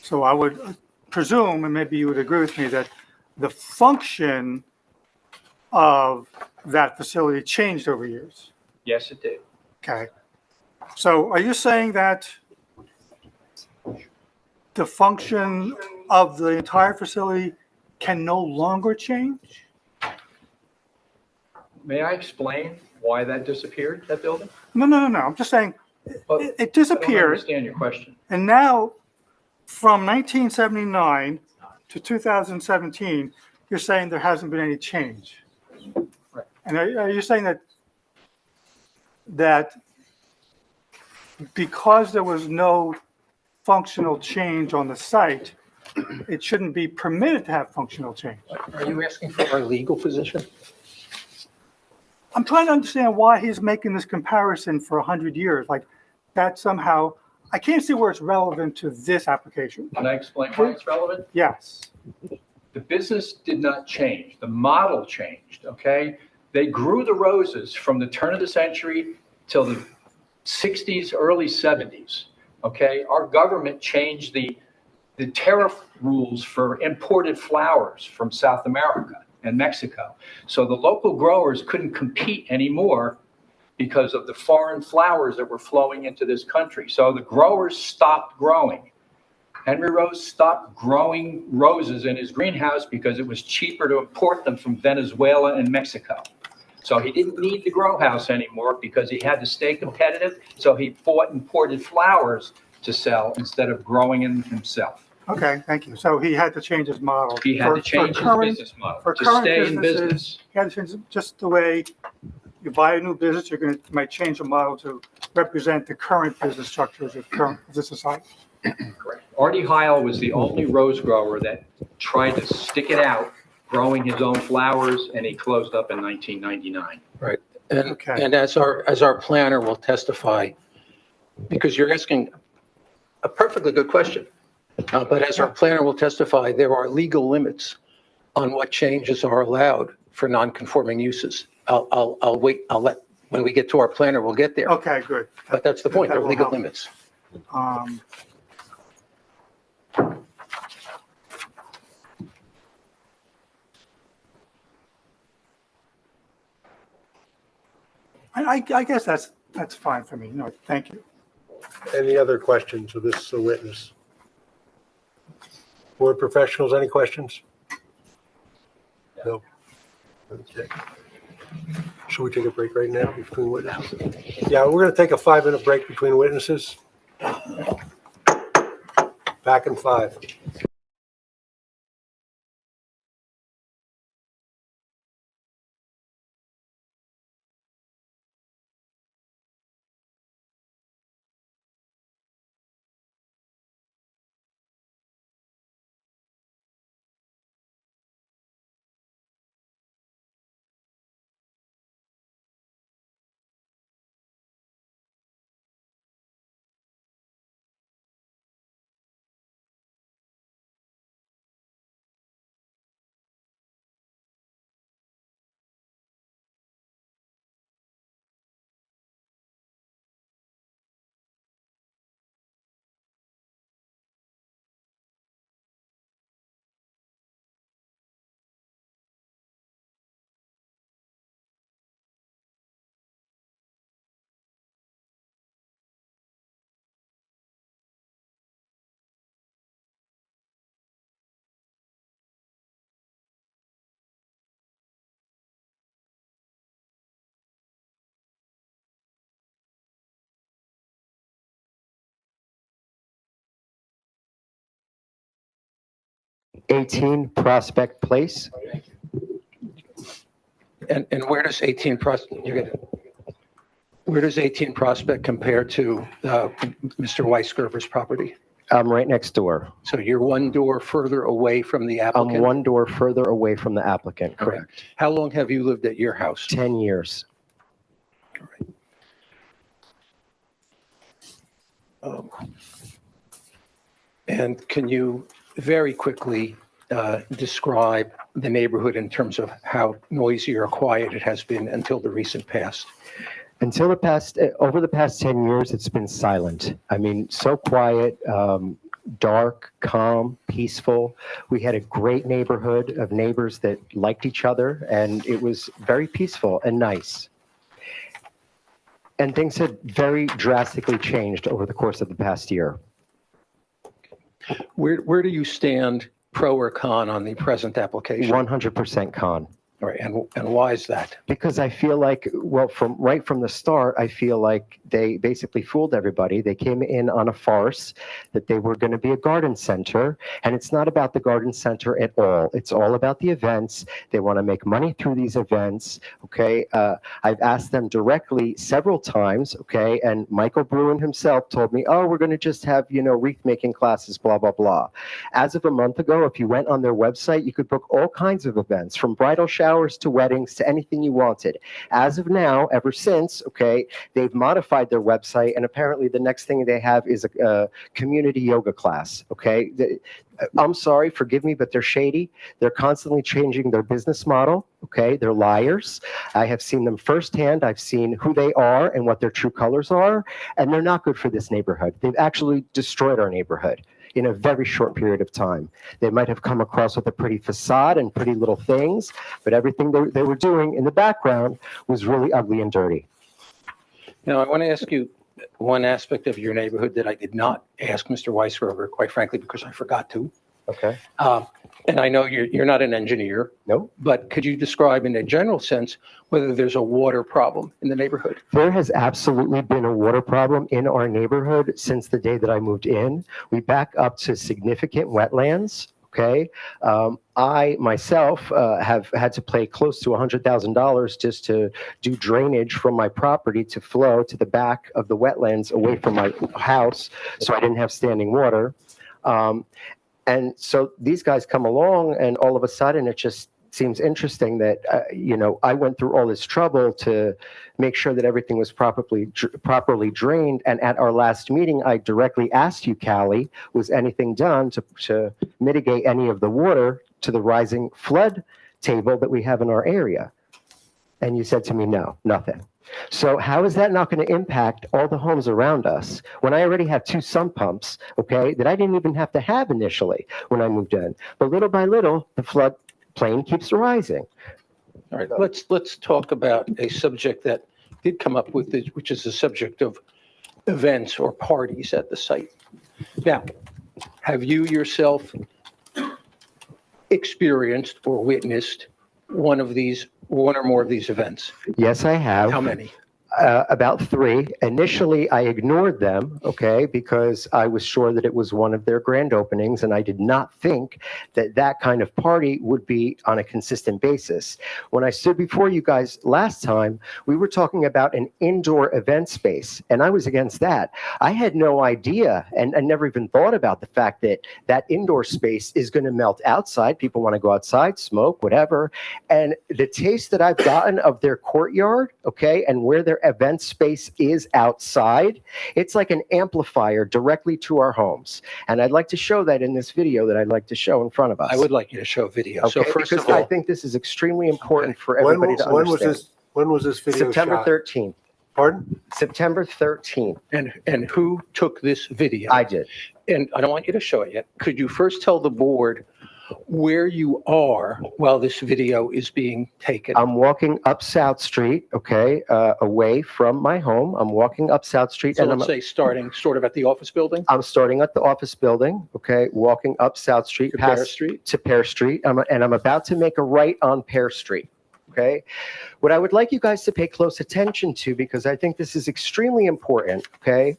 [SPEAKER 17] So I would presume, and maybe you would agree with me, that the function of that facility changed over years.
[SPEAKER 16] Yes, it did.
[SPEAKER 17] Okay. So are you saying that the function of the entire facility can no longer change?
[SPEAKER 16] May I explain why that disappeared, that building?
[SPEAKER 17] No. I'm just saying
[SPEAKER 16] Well,
[SPEAKER 17] it
[SPEAKER 16] I don't
[SPEAKER 17] disappeared.
[SPEAKER 16] understand your question.
[SPEAKER 17] And now from 1979 to 2017, you're saying there hasn't been any change.
[SPEAKER 16] Right.
[SPEAKER 17] And are you saying that because there was no functional change on the site, it shouldn't be permitted to have functional change?
[SPEAKER 5] Are you asking for our legal position?
[SPEAKER 17] I'm trying to understand why he's making this comparison for 100 years. Like that somehow, I can't see where it's relevant to this application.
[SPEAKER 16] Can I explain why it's relevant?
[SPEAKER 17] Yes.
[SPEAKER 16] The business did not change. The model changed, okay? They grew the roses from the turn of the century till the 60s, early 70s, okay? Our government changed the tariff rules for imported flowers from South America and Mexico. So the local growers couldn't compete anymore because of the foreign flowers that were flowing into this country. So the growers stopped growing. Henry Rose stopped growing roses in his greenhouse because it was cheaper to import them from Venezuela and Mexico. So he didn't need the grow house anymore because he had to stay competitive. So he bought imported flowers to sell instead of growing them himself.
[SPEAKER 17] Okay, thank you. So he had to change his model.
[SPEAKER 16] He had to change his business model
[SPEAKER 17] for
[SPEAKER 16] to
[SPEAKER 17] current
[SPEAKER 16] stay in
[SPEAKER 17] businesses,
[SPEAKER 16] business.
[SPEAKER 17] He had to change it just the way you buy a new business, might change the model to represent the current business structures of the society.
[SPEAKER 16] Correct. Artie Heil was the only rose grower that tried to stick it out, growing his own flowers, and he closed up in 1999.
[SPEAKER 5] Right. And as our planner will testify, because you're asking a perfectly good question, but as our planner will testify, there are legal limits on what changes are allowed for non-conforming uses. I'll wait. When we get to our planner, we'll get there.
[SPEAKER 17] Okay, good.
[SPEAKER 5] But that's the point.
[SPEAKER 17] That
[SPEAKER 5] There are
[SPEAKER 17] will
[SPEAKER 5] legal
[SPEAKER 17] help.
[SPEAKER 5] limits.
[SPEAKER 17] I guess that's fine for me. No, thank you.
[SPEAKER 1] Any other questions of this witness? Board professionals, any questions? No. Okay. Should we take a break right now between witnesses? Yeah, we're going to take a 5-minute break between witnesses. Back in 5.
[SPEAKER 18] Prospect Place.
[SPEAKER 5] And where does 18 where does 18 Prospect compare to Mr. Weisgerber's property?
[SPEAKER 18] I'm right next door.
[SPEAKER 5] So you're one door further away from the
[SPEAKER 18] I'm
[SPEAKER 5] applicant?
[SPEAKER 18] one door further away from the applicant,
[SPEAKER 5] All right.
[SPEAKER 18] correct?
[SPEAKER 5] How long have you lived at your house?
[SPEAKER 18] 10 years.
[SPEAKER 5] And can you very quickly describe the neighborhood in terms of how noisy or quiet it has been until the recent past?
[SPEAKER 18] Over the past 10 years, it's been silent. I mean, so quiet, dark, calm, peaceful. We had a great neighborhood of neighbors that liked each other, and it was very peaceful and nice. And things had very drastically changed over the course of the past year.
[SPEAKER 5] Where do you stand, pro or con, on the present application?
[SPEAKER 18] 100% con.
[SPEAKER 5] All right, and why is that?
[SPEAKER 18] Because I feel like, well, right from the start, I feel like they basically fooled everybody. They came in on a farce that they were going to be a garden center, and it's not about the garden center at all. It's all about the events. They want to make money through these events, okay? I've asked them directly several times, okay, and Michael Bruin himself told me, oh, we're going to just have, wreath-making classes, blah, blah, blah. As of a month ago, if you went on their website, you could book all kinds of events, from bridal showers to weddings to anything you wanted. As of now, ever since, okay, they've modified their website, and apparently the next thing they have is a community yoga class, okay? I'm sorry, forgive me, but they're shady. They're constantly changing their business model, okay? They're liars. I have seen them firsthand. I've seen who they are and what their true colors are, and they're not good for this neighborhood. They've actually destroyed our neighborhood in a very short period of time. They might have come across with a pretty facade and pretty little things, but everything they were doing in the background was really ugly and dirty.
[SPEAKER 5] Now, I want to ask you one aspect of your neighborhood that I did not ask Mr. Weisgerber, quite frankly, because I forgot to.
[SPEAKER 18] Okay.
[SPEAKER 5] And I know you're not an engineer.
[SPEAKER 18] No.
[SPEAKER 5] But could you describe in a general sense whether there's a water problem in the neighborhood?
[SPEAKER 18] There has absolutely been a water problem in our neighborhood since the day that I moved in. We back up to significant wetlands. Okay. I myself have had to pay close to $100,000 just to do drainage from my property to flow to the back of the wetlands away from my house, so I didn't have standing water. And so these guys come along, and all of a sudden it just seems interesting that, I went through all this trouble to make sure that everything was properly drained. And at our last meeting, I directly asked you, Callie, was anything done to mitigate any of the water to the rising flood table that we have in our area? And you said to me, no, nothing. So how is that not going to impact all the homes around us when I already have 2 sump pumps, okay, that I didn't even have to have initially when I moved in? But little by little, the flood plain keeps rising.
[SPEAKER 5] All right, let's talk about a subject that did come up with this, which is the subject of events or parties at the site. Now, have you yourself experienced or witnessed one or more of these events?
[SPEAKER 18] Yes, I have.
[SPEAKER 5] How many?
[SPEAKER 18] About 3. Initially, I ignored them, okay, because I was sure that it was one of their grand openings, and I did not think that that kind of party would be on a consistent basis. When I stood before you guys last time, we were talking about an indoor event space, and I was against that. I had no idea, and I never even thought about the fact that that indoor space is going to melt outside. People want to go outside, smoke, whatever. And the taste that I've gotten of their courtyard, okay, and where their event space is outside, it's like an amplifier directly to our homes. And I'd like to show that in this video that I'd like to show in front of us.
[SPEAKER 5] I would like you to show video. So
[SPEAKER 18] Okay,
[SPEAKER 5] first
[SPEAKER 18] because
[SPEAKER 5] of all,
[SPEAKER 18] I think this is extremely important for everybody to understand.
[SPEAKER 1] When was this video
[SPEAKER 18] September
[SPEAKER 1] shot?
[SPEAKER 18] 13th.
[SPEAKER 1] Pardon?
[SPEAKER 18] September 13th.
[SPEAKER 5] and who took this video?
[SPEAKER 18] I did.
[SPEAKER 5] And I don't want you to show it yet. Could you first tell the board where you are while this video is being taken?
[SPEAKER 18] I'm walking up South Street, okay, away from my home. I'm walking up South Street.
[SPEAKER 5] So
[SPEAKER 18] and
[SPEAKER 5] let's say starting sort of at the office building?
[SPEAKER 18] I'm starting at the office building, okay, walking up South Street.
[SPEAKER 5] To Pear
[SPEAKER 18] past-
[SPEAKER 5] Street?
[SPEAKER 18] To Pear Street, and I'm about to make a right on Pear Street, okay? What I would like you guys to pay close attention to, because I think this is extremely important, okay?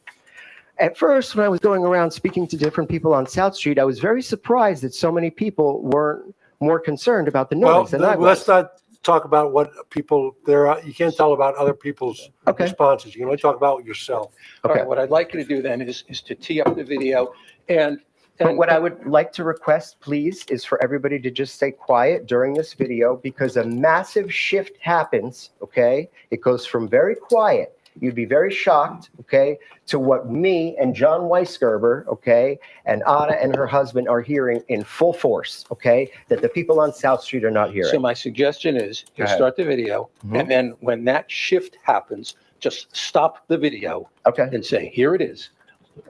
[SPEAKER 18] At first, when I was going around speaking to different people on South Street, I was very surprised that so many people weren't more concerned about the
[SPEAKER 1] Well,
[SPEAKER 18] noise than I was.
[SPEAKER 1] let's not talk about what people, you can't tell about other people's responses. You can only talk about yourself.
[SPEAKER 5] All right, what I'd like you to do then is to tee up the video and
[SPEAKER 18] But what I would like to request, please, is for everybody to just stay quiet during this video, because a massive shift happens, okay? It goes from very quiet, you'd be very shocked, okay, to what me and John Weisgerber, okay, and Anna and her husband are hearing in full force, okay, that the people on South Street are not hearing.
[SPEAKER 5] So my suggestion is you
[SPEAKER 18] Go ahead.
[SPEAKER 5] start the video, and then when that shift happens, just stop the video.
[SPEAKER 18] Okay.
[SPEAKER 5] And say, here it is.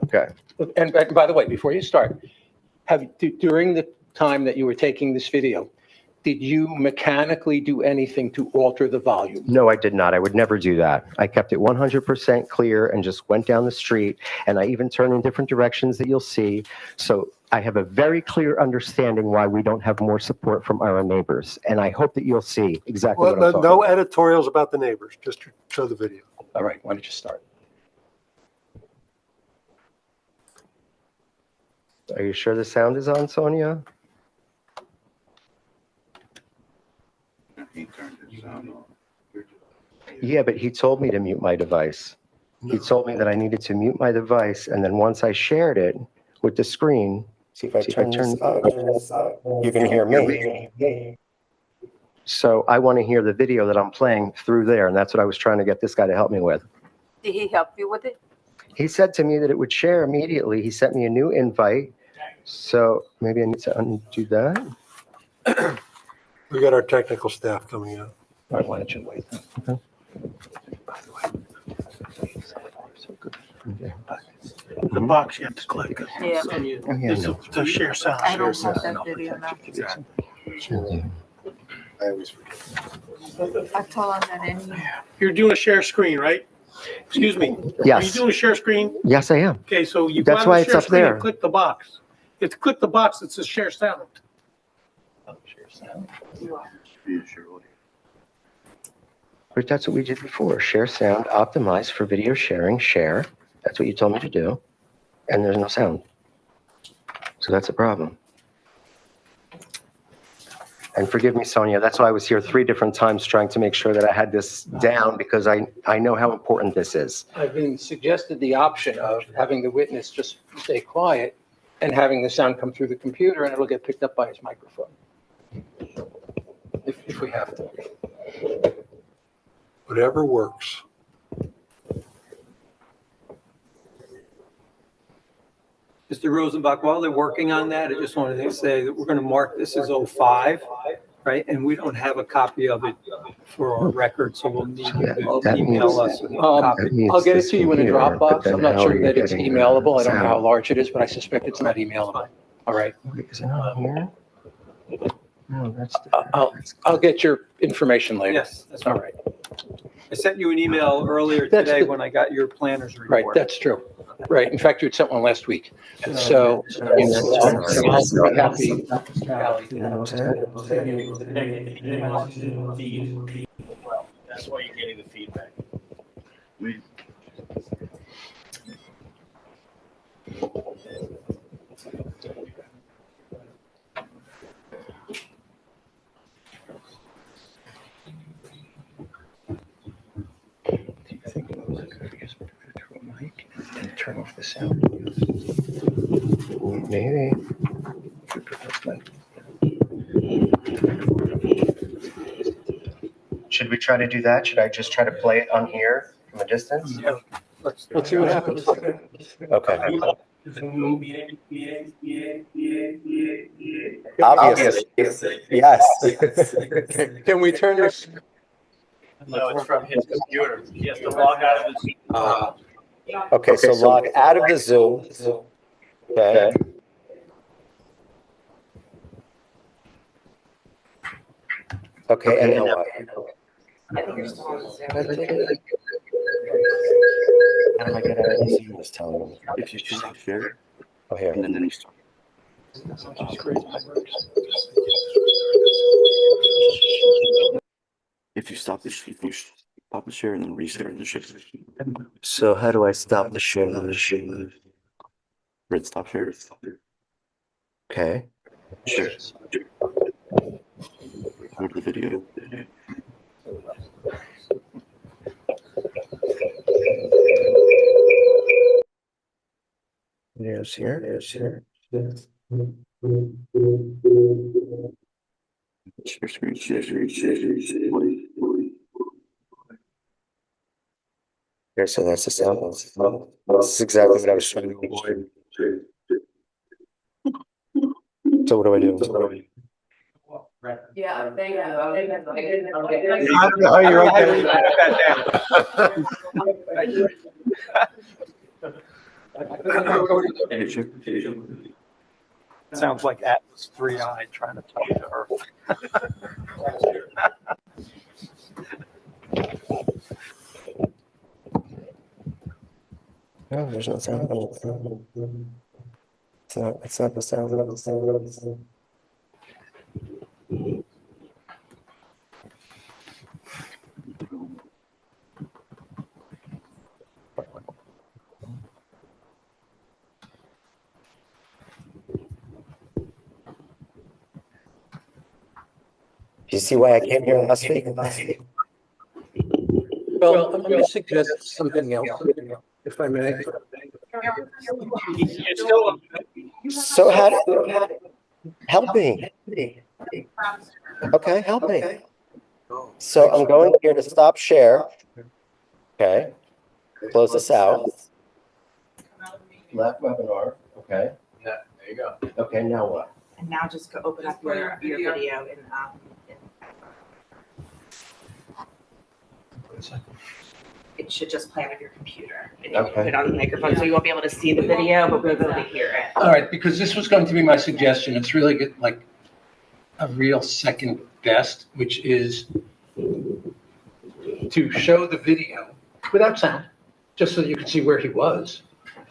[SPEAKER 18] Okay.
[SPEAKER 5] And by the way, before you start, during the time that you were taking this video, did you mechanically do anything to alter the volume?
[SPEAKER 18] No, I did not. I would never do that. I kept it 100% clear and just went down the street, and I even turned in different directions that you'll see. So I have a very clear understanding why we don't have more support from our neighbors, and I hope that you'll see exactly what I'm talking
[SPEAKER 1] No
[SPEAKER 18] about.
[SPEAKER 1] editorials about the neighbors, just to show the video.
[SPEAKER 5] All right, why don't you start?
[SPEAKER 18] Are you sure the sound is on, Sonia?
[SPEAKER 14] He turned his sound on.
[SPEAKER 18] Yeah, but he told me to mute my device. He told me that I needed to mute my device, and then once I shared it with the screen, see if I turn this up, you can hear me. So I want to hear the video that I'm playing through there, and that's what I was trying to get this guy to help me with.
[SPEAKER 3] Did he help you with it?
[SPEAKER 18] He said to me that it would share immediately. He sent me a new invite, so maybe I need to undo that.
[SPEAKER 1] We got our technical staff coming out.
[SPEAKER 5] All right, why don't you wait?
[SPEAKER 18] Okay.
[SPEAKER 2] The box you have to click.
[SPEAKER 3] Yeah.
[SPEAKER 2] This is the share sound.
[SPEAKER 3] I don't have that video now.
[SPEAKER 1] I always forget.
[SPEAKER 3] I told him that any.
[SPEAKER 2] You're doing a share screen, right? Excuse me. Are
[SPEAKER 18] Yes.
[SPEAKER 2] you doing a share screen?
[SPEAKER 18] Yes, I am.
[SPEAKER 2] Okay, so you go
[SPEAKER 18] That's
[SPEAKER 2] on
[SPEAKER 18] why
[SPEAKER 2] the
[SPEAKER 18] it's
[SPEAKER 2] share
[SPEAKER 18] up
[SPEAKER 2] screen
[SPEAKER 18] there.
[SPEAKER 2] and click the box. You have to click the box that says share sound.
[SPEAKER 18] But that's what we did before. Share sound, optimize for video sharing, share. That's what you told me to do. And there's no sound. So that's a problem. And forgive me, Sonia, that's why I was here 3 different times trying to make sure that I had this down, because I know how important this is.
[SPEAKER 5] I've been suggested the option of having the witness just stay quiet and having the sound come through the computer, and it'll get picked up by his microphone. If we have to.
[SPEAKER 1] Whatever works.
[SPEAKER 4] Mr. Rosenbach, while they're working on that, I just wanted to say that we're going to mark this as 05, right? And we don't have a copy of it for our record, so we'll need you to
[SPEAKER 18] That
[SPEAKER 4] email
[SPEAKER 18] means-
[SPEAKER 4] us a copy.
[SPEAKER 5] I'll get it to you in a
[SPEAKER 18] Computer, but
[SPEAKER 5] Dropbox.
[SPEAKER 18] then
[SPEAKER 5] I'm not
[SPEAKER 18] how
[SPEAKER 5] sure
[SPEAKER 18] are you
[SPEAKER 5] that it's
[SPEAKER 18] getting the
[SPEAKER 5] emailable. I don't know how
[SPEAKER 18] sound?
[SPEAKER 5] large it is, but I suspect it's not emailable. All right.
[SPEAKER 18] Wait, is it not here? No, that's
[SPEAKER 5] I'll get your information later.
[SPEAKER 4] Yes, that's
[SPEAKER 5] All
[SPEAKER 4] right.
[SPEAKER 5] right.
[SPEAKER 4] I sent you an email earlier
[SPEAKER 5] That's
[SPEAKER 4] today
[SPEAKER 5] the-
[SPEAKER 4] when I got your planner's
[SPEAKER 5] Right,
[SPEAKER 4] report.
[SPEAKER 5] that's true. Right, in fact, you had sent one last week. So, you know, I'm happy.
[SPEAKER 11] That's why you're getting the feedback.
[SPEAKER 5] And turn off the sound.
[SPEAKER 18] Maybe. Should we try to do that? Should I just try to play it on here from a distance?
[SPEAKER 4] Yeah.
[SPEAKER 5] Let's see what happens.
[SPEAKER 18] Okay. Obviously, yes.
[SPEAKER 5] Can we turn this?
[SPEAKER 11] No, it's from his computer. He has to log out of his.
[SPEAKER 18] Okay, so log out of the Zoom. Okay. Okay, and now what?
[SPEAKER 12] I think you're still on the Zoom.
[SPEAKER 18] How do I get out of the Zoom? Just tell me.
[SPEAKER 7] If you stop share,
[SPEAKER 18] Oh, here.
[SPEAKER 7] and then you start. If you stop the share and then restart the share.
[SPEAKER 18] So how do I stop the share?
[SPEAKER 7] Red stop share.
[SPEAKER 18] Okay.
[SPEAKER 7] Share. Go to the video.
[SPEAKER 18] Yes, here. Yes, here.
[SPEAKER 7] Share screen. Share.
[SPEAKER 18] Here, so that's the sound. This is exactly what I was trying to avoid. So what do I do?
[SPEAKER 12] Yeah, thank you.
[SPEAKER 1] Oh, you're okay.
[SPEAKER 4] Sounds like Atlas 3i trying to talk to Earth.
[SPEAKER 18] No, there's no sound. It's not the sound. Do you see why I came here last week?
[SPEAKER 5] Well, I'm going to suggest something else, if I may.
[SPEAKER 18] So help me. Okay, help me. So I'm going here to stop share. Okay. Close this out. Left webinar. Okay.
[SPEAKER 11] Yeah, there you go.
[SPEAKER 18] Okay, now what?
[SPEAKER 8] And now just go open up your video in it should just play on your computer. And you can put it on the microphone, so you won't be able to see the video, but we'll be able to hear it.
[SPEAKER 5] All right, because this was going to be my suggestion. It's really good, like a real second best, which is to show the video without sound, just so you can see where he was.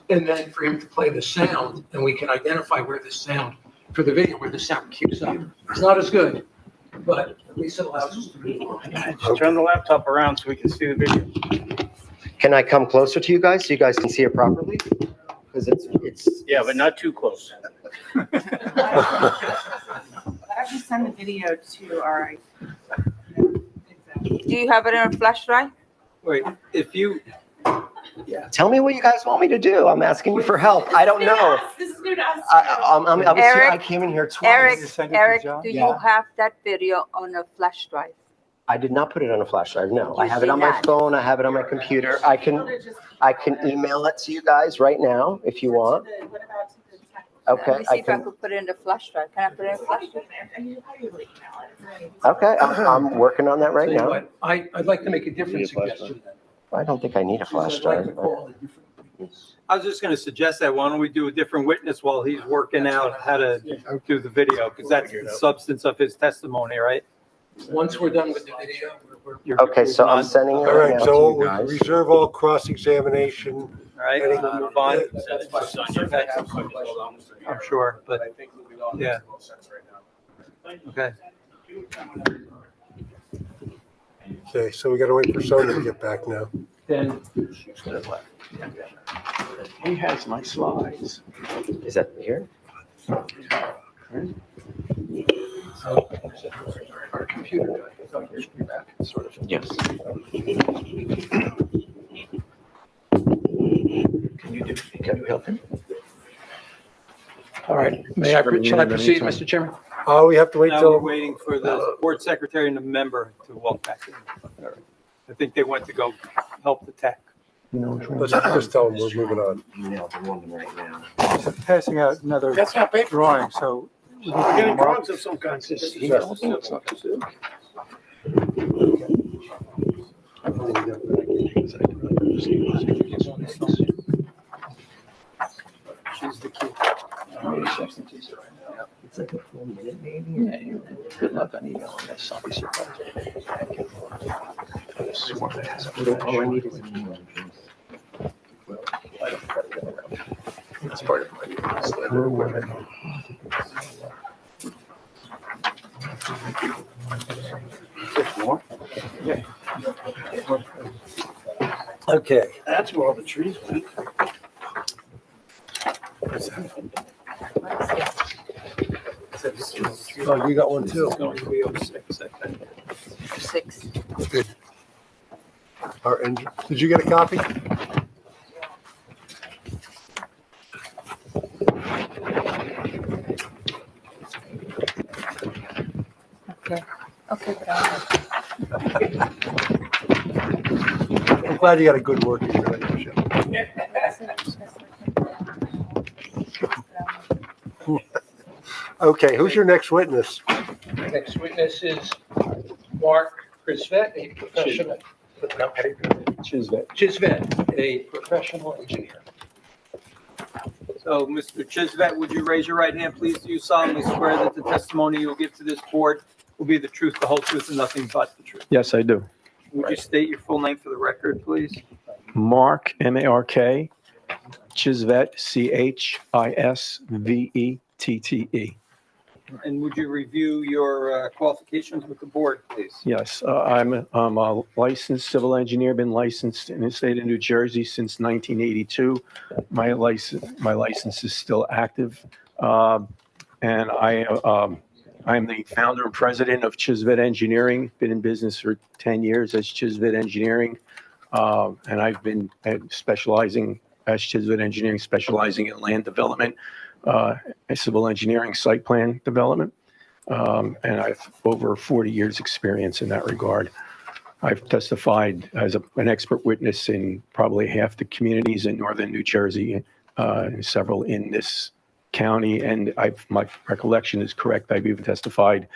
[SPEAKER 5] And then for him to play the sound, and we can identify where the sound, for the video, where the sound keeps up. It's not as good, but at least it allows us to move on.
[SPEAKER 4] Just turn the laptop around so we can see the video.
[SPEAKER 18] Can I come closer to you guys so you guys can see it properly? Because it's.
[SPEAKER 11] Yeah, but not too close.
[SPEAKER 8] Why don't you send the video to our.
[SPEAKER 3] Do you have it in a flash drive?
[SPEAKER 4] Wait, if you.
[SPEAKER 18] Tell me what you guys want me to do. I'm asking you for help. I don't know.
[SPEAKER 8] This is new to us.
[SPEAKER 18] I came in here twice.
[SPEAKER 3] Eric, do you have that video on a flash drive?
[SPEAKER 18] I did not put it on a flash drive. No, I
[SPEAKER 3] You
[SPEAKER 18] have it
[SPEAKER 3] see
[SPEAKER 18] on my
[SPEAKER 3] that?
[SPEAKER 18] phone. I have it on my computer. I can email it to you guys right now if you want. Okay.
[SPEAKER 3] Let me see if I could put it in the flash drive. Can I put it in the flash drive?
[SPEAKER 18] Okay, I'm working on that right
[SPEAKER 5] Tell you
[SPEAKER 18] now.
[SPEAKER 5] what, I'd like to make a different suggestion.
[SPEAKER 18] I don't think I need a flash drive.
[SPEAKER 4] I was just going to suggest that, why don't we do a different witness while he's working out how to do the video, because that's the substance of his testimony, right?
[SPEAKER 5] Once we're done with the video,
[SPEAKER 18] Okay, so I'm sending it
[SPEAKER 1] All
[SPEAKER 18] right
[SPEAKER 1] right,
[SPEAKER 18] now
[SPEAKER 1] so
[SPEAKER 18] to you guys.
[SPEAKER 1] reserve all cross-examination
[SPEAKER 4] right, we'll move on. I'm sure, but, yeah. Okay.
[SPEAKER 1] Okay, so we gotta wait for Sonia to get back now.
[SPEAKER 4] Then,
[SPEAKER 5] He has my slides.
[SPEAKER 18] Is that here?
[SPEAKER 5] Our computer guy is on here, be back, sort of.
[SPEAKER 18] Yes.
[SPEAKER 5] Can you help him? All right, shall I proceed, Mr. Chairman?
[SPEAKER 1] Oh, we have to wait
[SPEAKER 4] now we're
[SPEAKER 1] till,
[SPEAKER 4] waiting for the board secretary and the member to walk back in. I think they went to go help the tech.
[SPEAKER 1] let's just tell them we're moving on.
[SPEAKER 17] Passing out another
[SPEAKER 5] That's not paper.
[SPEAKER 17] drawing, so.
[SPEAKER 5] We're getting drawings of some kind.
[SPEAKER 4] She's the key.
[SPEAKER 18] It's like a full minute, maybe.
[SPEAKER 5] Yeah, good luck on email on this. I'll be surprised. I swore that has a-
[SPEAKER 18] All I need is an email address.
[SPEAKER 5] That's part of my.
[SPEAKER 18] We're women.
[SPEAKER 1] Okay.
[SPEAKER 5] That's where all the trees went.
[SPEAKER 1] Oh, you got one too?
[SPEAKER 4] It's going to be 06, I think.
[SPEAKER 3] 6.
[SPEAKER 1] Good. Did you get a copy?
[SPEAKER 3] Okay. Okay,
[SPEAKER 1] I'm glad you got a good working relationship. Okay, who's your next witness?
[SPEAKER 5] Next witness is Mark Chisvet, a professional. Chisvet, a professional engineer.
[SPEAKER 4] So, Mr. Chisvet, would you raise your right hand, please? Do you solemnly swear that the testimony you'll give to this board will be the truth, the whole truth, and nothing but the truth?
[SPEAKER 19] Yes, I do.
[SPEAKER 4] Would you state your full name for the record, please?
[SPEAKER 19] Mark, M-A-R-K, Chisvet, C-H-I-S-V-E-T-T-E.
[SPEAKER 4] And would you review your qualifications with the board, please?
[SPEAKER 19] Yes, I'm a licensed civil engineer, been licensed in the state of New Jersey since 1982. My license is still active. And I'm the founder and president of Chisvet Engineering, been in business for 10 years as Chisvet Engineering. And I've been specializing as Chisvet Engineering, specializing in land development, civil engineering, site plan development. And I've over 40 years experience in that regard. I've testified as an expert witness in probably half the communities in northern New Jersey, several in this county. And my recollection is correct. I've even testified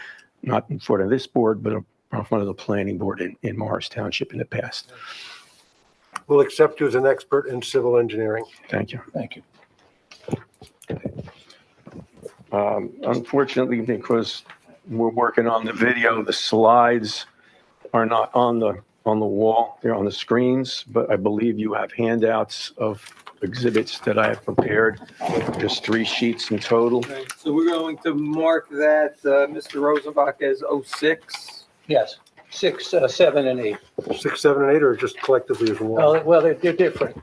[SPEAKER 19] not in front of this board, but in front of the planning board in Morris Township in the past.
[SPEAKER 1] We'll accept you as an expert in civil engineering.
[SPEAKER 19] Thank you.
[SPEAKER 5] Thank you.
[SPEAKER 19] Unfortunately, because we're working on the video, the slides are not on the wall. They're on the screens, but I believe you have handouts of exhibits that I have prepared. There's 3 sheets in total.
[SPEAKER 4] Okay, so we're going to mark that Mr. Rosenbach as 06.
[SPEAKER 5] Yes, 6, 7, and 8.
[SPEAKER 1] 6, 7, and 8, or just collectively as one?
[SPEAKER 5] Well, they're different.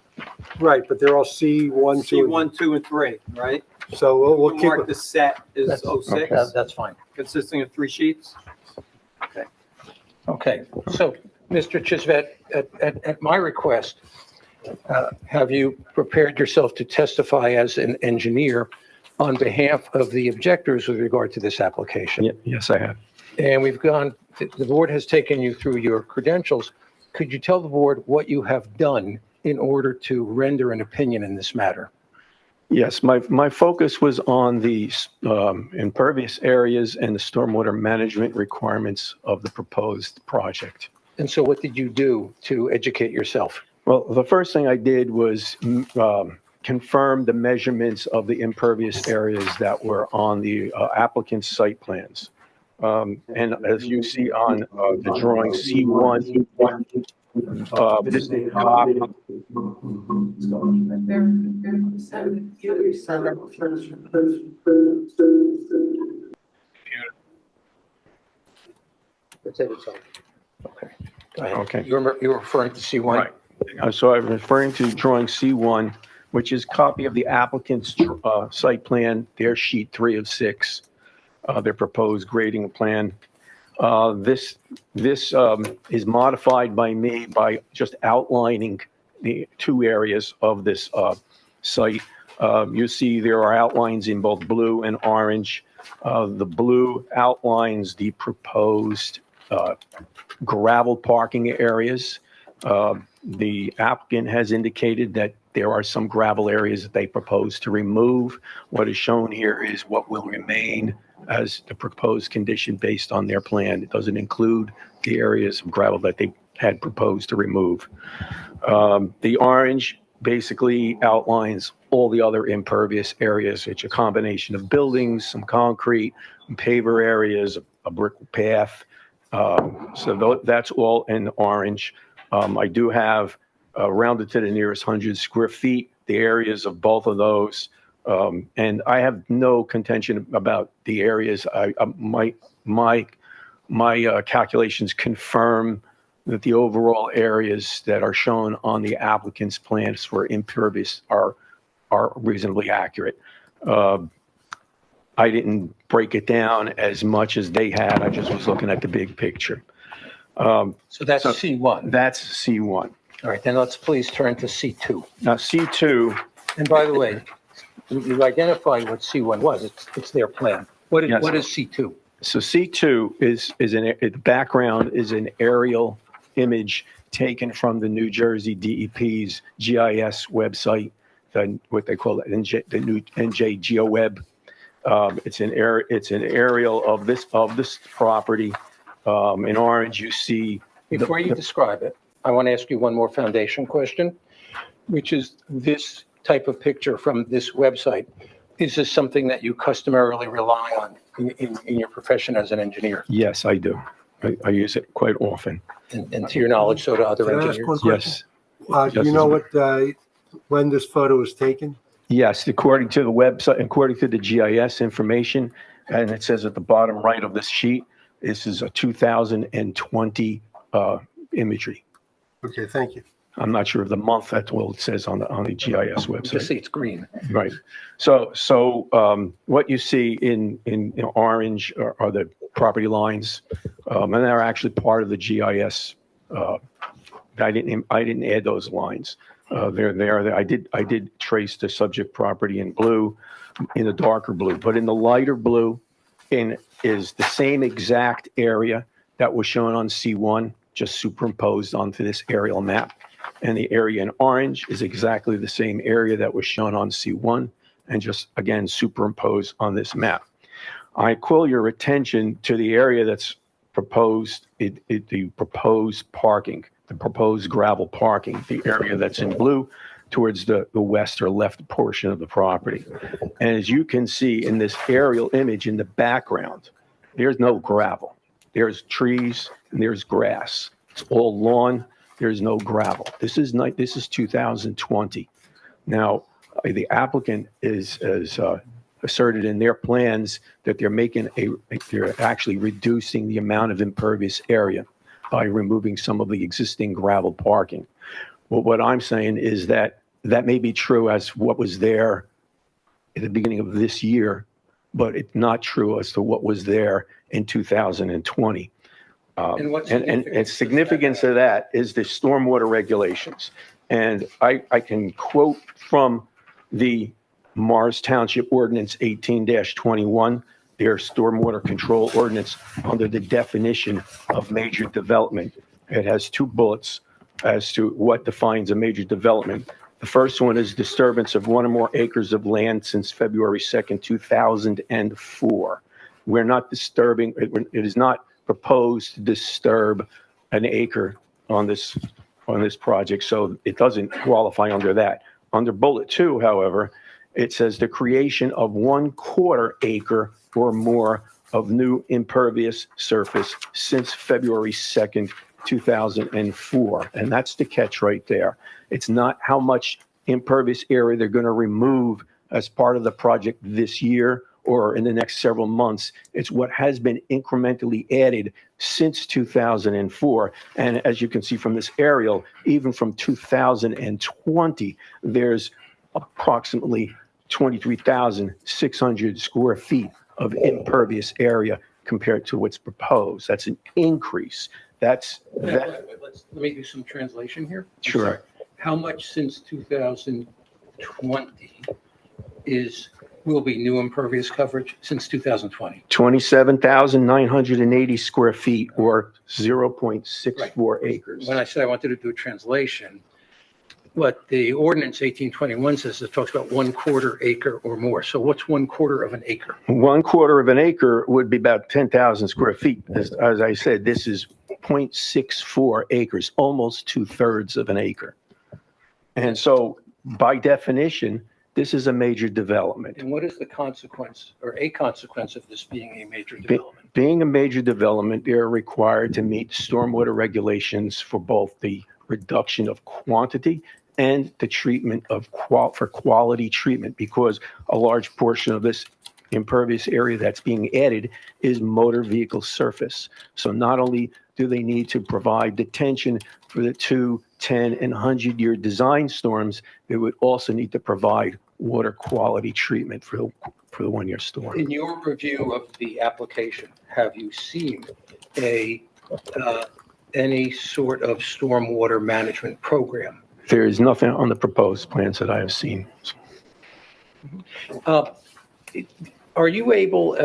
[SPEAKER 1] Right, but they're all C1, 2,
[SPEAKER 4] C1, 2, and 3, right?
[SPEAKER 1] So we'll
[SPEAKER 4] We'll
[SPEAKER 1] keep
[SPEAKER 4] mark
[SPEAKER 1] it.
[SPEAKER 4] the set as 06,
[SPEAKER 5] That's fine.
[SPEAKER 4] consisting of 3 sheets.
[SPEAKER 5] Okay, so, Mr. Chisvet, at my request, have you prepared yourself to testify as an engineer on behalf of the objectors with regard to this application?
[SPEAKER 19] Yes, I have.
[SPEAKER 5] And the board has taken you through your credentials. Could you tell the board what you have done in order to render an opinion in this matter?
[SPEAKER 19] Yes, my focus was on the impervious areas and the stormwater management requirements of the proposed project.
[SPEAKER 5] And so what did you do to educate yourself?
[SPEAKER 19] Well, the first thing I did was confirm the measurements of the impervious areas that were on the applicant's site plans. And as you see on the drawing C1, this is a copy.
[SPEAKER 5] Let's say it's on. Okay. Go ahead.
[SPEAKER 19] Okay.
[SPEAKER 5] You're referring to C1?
[SPEAKER 19] Right. So I'm referring to drawing C1, which is copy of the applicant's site plan, their sheet 3 of 6, their proposed grading plan. This is modified by me by just outlining the 2 areas of this site. You see there are outlines in both blue and orange. The blue outlines the proposed gravel parking areas. The applicant has indicated that there are some gravel areas that they propose to remove. What is shown here is what will remain as the proposed condition based on their plan. It doesn't include the areas of gravel that they had proposed to remove. The orange basically outlines all the other impervious areas. It's a combination of buildings, some concrete, paver areas, a brick path. So that's all in orange. I do have rounded to the nearest 100 square feet, the areas of both of those. And I have no contention about the areas. My calculations confirm that the overall areas that are shown on the applicant's plans for impervious are reasonably accurate. I didn't break it down as much as they had. I just was looking at the big picture.
[SPEAKER 5] So that's C1.
[SPEAKER 19] That's C1.
[SPEAKER 5] All right, then let's please turn to C2.
[SPEAKER 19] Now, C2.
[SPEAKER 5] And by the way, you identified what C1 was. It's their plan. What is C2?
[SPEAKER 19] So C2 the background is an aerial image taken from the New Jersey DEP's GIS website, what they call it, the new NJ GeoWeb. It's an aerial of this property. In orange, you see.
[SPEAKER 5] Before you describe it, I want to ask you one more foundation question, which is this type of picture from this website. Is this something that you customarily rely on in your profession as an engineer?
[SPEAKER 19] Yes, I do. I use it quite often.
[SPEAKER 5] And to your knowledge, so do other
[SPEAKER 1] Can I ask
[SPEAKER 5] engineers?
[SPEAKER 1] one question?
[SPEAKER 19] Yes.
[SPEAKER 1] Do you know when this photo was taken?
[SPEAKER 19] Yes, according to the website, according to the GIS information, and it says at the bottom right of this sheet, this is a 2020 imagery.
[SPEAKER 1] Okay, thank you.
[SPEAKER 19] I'm not sure of the month. That's what it says on the GIS website.
[SPEAKER 5] Just see it's green.
[SPEAKER 19] Right. So what you see in orange are the property lines, and they're actually part of the GIS. I didn't add those lines. They're there. I did trace the subject property in blue, in the darker blue, but in the lighter blue, is the same exact area that was shown on C1, just superimposed onto this aerial map. And the area in orange is exactly the same area that was shown on C1 and just, again, superimposed on this map. I call your attention to the area that's proposed, the proposed parking, the proposed gravel parking, the area that's in blue towards the west or left portion of the property. And as you can see in this aerial image in the background, there's no gravel. There's trees and there's grass. It's all lawn. There's no gravel. This is 2020. Now, the applicant is asserted in their plans that they're actually reducing the amount of impervious area by removing some of the existing gravel parking. Well, what I'm saying is that may be true as what was there at the beginning of this year, but it's not true as to what was there in 2020. And significance of that is the stormwater regulations. And I can quote from the Morris Township Ordinance 18-21, their stormwater control ordinance under the definition of major development. It has 2 bullets as to what defines a major development. The first one is disturbance of 1 or more acres of land since February 2nd, 2004. We're not disturbing, it is not proposed to disturb an acre on this project, so it doesn't qualify under that. Under bullet 2, however, it says the creation of 1/4 acre or more of new impervious surface since February 2nd, 2004. And that's the catch right there. It's not how much impervious area they're going to remove as part of the project this year or in the next several months. It's what has been incrementally added since 2004. And as you can see from this aerial, even from 2020, there's approximately 23,600 square feet of impervious area compared to what's proposed. That's an increase. That's that.
[SPEAKER 5] Let me do some translation here.
[SPEAKER 19] Sure.
[SPEAKER 5] How much since 2020 will be new impervious coverage since 2020?
[SPEAKER 19] 27,980 square feet or 0.64 acres.
[SPEAKER 5] When I said I wanted to do a translation, what the ordinance 1821 says, it talks about 1/4 acre or more. So what's 1/4 of an acre?
[SPEAKER 19] 1/4 of an acre would be about 10,000 square feet. As I said, this is 0.64 acres, almost 2/3 of an acre. And so by definition, this is a major development.
[SPEAKER 5] And what is the consequence or a consequence of this being a major development?
[SPEAKER 19] Being a major development, they're required to meet stormwater regulations for both the reduction of quantity and the treatment of for quality treatment, because a large portion of this impervious area that's being added is motor vehicle surface. So not only do they need to provide detention for the 2, 10, and 100-year design storms, they would also need to provide water quality treatment for the 1-year storm.
[SPEAKER 5] In your review of the application, have you seen any sort of stormwater management program?
[SPEAKER 19] There is nothing on the proposed plans that I have seen.
[SPEAKER 5] Are you able,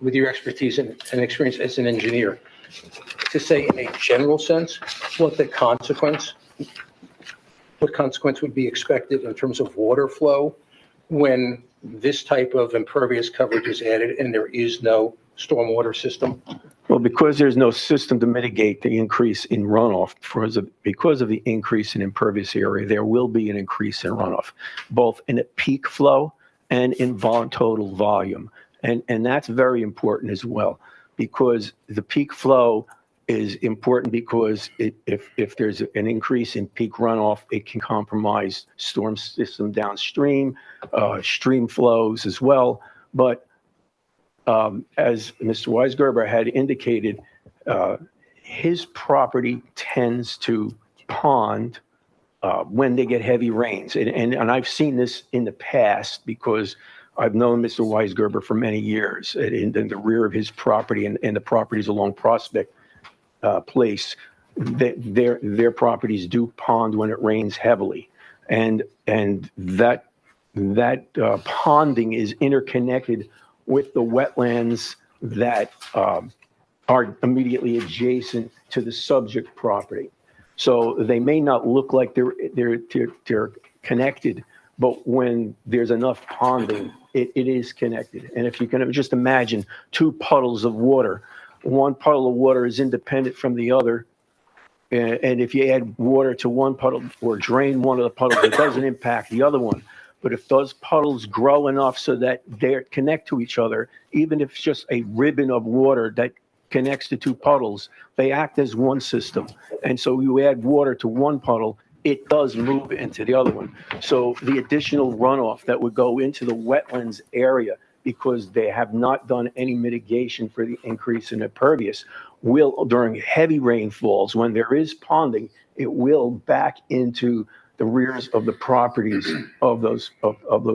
[SPEAKER 5] with your expertise and experience as an engineer, to say in a general sense what consequence would be expected in terms of water flow when this type of impervious coverage is added and there is no stormwater system?
[SPEAKER 19] Well, because there's no system to mitigate the increase in runoff, because of the increase in impervious area, there will be an increase in runoff, both in a peak flow and in total volume. And that's very important as well, because the peak flow is important because if there's an increase in peak runoff, it can compromise storm system downstream, stream flows as well. But as Mr. Weisgerber had indicated, his property tends to pond when they get heavy rains. And I've seen this in the past because I've known Mr. Weisgerber for many years. In the rear of his property and the properties along Prospect Place, their properties do pond when it rains heavily. And that ponding is interconnected with the wetlands that are immediately adjacent to the subject property. So they may not look like they're connected, but when there's enough ponding, it is connected. And if you can just imagine 2 puddles of water, one puddle of water is independent from the other. And if you add water to one puddle or drain one of the puddles, it doesn't impact the other one. But if those puddles grow enough so that they connect to each other, even if it's just a ribbon of water that connects to 2 puddles, they act as one system. And so you add water to one puddle, it does move into the other one. So the additional runoff that would go into the wetlands area, because they have not done any mitigation for the increase in impervious, will, during heavy rainfalls, when there is ponding, it will back into the rears of the properties of those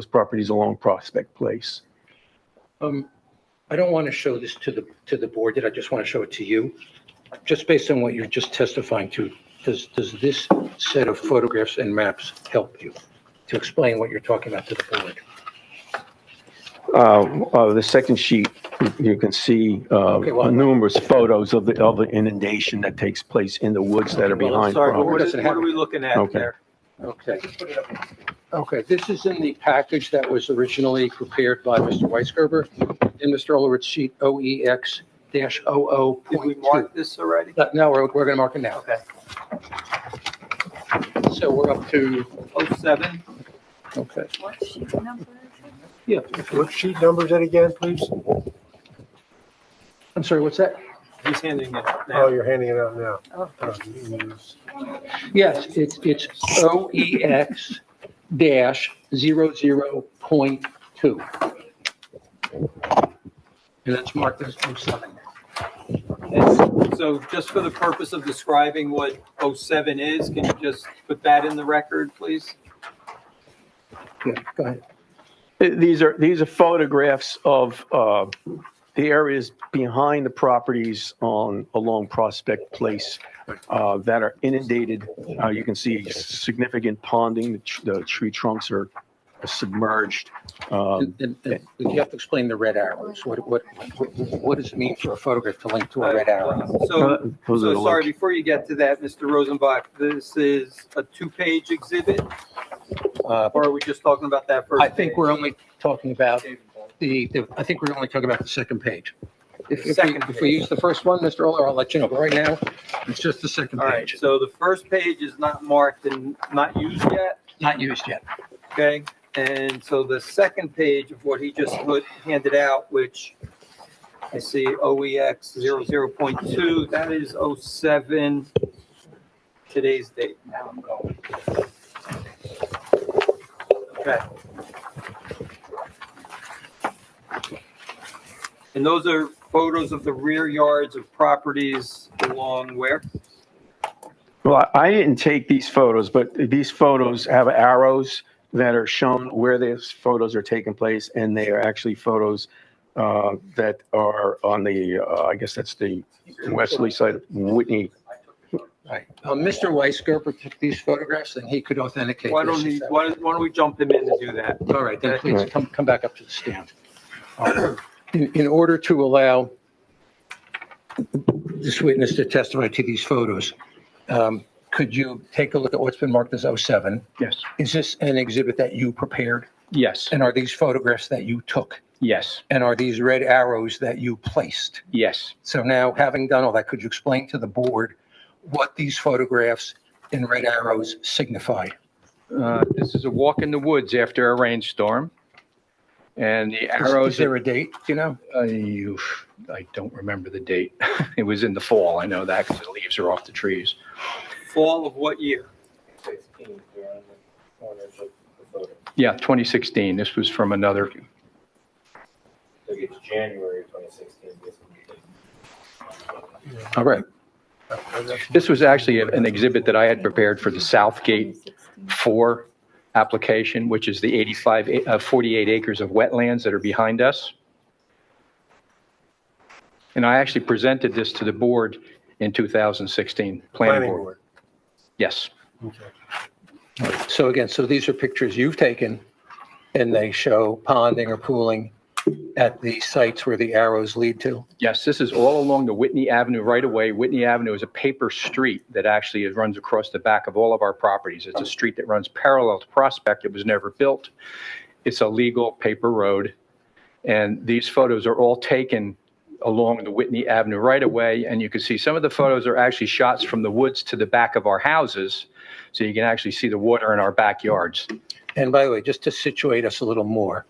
[SPEAKER 19] properties along Prospect Place.
[SPEAKER 5] I don't want to show this to the board. I just want to show it to you. Just based on what you're just testifying to, does this set of photographs and maps help you to explain what you're talking about to the board?
[SPEAKER 19] The second sheet, you can see numerous photos of the inundation that takes place in the woods that are behind.
[SPEAKER 4] Sorry, what are we looking at there?
[SPEAKER 5] Okay. Okay, this is in the package that was originally prepared by Mr. Weisgerber in Mr. Ulrich's sheet OEX-00.2.
[SPEAKER 4] Did we mark this already?
[SPEAKER 5] No, we're going to mark it now.
[SPEAKER 4] Okay.
[SPEAKER 5] So we're up to
[SPEAKER 4] 07.
[SPEAKER 5] Okay.
[SPEAKER 3] What sheet number is it?
[SPEAKER 5] Yeah.
[SPEAKER 1] What sheet number is that again, please?
[SPEAKER 5] I'm sorry, what's that?
[SPEAKER 4] He's handing it out
[SPEAKER 1] Oh,
[SPEAKER 4] now.
[SPEAKER 1] you're handing it out now.
[SPEAKER 5] Yes, it's OEX dash 00.2. And that's marked as 07.
[SPEAKER 4] And so just for the purpose of describing what 07 is, can you just put that in the record, please?
[SPEAKER 5] Yeah, go ahead.
[SPEAKER 19] These are photographs of the areas behind the properties along Prospect Place that are inundated. You can see significant ponding. The tree trunks are submerged.
[SPEAKER 5] And you have to explain the red arrows. What does it mean for a photograph to link to a red arrow?
[SPEAKER 4] So sorry, before you get to that, Mr. Rosenbach, this is a 2-page exhibit? Or are we just talking about that first?
[SPEAKER 5] I think we're only talking about I think we're only talking about the second page. If we use the first one, Mr. Oler, I'll let you know. But right now, it's just the second
[SPEAKER 4] All right,
[SPEAKER 5] page.
[SPEAKER 4] so the first page is not marked and not used yet?
[SPEAKER 5] Not used yet.
[SPEAKER 4] Okay, and so the second page of what he just handed out, which I see OEX 00.2, that is 07, today's date. Okay. And those are photos of the rear yards of properties along where?
[SPEAKER 19] Well, I didn't take these photos, but these photos have arrows that are shown where these photos are taking place, and they are actually photos that are on the, I guess that's the westerly side of Whitney.
[SPEAKER 5] Right. Mr. Weisgerber took these photographs, and he could authenticate
[SPEAKER 4] Why
[SPEAKER 5] this.
[SPEAKER 4] don't we jump him in to do that?
[SPEAKER 5] All right, then please come back up to the stand. In order to allow this witness to testify to these photos, could you take a look at what's been marked as 07?
[SPEAKER 16] Yes.
[SPEAKER 5] Is this an exhibit that you prepared?
[SPEAKER 16] Yes.
[SPEAKER 5] And are these photographs that you took?
[SPEAKER 16] Yes.
[SPEAKER 5] And are these red arrows that you placed?
[SPEAKER 16] Yes.
[SPEAKER 5] So now, having done all that, could you explain to the board what these photographs in red arrows signify?
[SPEAKER 16] This is a walk in the woods after a rainstorm. And the arrows.
[SPEAKER 5] Is there a date, do you know?
[SPEAKER 16] I don't remember the date. It was in the fall. I know that because the leaves are off the trees.
[SPEAKER 4] Fall of what year?
[SPEAKER 16] Yeah, 2016. This was from another.
[SPEAKER 11] It's January 2016.
[SPEAKER 16] All right. This was actually an exhibit that I had prepared for the Southgate 4 application, which is the 48 acres of wetlands that are behind us. And I actually presented this to the board in 2016, planning board. Yes.
[SPEAKER 5] So again, so these are pictures you've taken, and they show ponding or pooling at the sites where the arrows lead to?
[SPEAKER 16] Yes, this is all along the Whitney Avenue right away. Whitney Avenue is a paper street that actually runs across the back of all of our properties. It's a street that runs parallel to Prospect. It was never built. It's a legal paper road. And these photos are all taken along the Whitney Avenue right away. And you can see some of the photos are actually shots from the woods to the back of our houses. So you can actually see the water in our backyards.
[SPEAKER 5] And by the way, just to situate us a little more,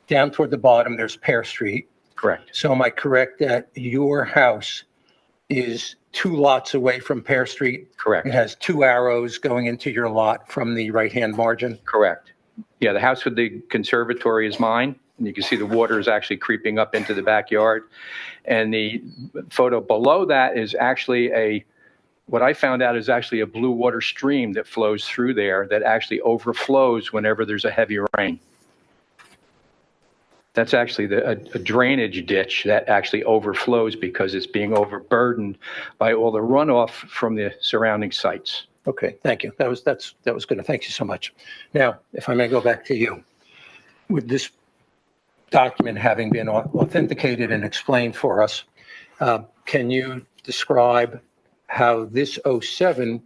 [SPEAKER 5] down toward the bottom, there's Pear Street.
[SPEAKER 16] Correct.
[SPEAKER 5] So am I correct that your house is 2 lots away from Pear Street?
[SPEAKER 16] Correct.
[SPEAKER 5] It has 2 arrows going into your lot from the right-hand margin?
[SPEAKER 16] Correct. Yeah, the house with the conservatory is mine. And you can see the water is actually creeping up into the backyard. And the photo below that is actually what I found out is actually a blue water stream that flows through there that actually overflows whenever there's a heavy rain. That's actually a drainage ditch that actually overflows because it's being overburdened by all the runoff from the surrounding sites.
[SPEAKER 5] Okay, thank you. That was good. Thank you so much. Now, if I may go back to you. With this document having been authenticated and explained for us, can you describe how this 07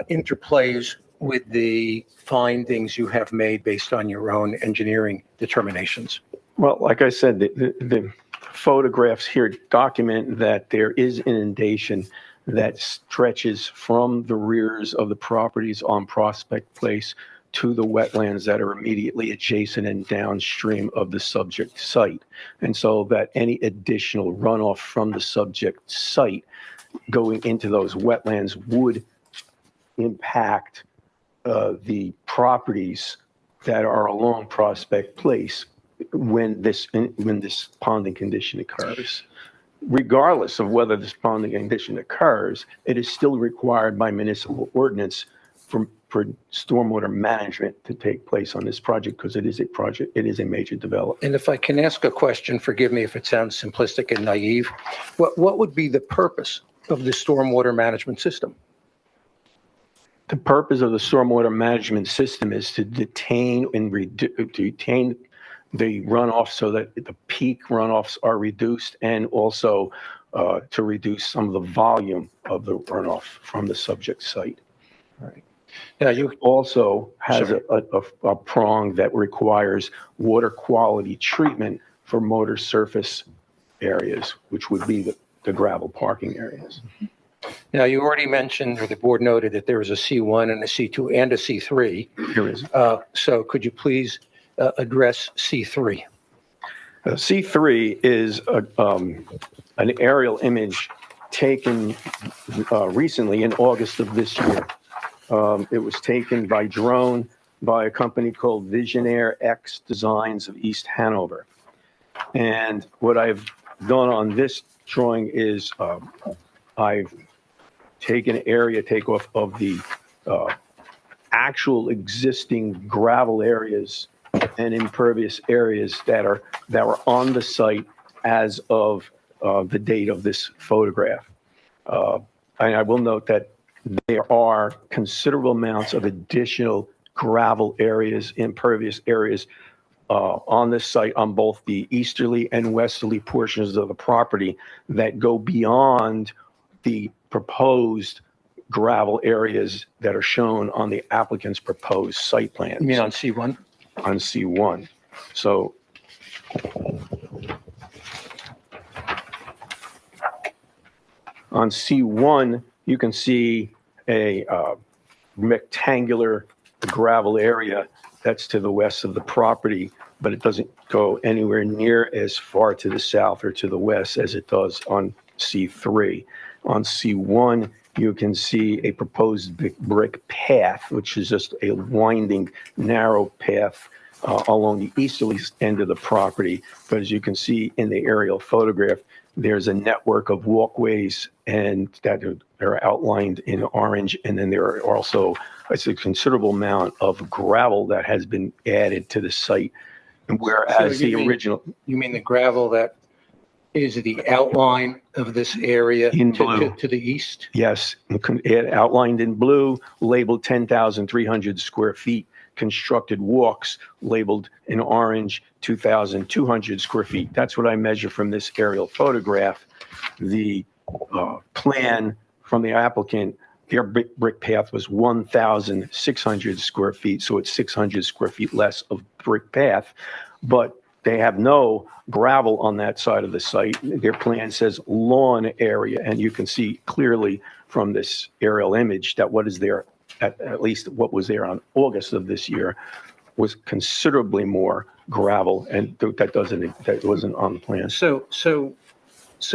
[SPEAKER 5] interplays with the findings you have made based on your own engineering determinations?
[SPEAKER 19] Well, like I said, the photographs here document that there is inundation that stretches from the rears of the properties on Prospect Place to the wetlands that are immediately adjacent and downstream of the subject site. And so that any additional runoff from the subject site going into those wetlands would impact the properties that are along Prospect Place when this ponding condition occurs. Regardless of whether this ponding condition occurs, it is still required by municipal ordinance for stormwater management to take place on this project because it is a major development.
[SPEAKER 5] And if I can ask a question, forgive me if it sounds simplistic and naive, what would be the purpose of the stormwater management system?
[SPEAKER 19] The purpose of the stormwater management system is to detain the runoff so that the peak runoffs are reduced and also to reduce some of the volume of the runoff from the subject site.
[SPEAKER 5] All right. Now, you
[SPEAKER 19] also has a prong that requires water quality treatment for motor surface areas, which would be the gravel parking areas.
[SPEAKER 5] Now, you already mentioned, or the board noted, that there is a C1 and a C2 and a C3.
[SPEAKER 19] There is.
[SPEAKER 5] So could you please address C3?
[SPEAKER 19] C3 is an aerial image taken recently in August of this year. It was taken by drone by a company called Visionaire X Designs of East Hanover. And what I've done on this drawing is I've taken area takeoff of the actual existing gravel areas and impervious areas that are on the site as of the date of this photograph. And I will note that there are considerable amounts of additional gravel areas, impervious areas on this site on both the easterly and westerly portions of the property that go beyond the proposed gravel areas that are shown on the applicant's proposed site plan.
[SPEAKER 5] You mean on C1?
[SPEAKER 19] On C1. So on C1, you can see a rectangular gravel area that's to the west of the property, but it doesn't go anywhere near as far to the south or to the west as it does on C3. On C1, you can see a proposed brick path, which is just a winding, narrow path along the easterly end of the property. But as you can see in the aerial photograph, there's a network of walkways and that are outlined in orange. And then there are also a considerable amount of gravel that has been added to the site. And whereas
[SPEAKER 5] So you mean the gravel that is the outline of this area
[SPEAKER 19] in blue
[SPEAKER 5] to the east?
[SPEAKER 19] Yes, outlined in blue, labeled 10,300 square feet. Constructed walks labeled in orange, 2,200 square feet. That's what I measure from this aerial photograph. The plan from the applicant, their brick path was 1,600 square feet. So it's 600 square feet less of brick path, but they have no gravel on that side of the site. Their plan says lawn area, and you can see clearly from this aerial image that what is there, at least what was there on August of this year, was considerably more gravel, and that wasn't on the plan.
[SPEAKER 5] So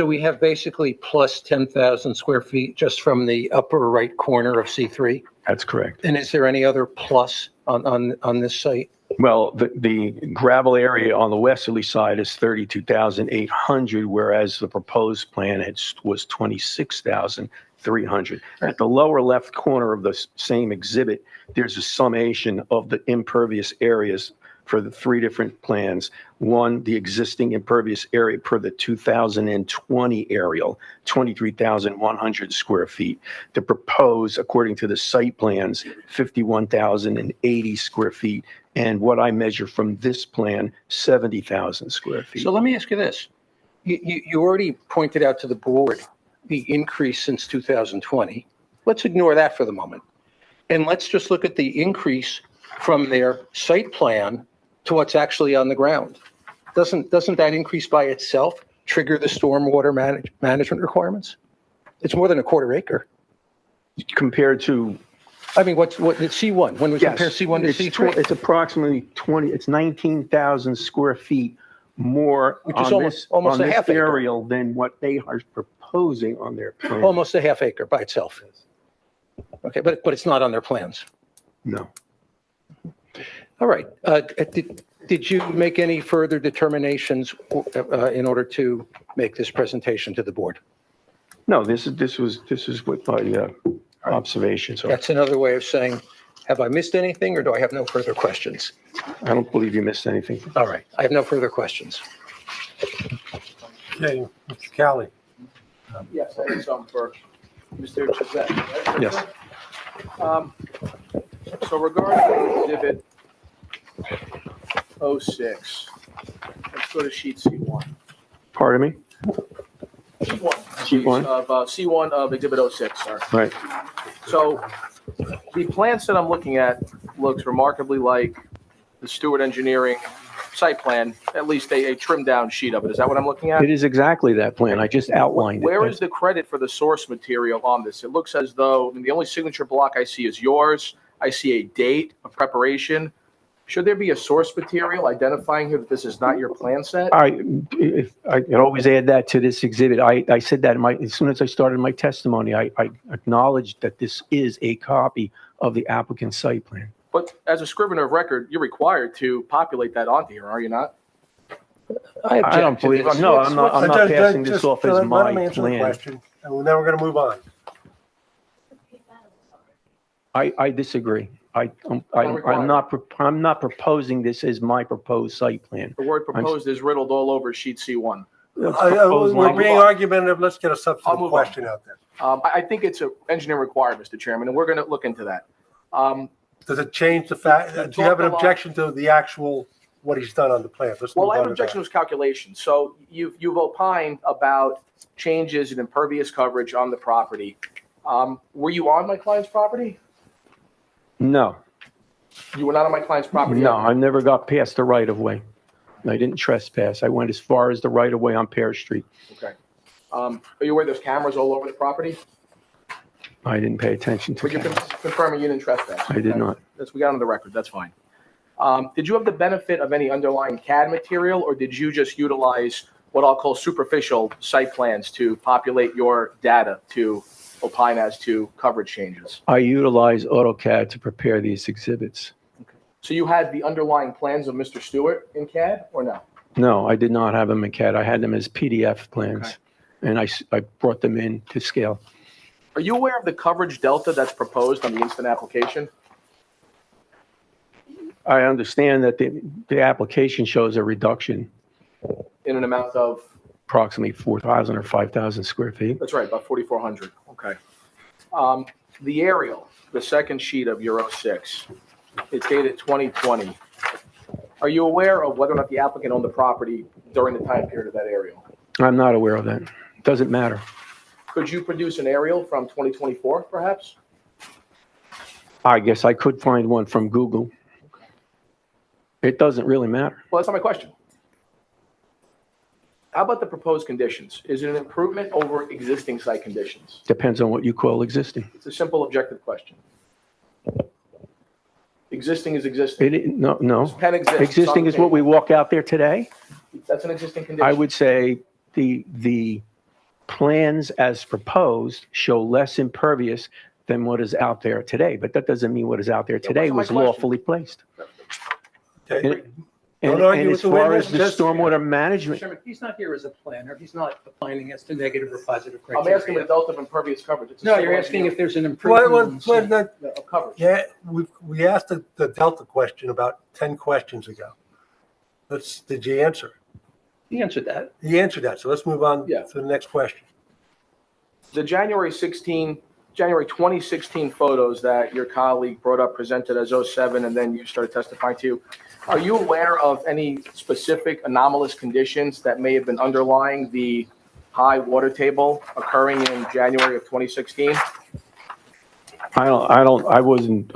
[SPEAKER 5] we have basically plus 10,000 square feet just from the upper right corner of C3?
[SPEAKER 19] That's correct.
[SPEAKER 5] And is there any other plus on this site?
[SPEAKER 19] Well, the gravel area on the westerly side is 32,800, whereas the proposed plan was 26,300. At the lower left corner of the same exhibit, there's a summation of the impervious areas for the three different plans. One, the existing impervious area per the 2020 aerial, 23,100 square feet. The proposed, according to the site plans, 51,080 square feet. And what I measure from this plan, 70,000 square feet.
[SPEAKER 5] So let me ask you this. You already pointed out to the board the increase since 2020. Let's ignore that for the moment. And let's just look at the increase from their site plan to what's actually on the ground. Doesn't that increase by itself trigger the stormwater management requirements? It's more than a quarter acre.
[SPEAKER 19] Compared to
[SPEAKER 5] I mean, what, it's C1, when we compare
[SPEAKER 19] Yes,
[SPEAKER 5] C1 to
[SPEAKER 19] it's
[SPEAKER 5] C3.
[SPEAKER 19] It's approximately 19,000 square feet more
[SPEAKER 5] Which is
[SPEAKER 19] on
[SPEAKER 5] almost-
[SPEAKER 19] this,
[SPEAKER 5] almost
[SPEAKER 19] on
[SPEAKER 5] a
[SPEAKER 19] this
[SPEAKER 5] half acre.
[SPEAKER 19] aerial than what they are proposing on their plan.
[SPEAKER 5] Almost a half acre by itself. Okay, but it's not on their plans.
[SPEAKER 19] No.
[SPEAKER 5] All right. Did you make any further determinations in order to make this presentation to the board?
[SPEAKER 19] No, this is what my observations are.
[SPEAKER 5] That's another way of saying, have I missed anything or do I have no further questions?
[SPEAKER 19] I don't believe you missed anything.
[SPEAKER 5] All right. I have no further questions.
[SPEAKER 1] Okay, Mr. Kelly.
[SPEAKER 15] Yes, I have some for Mr. Chisette. Right?
[SPEAKER 19] Yes.
[SPEAKER 15] So regarding exhibit 06, let's go to sheet C1.
[SPEAKER 19] Pardon me?
[SPEAKER 15] Sheet 1.
[SPEAKER 19] Sheet one?
[SPEAKER 15] Of C1 of exhibit 06, sir.
[SPEAKER 19] Right.
[SPEAKER 15] So the plan that I'm looking at looks remarkably like the Stewart Engineering site plan, at least a trimmed down sheet of it. Is that what I'm looking at?
[SPEAKER 19] It is exactly that plan. I just outlined it.
[SPEAKER 15] Where is the credit for the source material on this? It looks as though, I mean, the only signature block I see is yours. I see a date of preparation. Should there be a source material identifying here that this is not your plan set?
[SPEAKER 19] I can always add that to this exhibit. I said that as soon as I started my testimony, I acknowledged that this is a copy of the applicant's site plan.
[SPEAKER 15] But as a scrivener of record, you're required to populate that onto here, are you not?
[SPEAKER 19] I don't believe, no, I'm not passing this off as my
[SPEAKER 1] Let him answer the
[SPEAKER 19] plan.
[SPEAKER 1] question, and then we're going to move on.
[SPEAKER 19] I disagree. I'm not proposing this as my proposed site plan.
[SPEAKER 15] The word proposed is riddled all over sheet C1.
[SPEAKER 1] We're being argumentative. Let's get a
[SPEAKER 15] I'll
[SPEAKER 1] substantive
[SPEAKER 15] move
[SPEAKER 1] question out there.
[SPEAKER 15] I think it's an engineering requirement, Mr. Chairman, and we're going to look into that.
[SPEAKER 1] Does it change the fact, do you have an
[SPEAKER 15] talked a lot-
[SPEAKER 1] objection to the actual, what he's done on the plan? Let's
[SPEAKER 15] Well,
[SPEAKER 1] move
[SPEAKER 15] I have
[SPEAKER 1] on
[SPEAKER 15] an
[SPEAKER 1] to
[SPEAKER 15] objection to
[SPEAKER 1] that.
[SPEAKER 15] his calculation. So you've opined about changes in impervious coverage on the property. Were you on my client's property?
[SPEAKER 19] No,
[SPEAKER 15] You were not on my client's property?
[SPEAKER 19] no, I never got past the right of way. I didn't trespass. I went as far as the right of way on Pear Street.
[SPEAKER 15] Okay. Are you aware there's cameras all over the property?
[SPEAKER 19] I didn't pay attention to
[SPEAKER 15] Would you
[SPEAKER 19] that.
[SPEAKER 15] confirm you didn't trespass?
[SPEAKER 19] I did not.
[SPEAKER 15] We got on the record, that's fine. Did you have the benefit of any underlying CAD material, or did you just utilize what I'll call superficial site plans to populate your data to opine as to coverage changes?
[SPEAKER 19] I utilize AutoCAD to prepare these exhibits.
[SPEAKER 15] So you had the underlying plans of Mr. Stewart in CAD, or no?
[SPEAKER 19] No, I did not have them in CAD. I had them as PDF plans, and I brought them in to scale.
[SPEAKER 15] Are you aware of the coverage delta that's proposed on the instant application?
[SPEAKER 19] I understand that the application shows a reduction,
[SPEAKER 15] In an amount of,
[SPEAKER 19] approximately 4,000 or 5,000 square feet.
[SPEAKER 15] that's right, about 4,400, okay. The aerial, the second sheet of your 06, it's dated 2020. Are you aware of whether or not the applicant owned the property during the time period of that aerial?
[SPEAKER 19] I'm not aware of that. Doesn't matter.
[SPEAKER 15] Could you produce an aerial from 2024, perhaps?
[SPEAKER 19] I guess I could find one from Google. It doesn't really matter.
[SPEAKER 15] Well, that's not my question. How about the proposed conditions? Is it an improvement over existing site conditions?
[SPEAKER 19] Depends on what you call existing.
[SPEAKER 15] It's a simple objective question. Existing is existing.
[SPEAKER 19] No.
[SPEAKER 15] Can exist.
[SPEAKER 19] Existing is what we walk out there today.
[SPEAKER 15] That's an existing condition.
[SPEAKER 19] I would say the plans as proposed show less impervious than what is out there today, but that doesn't mean what is out there today
[SPEAKER 15] wasn't my
[SPEAKER 19] was
[SPEAKER 15] question.
[SPEAKER 19] lawfully placed.
[SPEAKER 1] Okay.
[SPEAKER 19] And
[SPEAKER 1] Don't argue
[SPEAKER 19] and
[SPEAKER 1] with
[SPEAKER 19] as
[SPEAKER 1] the
[SPEAKER 19] far
[SPEAKER 1] witness,
[SPEAKER 19] as the
[SPEAKER 1] just-
[SPEAKER 19] stormwater management,
[SPEAKER 5] Chairman, he's not here as a planner. He's not opining as to negative or positive
[SPEAKER 15] I'm
[SPEAKER 5] criteria.
[SPEAKER 15] asking the delta of impervious coverage. It's a
[SPEAKER 5] No,
[SPEAKER 15] simple
[SPEAKER 5] you're asking if there's an
[SPEAKER 1] Well,
[SPEAKER 5] improvement.
[SPEAKER 15] of coverage.
[SPEAKER 1] Yeah, we asked the Delta question about 10 questions ago. Did you answer?
[SPEAKER 5] He answered that.
[SPEAKER 1] He answered that, so let's move on to the next question.
[SPEAKER 15] The January 2016 photos that your colleague brought up, presented as 07, and then you started testifying to, are you aware of any specific anomalous conditions that may have been underlying the high water table occurring in January of 2016?
[SPEAKER 19] I wasn't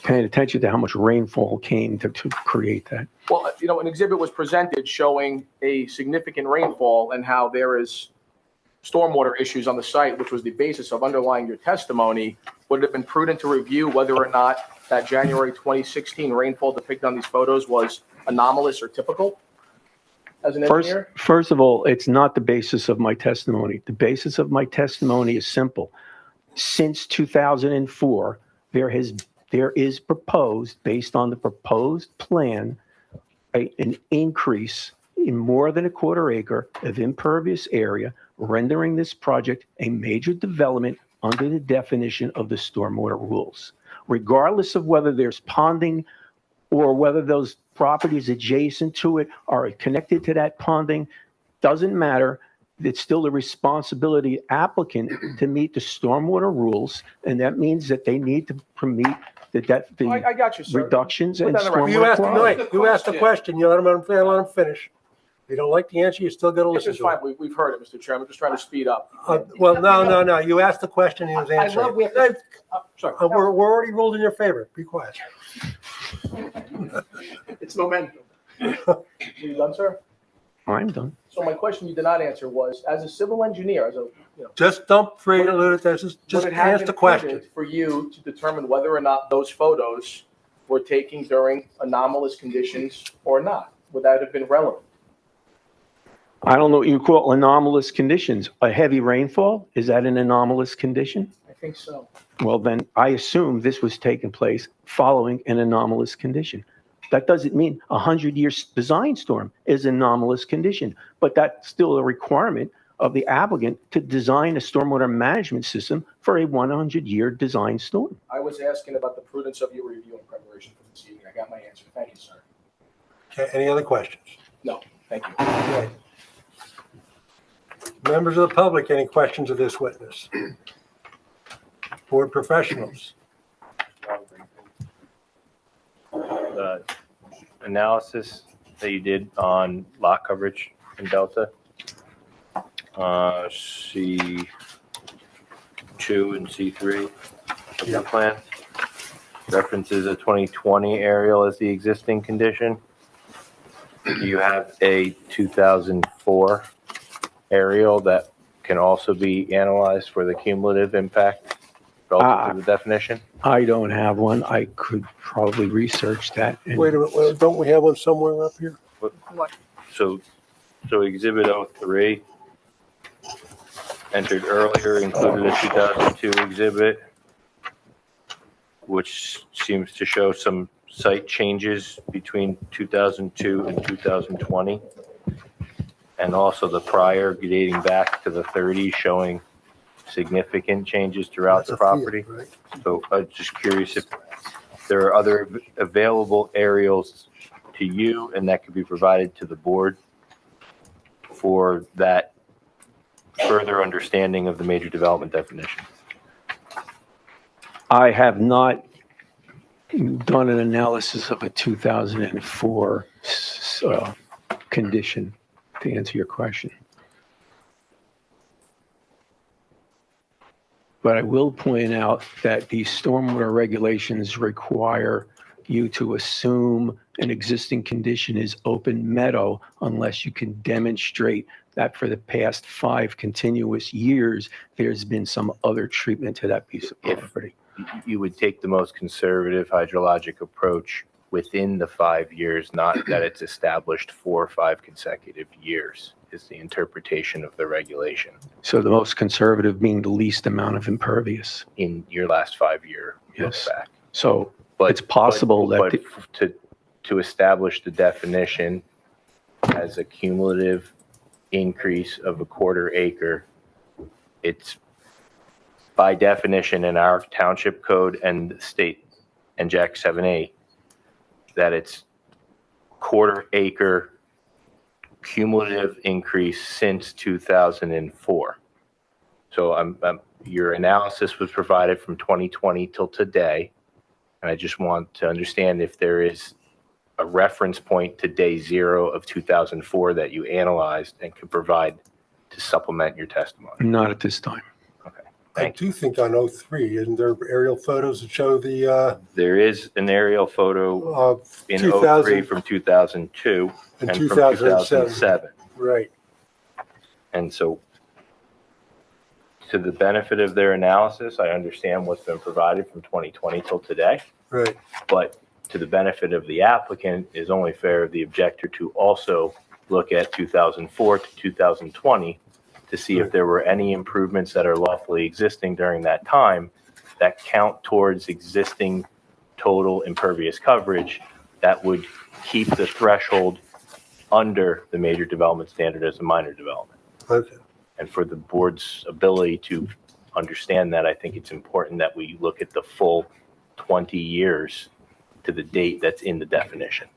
[SPEAKER 19] paying attention to how much rainfall came to create that.
[SPEAKER 15] Well, an exhibit was presented showing a significant rainfall and how there is stormwater issues on the site, which was the basis of underlying your testimony. would it have been prudent to review whether or not that January 2016 rainfall depicted on these photos was anomalous or typical as an engineer?
[SPEAKER 19] First of all, it's not the basis of my testimony. The basis of my testimony is simple. Since 2004, there is proposed, based on the proposed plan, an increase in more than a quarter acre of impervious area, rendering this project a major development under the definition of the stormwater rules. Regardless of whether there's ponding or whether those properties adjacent to it are connected to that ponding, doesn't matter. It's still the responsibility applicant to meet the stormwater rules, and that means that they need to meet
[SPEAKER 15] I got you, sir.
[SPEAKER 19] reductions and
[SPEAKER 15] Put that on the
[SPEAKER 19] stormwater
[SPEAKER 15] record.
[SPEAKER 19] quality.
[SPEAKER 1] You asked the question, you let him finish. If you don't like the answer, you still got to
[SPEAKER 15] It's
[SPEAKER 1] listen
[SPEAKER 15] just
[SPEAKER 1] to
[SPEAKER 15] fine.
[SPEAKER 1] it.
[SPEAKER 15] We've heard it, Mr. Chairman. I'm just trying to speed up.
[SPEAKER 1] Well, no. You asked the question, he was
[SPEAKER 15] I
[SPEAKER 1] answering.
[SPEAKER 15] love, we have to, sorry.
[SPEAKER 1] We're already ruled in your favor. Be quiet.
[SPEAKER 15] It's momentum. You done, sir?
[SPEAKER 19] I'm done.
[SPEAKER 15] So my question you did not answer was, as a civil engineer,
[SPEAKER 1] Just don't freak out. Just
[SPEAKER 15] would it have
[SPEAKER 1] ask
[SPEAKER 15] been
[SPEAKER 1] the question.
[SPEAKER 15] prudent for you to determine whether or not those photos were taken during anomalous conditions or not? Would that have been relevant?
[SPEAKER 19] I don't know what you call anomalous conditions. A heavy rainfall, is that an anomalous condition?
[SPEAKER 15] I think so.
[SPEAKER 19] Well, then I assume this was taking place following an anomalous condition. That doesn't mean a 100-year design storm is an anomalous condition, but that's still a requirement of the applicant to design a stormwater management system for a 100-year design storm.
[SPEAKER 15] I was asking about the prudence of your review and preparation for this evening. I got my answer. Thank you, sir.
[SPEAKER 1] Okay, any other questions?
[SPEAKER 15] No, thank you.
[SPEAKER 1] Okay. Members of the public, any questions of this witness? Board professionals?
[SPEAKER 11] The analysis that you did on lot coverage in Delta, C2 and C3 of your plan references a 2020 aerial as the existing condition. Do you have a 2004 aerial that can also be analyzed for the cumulative impact relative to the definition?
[SPEAKER 19] I don't have one. I could probably research that.
[SPEAKER 1] Wait a minute, don't we have one somewhere up here?
[SPEAKER 3] What?
[SPEAKER 11] So Exhibit 03 entered earlier, included a 2002 exhibit, which seems to show some site changes between 2002 and 2020. And also the prior dating back to the 30s showing significant changes throughout the property. So I'm just curious if there are other available aerials to you and that could be provided to the board for that further understanding of the major development definition.
[SPEAKER 19] I have not done an analysis of a 2004 condition, to answer your question. But I will point out that these stormwater regulations require you to assume an existing condition is open meadow unless you can demonstrate that for the past 5 continuous years, there's been some other treatment to that piece of property.
[SPEAKER 11] You would take the most conservative hydrologic approach within the 5 years, not that it's established 4 or 5 consecutive years, is the interpretation of the regulation.
[SPEAKER 19] So the most conservative being the least amount of impervious.
[SPEAKER 11] In your last 5-year look
[SPEAKER 19] Yes.
[SPEAKER 11] back.
[SPEAKER 19] So it's possible that
[SPEAKER 11] to establish the definition as a cumulative increase of a quarter acre, it's by definition in our township code and the state and Jack 7A that it's quarter acre cumulative increase since 2004. So your analysis was provided from 2020 till today. And I just want to understand if there is a reference point to day 0 of 2004 that you analyzed and could provide to supplement your testimony.
[SPEAKER 19] not at this time.
[SPEAKER 1] I do think on 03, isn't there aerial photos that show the,
[SPEAKER 11] There is an aerial photo in
[SPEAKER 1] 2000
[SPEAKER 11] 03 from 2002
[SPEAKER 1] and
[SPEAKER 11] and from
[SPEAKER 1] 2007.
[SPEAKER 11] 2007.
[SPEAKER 1] Right.
[SPEAKER 11] And so to the benefit of their analysis, I understand what's been provided from 2020 till today.
[SPEAKER 1] Right.
[SPEAKER 11] But to the benefit of the applicant, is only fair of the objector to also look at 2004 to 2020 to see if there were any improvements that are lawfully existing during that time that count towards existing total impervious coverage that would keep the threshold under the major development standard as a minor development.
[SPEAKER 1] Okay.
[SPEAKER 11] And for the board's ability to understand that, I think it's important that we look at the full 20 years to the date that's in the definition.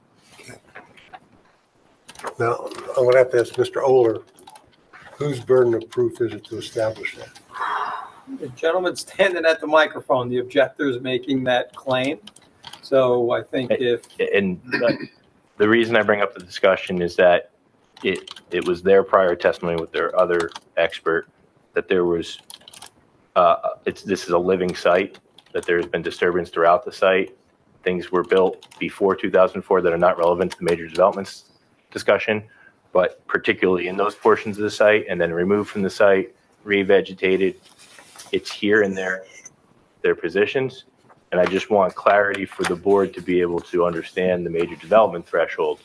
[SPEAKER 1] Now, I'm going to have to ask Mr. Oler, whose burden of proof is it to establish that?
[SPEAKER 4] The gentleman standing at the microphone, the objector is making that claim. So I think if.
[SPEAKER 11] And the reason I bring up the discussion is that it was their prior testimony with their other expert that there was, this is a living site, that there's been disturbance throughout the site. Things were built before 2004 that are not relevant to the major developments discussion, but particularly in those portions of the site, and then removed from the site, revegetated. It's here in their positions. And I just want clarity for the board to be able to understand the major development threshold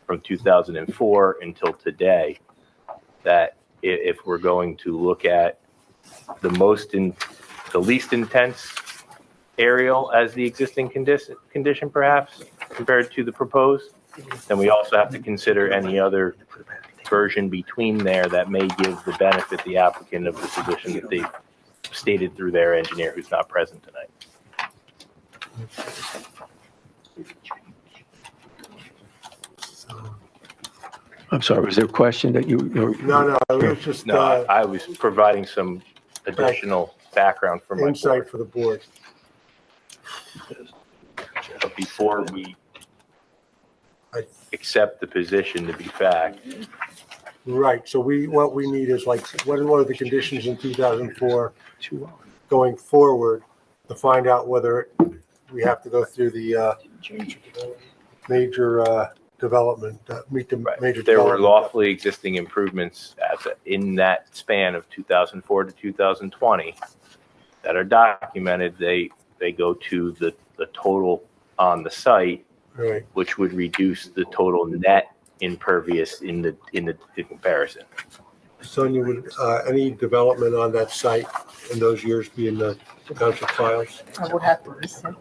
[SPEAKER 11] from 2004 until today, that if we're going to look at the least intense aerial as the existing condition perhaps compared to the proposed, then we also have to consider any other version between there that may give the benefit the applicant of the position that they've stated through their engineer who's not present tonight.
[SPEAKER 19] I'm sorry, was there a question that you?
[SPEAKER 1] No, it was just
[SPEAKER 11] I was providing some additional background for my
[SPEAKER 1] insight
[SPEAKER 11] board.
[SPEAKER 1] for the board.
[SPEAKER 11] But before we accept the position to be fact.
[SPEAKER 1] Right, so what we need is like, what are the conditions in 2004 going forward to find out whether we have to go through the major development, meet the major
[SPEAKER 11] There were
[SPEAKER 1] development.
[SPEAKER 11] lawfully existing improvements in that span of 2004 to 2020 that are documented. They go to the total on the site,
[SPEAKER 1] Right.
[SPEAKER 11] which would reduce the total net impervious in the comparison.
[SPEAKER 1] Sonia, would any development on that site in those years be in the township files?
[SPEAKER 3] I would have to research.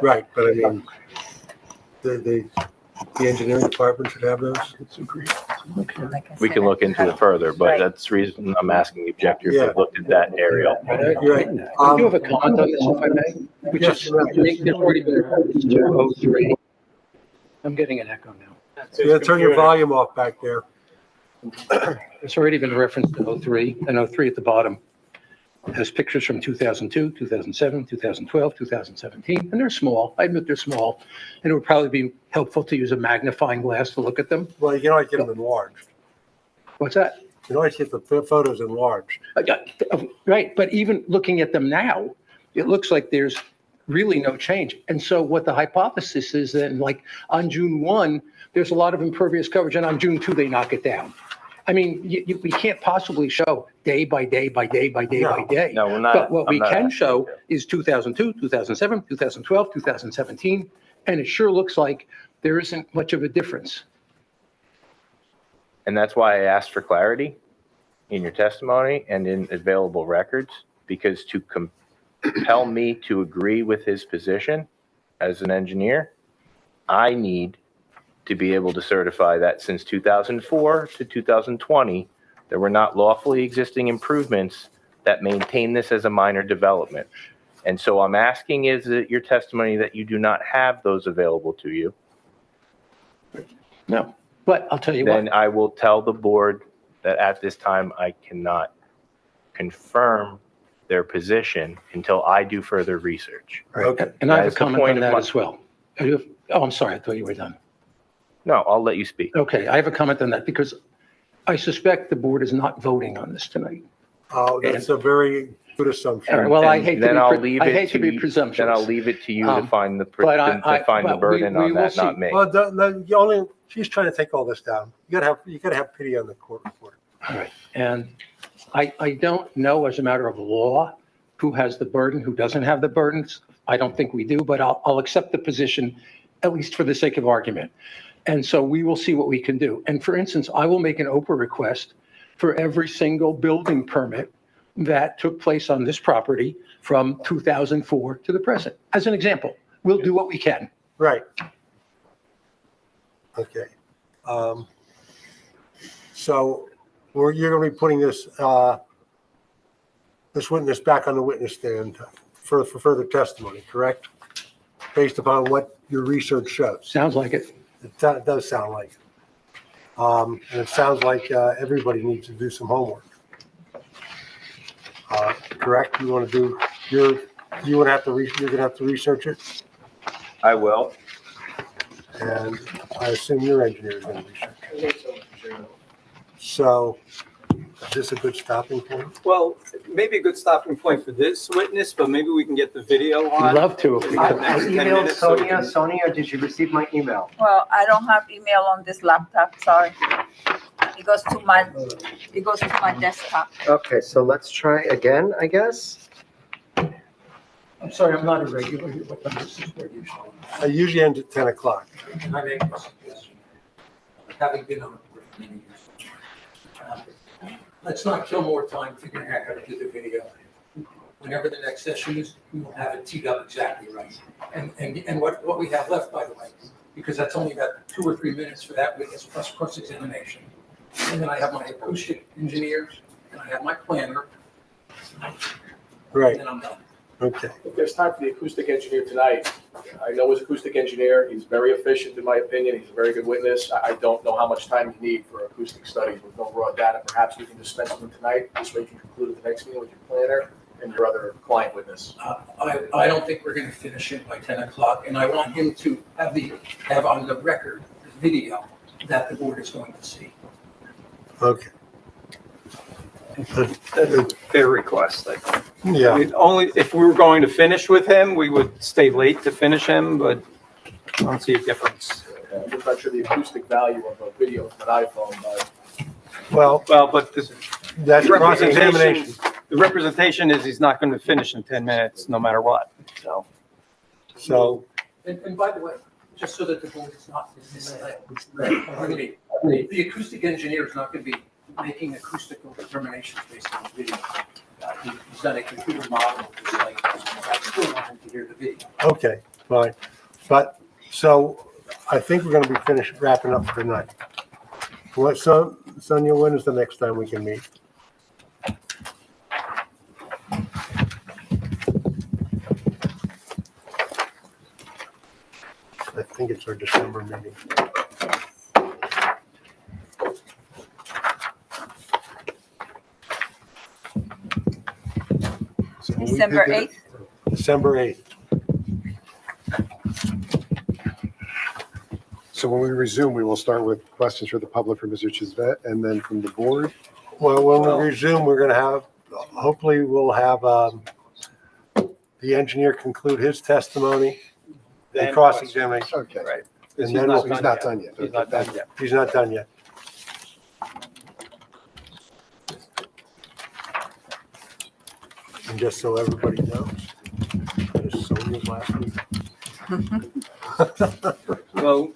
[SPEAKER 1] Right, but I mean, the engineering department should have those?
[SPEAKER 11] We can look into it further, but that's the reason I'm asking the objector if they've looked at that aerial.
[SPEAKER 1] Right.
[SPEAKER 10] I do have a comment on this, if I may, which is, it's already been referenced to 03. I'm getting an echo now.
[SPEAKER 1] Yeah, turn your volume off back there.
[SPEAKER 10] It's already been referenced to 03, and 03 at the bottom has pictures from 2002, 2007, 2012, 2017, and they're small. I admit they're small, and it would probably be helpful to use a magnifying glass to look at them.
[SPEAKER 1] Well, you can always get them enlarged.
[SPEAKER 10] What's that?
[SPEAKER 1] You can always get the photos enlarged.
[SPEAKER 10] Right, but even looking at them now, it looks like there's really no change. And so what the hypothesis is then, like on June 1, there's a lot of impervious coverage, and on June 2, they knock it down. I mean, we can't possibly show day by day by day by day by day.
[SPEAKER 11] No, we're not.
[SPEAKER 10] But what
[SPEAKER 11] I'm
[SPEAKER 10] we
[SPEAKER 11] not
[SPEAKER 10] can
[SPEAKER 11] asking
[SPEAKER 10] show is 2002, 2007, 2012, 2017, and it sure looks like there isn't much of a difference.
[SPEAKER 11] And that's why I asked for clarity in your testimony and in available records, because to compel me to agree with his position as an engineer, I need to be able to certify that since 2004 to 2020, there were not lawfully existing improvements that maintain this as a minor development. And so I'm asking, is it your testimony that you do not have those available to you?
[SPEAKER 10] No, but I'll tell you what.
[SPEAKER 11] Then I will tell the board that at this time, I cannot confirm their position until I do further research.
[SPEAKER 10] Okay. And I have a
[SPEAKER 11] That's the
[SPEAKER 10] comment
[SPEAKER 11] point
[SPEAKER 10] on
[SPEAKER 11] of
[SPEAKER 10] that
[SPEAKER 11] my-
[SPEAKER 10] as well. Oh, I'm sorry, I thought you were done.
[SPEAKER 11] No, I'll let you speak.
[SPEAKER 10] Okay, I have a comment on that because I suspect the board is not voting on this tonight.
[SPEAKER 1] Oh, that's a very good assumption.
[SPEAKER 10] All right, well, I hate
[SPEAKER 11] Then I'll
[SPEAKER 10] to be,
[SPEAKER 11] leave
[SPEAKER 10] I
[SPEAKER 11] it
[SPEAKER 10] hate to be
[SPEAKER 11] you-
[SPEAKER 10] presumptuous.
[SPEAKER 11] Then I'll leave it to you to find the,
[SPEAKER 10] but
[SPEAKER 11] to find the
[SPEAKER 10] but
[SPEAKER 11] burden
[SPEAKER 10] we
[SPEAKER 11] on
[SPEAKER 10] will
[SPEAKER 11] that,
[SPEAKER 10] see.
[SPEAKER 11] not me.
[SPEAKER 1] Well, she's trying to take all this down. You gotta have pity on the court reporter.
[SPEAKER 10] All right, and
[SPEAKER 5] I don't know as a matter of law who has the burden, who doesn't have the burdens. I don't think we do, but I'll accept the position, at least for the sake of argument. And so we will see what we can do. And for instance, I will make an OPA request for every single building permit that took place on this property from 2004 to the present. As an example, we'll do what we can.
[SPEAKER 1] Right. Okay. So you're going to be putting this, this witness back on the witness stand for further testimony, correct? Based upon what your research shows.
[SPEAKER 5] Sounds like it.
[SPEAKER 1] It does sound like it. And it sounds like everybody needs to do some homework. Correct? You want to do you're going to have to research it,
[SPEAKER 9] I will.
[SPEAKER 1] and I assume your engineer is going to research it. So, is this a good stopping point?
[SPEAKER 4] Well, maybe a good stopping point for this witness, but maybe we can get the video on.
[SPEAKER 5] I'd love to.
[SPEAKER 4] in the next 10 minutes so we can-
[SPEAKER 18] Sonia, did you receive my email?
[SPEAKER 3] Well, I don't have email on this laptop, sorry. It goes to my desktop.
[SPEAKER 18] Okay, so let's try again, I guess.
[SPEAKER 5] I'm sorry, I'm not a regular. What time is this for usually?
[SPEAKER 1] I usually end at 10 o'clock.
[SPEAKER 5] Can I make a suggestion? Having been on the board for many years, let's not kill more time figuring out how to do the video. Whenever the next session is, we will have it teed up exactly right. And what we have left, by the way, because that's only about 2 or 3 minutes for that witness plus cross-examination. And then I have my acoustic engineers, and I have my planner,
[SPEAKER 1] Right.
[SPEAKER 5] and then I'm done.
[SPEAKER 1] Okay.
[SPEAKER 15] If there's time for the acoustic engineer tonight, I know his acoustic engineer, he's very efficient in my opinion, he's a very good witness. I don't know how much time you need for acoustic studies with no raw data. Perhaps we can dispense with him tonight, this way you can conclude at the next meeting with your planner and your other client witness.
[SPEAKER 5] I don't think we're gonna finish it by 10 o'clock, and I want him to have on the record, the video that the board is going to see.
[SPEAKER 1] Okay.
[SPEAKER 4] That's a fair request, I think.
[SPEAKER 1] Yeah.
[SPEAKER 4] Only if we were going to finish with him, we would stay late to finish him, but I don't see a difference.
[SPEAKER 15] I'm just not sure the acoustic value of a video from an iPhone, but
[SPEAKER 1] Well,
[SPEAKER 4] but this
[SPEAKER 1] that's cross-examination.
[SPEAKER 4] the representation is he's not going to finish in 10 minutes, no matter what, so.
[SPEAKER 1] So,
[SPEAKER 5] And by the way, just so that the board is not misled, the acoustic engineer is not gonna be making acoustical determinations based on the video. He's done a computer model of the site. I still want him to hear the video.
[SPEAKER 1] okay, fine. But, so, I think we're going to be wrapping up for tonight. Sonia, when is the next time we can meet? I think it's our December meeting. So we
[SPEAKER 3] December
[SPEAKER 1] pick it-
[SPEAKER 3] 8th?
[SPEAKER 1] December 8th.
[SPEAKER 20] So when we resume, we will start with questions for the public from Mr. Chisvet and then from the board.
[SPEAKER 1] Well, when we resume, we're going to have, hopefully we'll have the engineer conclude his testimony and
[SPEAKER 4] Then
[SPEAKER 1] cross-examination.
[SPEAKER 20] Okay.
[SPEAKER 4] Right.
[SPEAKER 1] And then
[SPEAKER 20] He's not done yet.
[SPEAKER 4] He's not done yet.
[SPEAKER 1] He's not done yet. And just so everybody knows, that is Sonia's last week.
[SPEAKER 4] Well,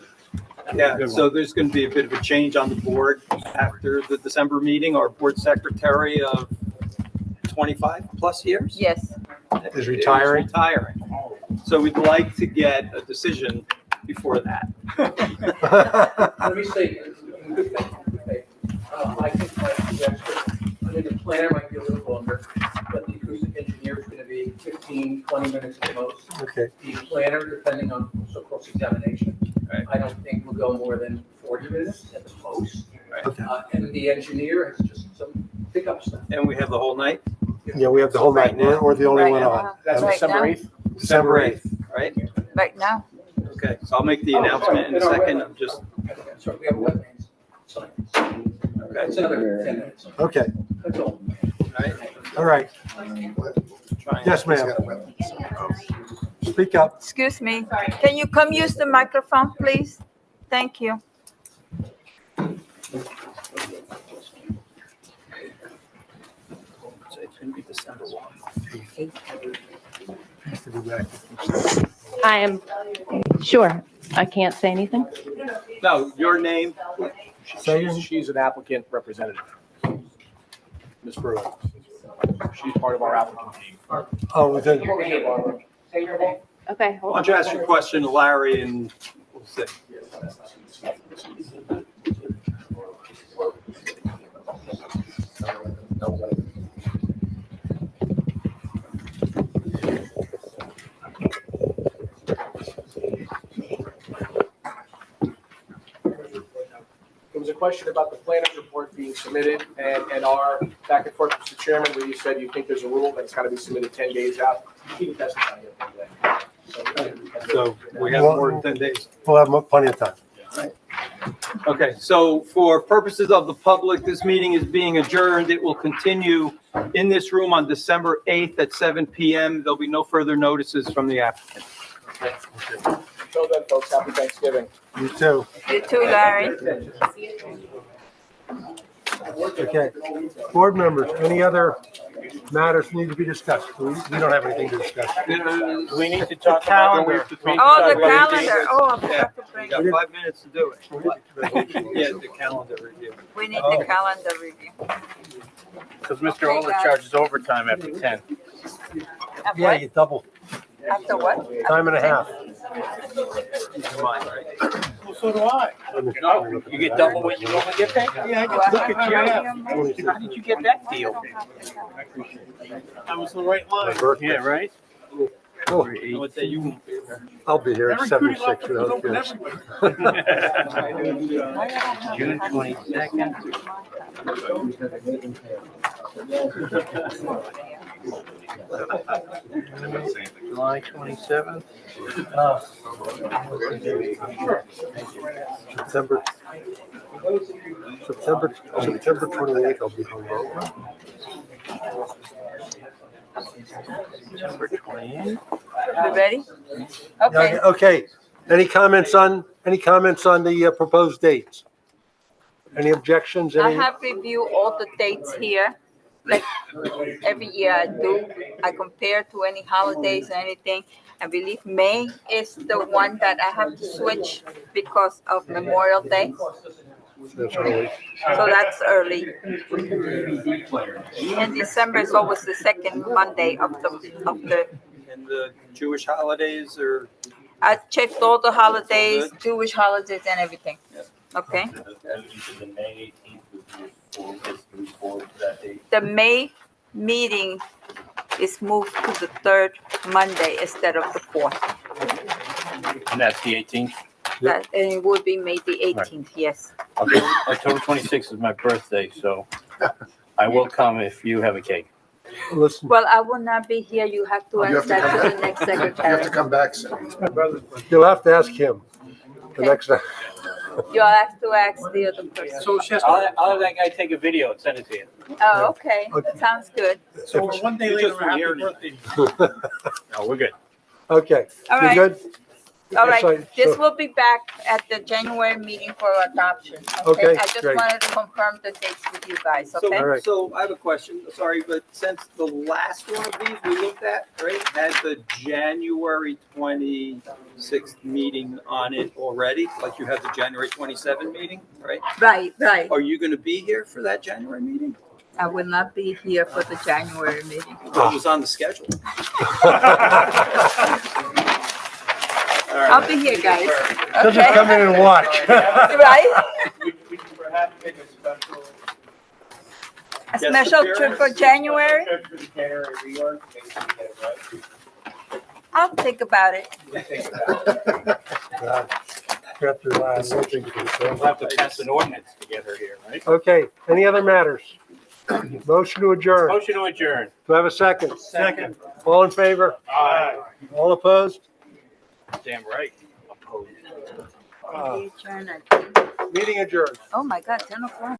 [SPEAKER 4] yeah, so there's going to be a bit of a change on the board after the December meeting. Our board secretary of 25 plus years
[SPEAKER 3] Yes.
[SPEAKER 1] Is retiring?
[SPEAKER 4] Retiring. So we'd like to get a decision before that.
[SPEAKER 5] Let me say, in good faith, I think my suggestion, I mean, the planner might be a little longer, but the acoustic engineer is gonna be 15, 20 minutes at most.
[SPEAKER 1] Okay.
[SPEAKER 5] The planner, depending on so-called examination, I don't think will go more than 40 minutes at the most. And the engineer has just some pickup stuff.
[SPEAKER 4] And we have the whole night?
[SPEAKER 1] Yeah, we have the whole night. We're the only
[SPEAKER 3] Right
[SPEAKER 1] one
[SPEAKER 3] now.
[SPEAKER 1] on.
[SPEAKER 15] that's
[SPEAKER 3] Right
[SPEAKER 15] December
[SPEAKER 3] now?
[SPEAKER 15] 8th?
[SPEAKER 1] December 8th.
[SPEAKER 4] Right?
[SPEAKER 3] Right now?
[SPEAKER 4] Okay, so I'll make the announcement in a second. I'm just,
[SPEAKER 5] Sorry, we have wetlands. Sorry.
[SPEAKER 4] okay.
[SPEAKER 5] It's another 10 minutes.
[SPEAKER 1] Okay,
[SPEAKER 5] That's all.
[SPEAKER 1] all right. Yes, ma'am. Speak up.
[SPEAKER 3] Excuse me. Can you come use the microphone, please? Thank you.
[SPEAKER 4] going to be December 1.
[SPEAKER 21] I am, sure, I can't say anything.
[SPEAKER 4] No, your name?
[SPEAKER 15] She's an applicant representative. Ms. Pruitt. She's part of our applicant team.
[SPEAKER 1] Oh, then,
[SPEAKER 21] Okay,
[SPEAKER 4] Why
[SPEAKER 21] hold
[SPEAKER 4] don't you ask your question to Larry and we'll see.
[SPEAKER 15] There was a question about the planner's report being submitted and our back and forth, Mr. Chairman, where you said you think there's a rule that's got to be submitted 10 days out. You can testify here.
[SPEAKER 4] So we have more than 10 days.
[SPEAKER 1] we'll have plenty of time.
[SPEAKER 4] Okay, so for purposes of the public, this meeting is being adjourned. It will continue in this room on December 8th at 7 PM. There'll be no further notices from the applicant.
[SPEAKER 15] Until then, folks, happy Thanksgiving.
[SPEAKER 1] You too.
[SPEAKER 3] You too, Larry.
[SPEAKER 1] Okay. Board members, any other matters need to be discussed? We don't have anything to discuss.
[SPEAKER 4] We need to talk about the calendar.
[SPEAKER 3] Oh, the calendar. Oh, I forgot to bring
[SPEAKER 4] We got
[SPEAKER 3] it.
[SPEAKER 4] 5 minutes to do it. Yeah, the calendar review.
[SPEAKER 3] We need the calendar review.
[SPEAKER 9] Because Mr. Oler charges overtime after 10.
[SPEAKER 1] Yeah, you double,
[SPEAKER 3] After what?
[SPEAKER 1] time and a half.
[SPEAKER 9] Well, so do I. No, you get double what you normally get paid? Yeah, I
[SPEAKER 3] Well,
[SPEAKER 9] look at
[SPEAKER 3] I-
[SPEAKER 9] you. How did you get that deal? I was in the right line.
[SPEAKER 1] My birthday.
[SPEAKER 9] Yeah, right?
[SPEAKER 1] Oh,
[SPEAKER 4] What day you won't be there?
[SPEAKER 1] I'll be here at
[SPEAKER 9] Every
[SPEAKER 1] 76.
[SPEAKER 9] recruiting office is open everywhere.
[SPEAKER 5] June 22nd. July 27th.
[SPEAKER 1] September 28th, I'll be home.
[SPEAKER 5] September 28th.
[SPEAKER 3] You ready? Okay.
[SPEAKER 1] Okay. Any comments on the proposed dates? Any objections?
[SPEAKER 3] I
[SPEAKER 1] Any?
[SPEAKER 3] have reviewed all the dates here. Like every year I do. I compare to any holidays or anything. I believe May is the one that I have to switch because of Memorial Day.
[SPEAKER 1] That's early.
[SPEAKER 3] So that's early. And December is always the second Monday of the.
[SPEAKER 4] And the Jewish holidays or?
[SPEAKER 3] I checked all the holidays, Jewish holidays and everything. Okay. The May meeting is moved to the third Monday instead of the fourth.
[SPEAKER 9] And that's the 18th?
[SPEAKER 3] That, and it would be May the 18th, yes.
[SPEAKER 9] Okay, October 26th is my birthday, so I will come if you have a cake.
[SPEAKER 1] Listen,
[SPEAKER 3] Well, I will not be here. You have to
[SPEAKER 20] You
[SPEAKER 3] ask
[SPEAKER 20] have to
[SPEAKER 3] that
[SPEAKER 20] come
[SPEAKER 3] to
[SPEAKER 20] back.
[SPEAKER 3] the next
[SPEAKER 20] You have to
[SPEAKER 3] secretary.
[SPEAKER 20] come back soon.
[SPEAKER 1] you'll have to ask him the next time.
[SPEAKER 3] You'll have to ask the other person.
[SPEAKER 9] So it's just, I'll have that guy take a video and send it to you.
[SPEAKER 3] Oh, okay. Sounds good.
[SPEAKER 9] So we're one day later, happy birthday. No, we're good.
[SPEAKER 1] Okay.
[SPEAKER 3] All
[SPEAKER 1] You
[SPEAKER 3] right.
[SPEAKER 1] good?
[SPEAKER 3] All right,
[SPEAKER 1] So-
[SPEAKER 3] this will be back at the January meeting for adoption.
[SPEAKER 1] Okay,
[SPEAKER 3] I just
[SPEAKER 1] great.
[SPEAKER 3] wanted to confirm the dates with you guys, okay?
[SPEAKER 1] All right.
[SPEAKER 4] So I have a question, sorry, but since the last one of these we looked at, right, had the January 26th meeting on it already, like you had the January 27 meeting, right?
[SPEAKER 3] Right, right.
[SPEAKER 4] Are you going to be here for that January meeting?
[SPEAKER 3] I will not be here for the January meeting.
[SPEAKER 4] It was on the schedule.
[SPEAKER 3] I'll be here, guys.
[SPEAKER 1] She'll just come in and watch.
[SPEAKER 3] Right?
[SPEAKER 9] We can perhaps make a special.
[SPEAKER 3] A special trip for January?
[SPEAKER 9] Trip for the January reorg, maybe we can get it right.
[SPEAKER 3] I'll think about it.
[SPEAKER 9] We'll have to pass an ordinance to get her here, right?
[SPEAKER 1] Okay, any other matters? Motion to adjourn.
[SPEAKER 9] Motion to adjourn.
[SPEAKER 1] Do I have a second?
[SPEAKER 9] Second.
[SPEAKER 1] All in favor?
[SPEAKER 9] Aye.
[SPEAKER 1] All opposed?
[SPEAKER 9] Damn right. Opposed.
[SPEAKER 3] Adjourn, I think.
[SPEAKER 1] Meeting adjourned.
[SPEAKER 3] Oh, my God, 10 o'clock.